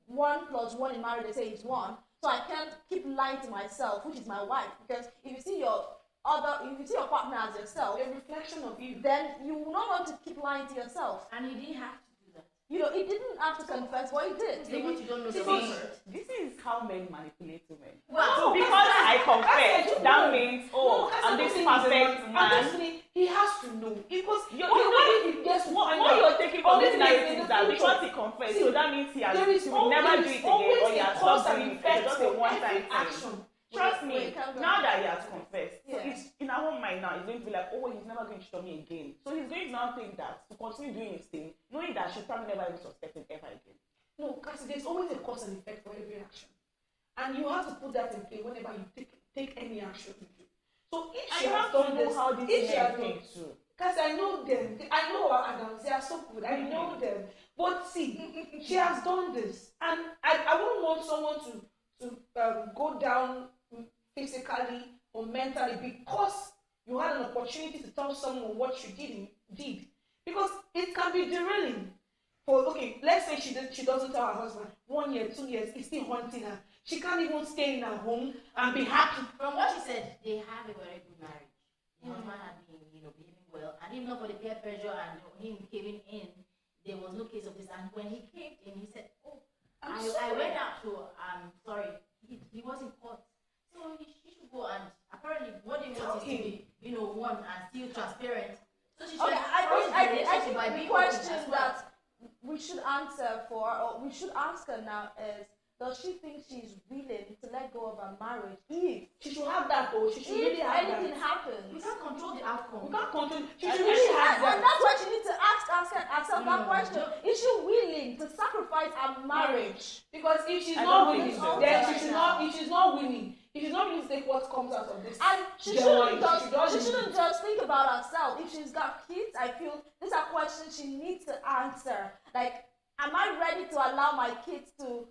1 + 1 in marriage, they say it's 1, so I can't keep lying to myself, which is my wife, because if you see your partner as yourself, a reflection of you, then you will not want to keep lying to yourself. And he didn't have to do that. You know, he didn't have to confess what he did. What you don't know this is how men manipulate women. Well, so because I confess, that means I'm this perfect man. Honestly, he has to know, because what you're taking from this narrative is that because he confessed, so that means he will never do it again, or he has stopped doing it. It's just a one-time action. Trust me, now that he has confessed, so it's in our own mind now, he's going to be like, oh, he's never going to show me again. So he's going to now think that to continue doing his thing, knowing that she's probably never even suspected ever again. No, because there's always a cause and effect for every action. And you have to put that in play whenever you take any action you do. So if she has done this, how this if she has thing done too. Because I know them. I know our Adams, they are so good. I know them. But see, she has done this. And I wouldn't want someone to go down physically or mentally because you had an opportunity to tell someone what you did, because it can be derailing. Let's say she doesn't tell her husband 1 year, 2 years, he's still haunting her. She can't even stay in her home and be happy. From what she said, they had a very good marriage. The husband had been, behaving well, and even though for the peer pressure and him coming in, there was no case of this. And when he came in, he said, "Oh, I went out to sorry, he wasn't caught." So she should go, and apparently what they want is to be, one and still transparent. So she should. I think the question that we should answer for, or we should ask her now is, does she think she's willing to let go of her marriage if she should have that, though? She should really have that. If anything happens, you can't control the outcome. You can't control. She should really have that. And that's why she needs to ask herself that question: is she willing to sacrifice her marriage? Because if she's not willing, then she should not. If she's not willing. If she's not willing to take what comes out of this, and she shouldn't just think about herself. If she's got kids, I feel these are questions she needs to answer. Like, am I ready to allow my kids to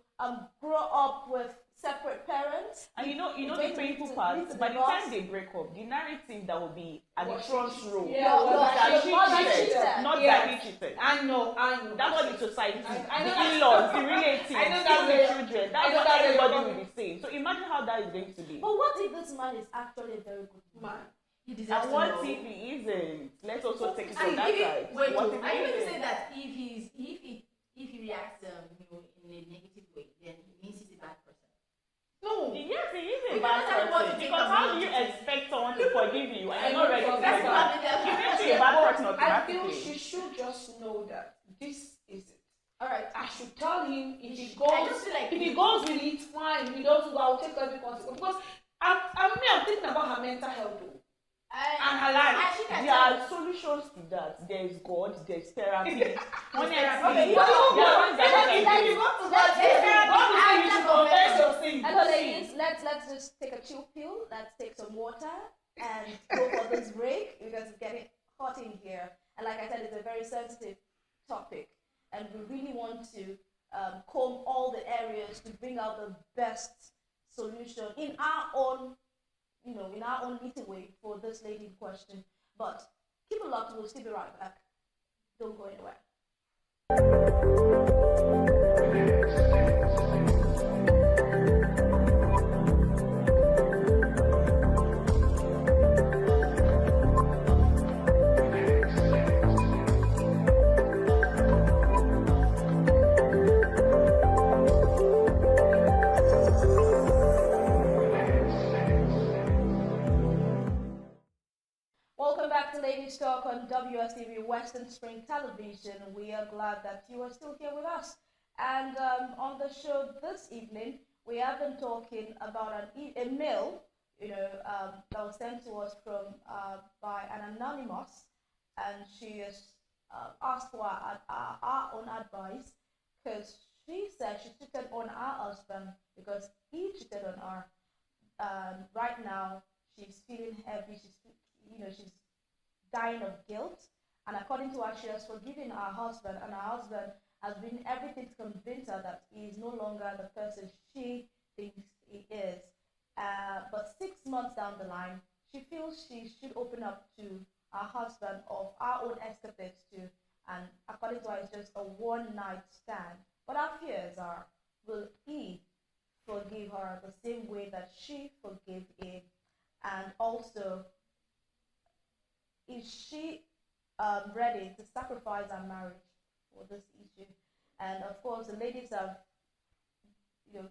grow up with separate parents. And you know the painful part, by the time they break up, the narrative that will be at the front row that she cheated, not that he cheated. I know. That's what the society, the in-laws, the relatives, the children, that's what everybody will be saying. So imagine how that is going to be. But what if this man is actually a very good man? And what if he isn't? Let's also take it from that side. Wait, are you going to say that if he reacts in a negative way, then he means he's a bad person? No. Yes, he is a bad person. Because how do you expect someone to forgive you and you're not ready to forgive you? You need to be a bad person automatically. I feel she should just know that this is it. Alright. I should tell him if he goes with it, fine. If he doesn't go, I'll take every consequence. Because I'm thinking about her mental health though. And her life. There are solutions to that. There is God, there's therapy. Hello ladies, let's just take a chill pill. Let's take some water and go for this break because it's getting hot in here. And like I said, it's a very sensitive topic, and we really want to comb all the areas to bring out the best solution in our own little way for this lady in question. But keep it locked, we'll still be right back. Don't go anywhere. Welcome back to Ladies Talk on WSTV Western Spring Television. We are glad that you are still here with us. And on the show this evening, we have been talking about a mail, that was sent to us from by an anonymous, and she has asked for our own advice because she said she cheated on her husband because he cheated on her. Right now, she's feeling heavy. She's dying of guilt, and according to her, she has forgiven her husband, and her husband has been everything to convince her that he is no longer the person she thinks he is. But 6 months down the line, she feels she should open up to her husband of her own escapades too, and according to her, it's just a one-night stand. But her fears are, will he forgive her the same way that she forgave him? And also, is she ready to sacrifice her marriage for this issue? And of course, the ladies have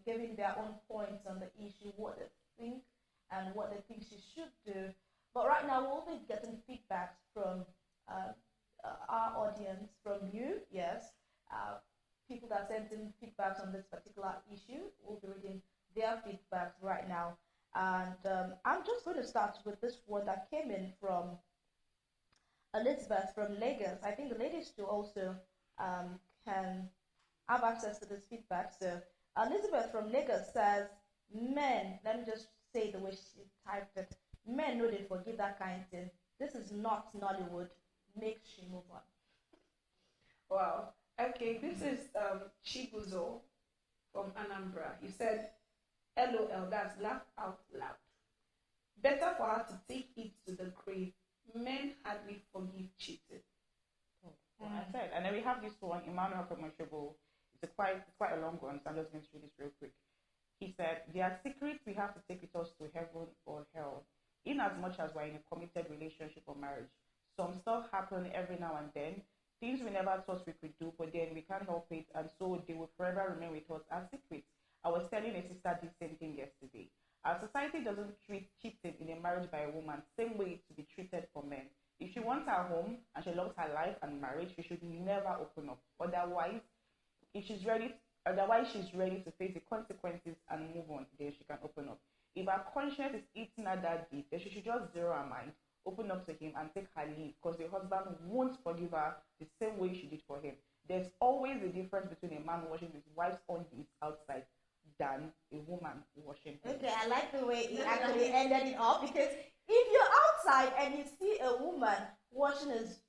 given their own points on the issue, what they think and what they think she should do. But right now, we'll be getting feedback from our audience, from you, yes. People that sent in feedbacks on this particular issue, we'll be reading their feedbacks right now. And I'm just going to start with this one that came in from Elizabeth from Lagos. I think the ladies too also can have access to this feedback. So Elizabeth from Lagos says, men, let me just say the way she typed it, men know they forgive that kind of thing. This is not Nollywood. Make she move on. Wow. Okay, this is Chibuzo from Anambra. He said, LOL, that's laugh out loud. Better for her to take it to the grave. Men hardly forgive cheating. I said, and then we have this one, Emmanuel from Oshobo. It's quite a long one, so I'm just going to read this real quick. He said, there are secrets we have to take with us to heaven or hell. In as much as we're in a committed relationship or marriage, some stuff happen every now and then, things we never thought we could do, but then we can't help it, and so they will forever remain with us as secrets. I was telling a sister the same thing yesterday. Our society doesn't treat cheating in a marriage by a woman same way to be treated for men. If she wants her home and she loves her life and marriage, she should never open up. Otherwise, she's ready to face the consequences and move on. Then she can open up. If her conscience is eating her that deep, then she should just zero her mind, open up to him, and take her leave, because the husband won't forgive her the same way she did for him. There's always a difference between a man washing his wife's undies outside than a woman washing his. Okay, I like the way he actually ended it off, because if you're outside and you see a woman washing his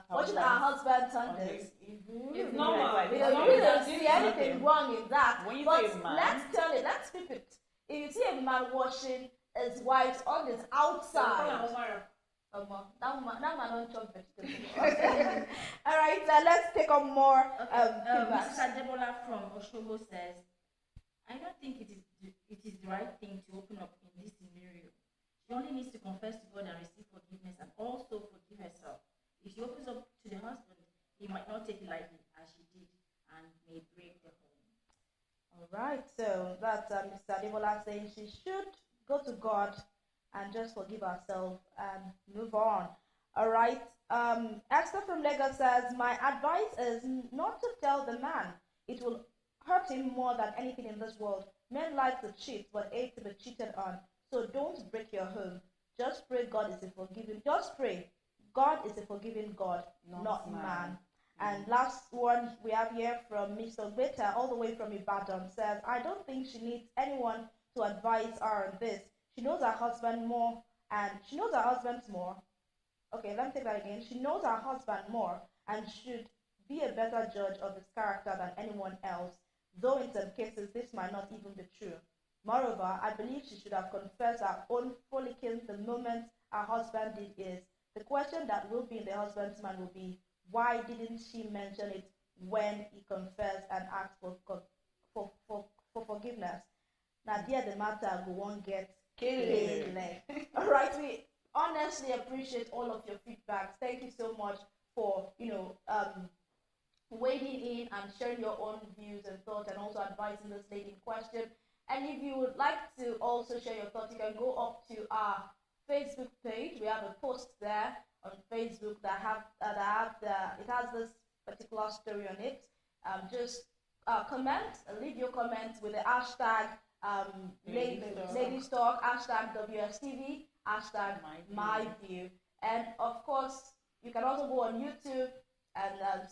watching our husbands on this. It's normal. We don't see anything wrong in that. When you But say man, let's flip it. If you see a man washing his wife on his outside, that man don't chop vegetables. All right, let's take on more. Mrs. Adebola from Oshogo says, I don't think it is the right thing to open up in this scenario. She only needs to confess to God and receive forgiveness and also forgive herself. If she opens up to the husband, he might not take it lightly as she did and may break the home. All right, so that's Mr. Adebola saying she should go to God and just forgive herself and move on. All right, Esther from Lagos says, my advice is not to tell the man. It will hurt him more than anything in this world. Men like to cheat, but hate to be cheated on. So don't break your home. Just pray God is a forgiving. Just pray. God is a forgiving God, not man. And last one we have here from Mr. Beta, all the way from Ibadan, says, I don't think she needs anyone to advise her on this. She knows her husband more, and she knows her husband more. Okay, let me take that again. She knows her husband more and should be a better judge of his character than anyone else, though in some cases this might not even be true. Moreover, I believe she should have confessed her own frolicking the moment her husband did his. The question that will be in the husband's mind will be, why didn't she mention it when he confessed and asked for forgiveness? Now, there the matter go on get killed. All right, we honestly appreciate all of your feedbacks. Thank you so much for wading in and sharing your own views and thoughts, and also advising this lady in question. And if you would like to also share your thoughts, you can go up to our Facebook page. We have a post there on Facebook that it has this particular story on it. Just comment, leave your comments with the hashtag Ladies Talk, hashtag WSTV, hashtag my view. And of course, you can also go on YouTube and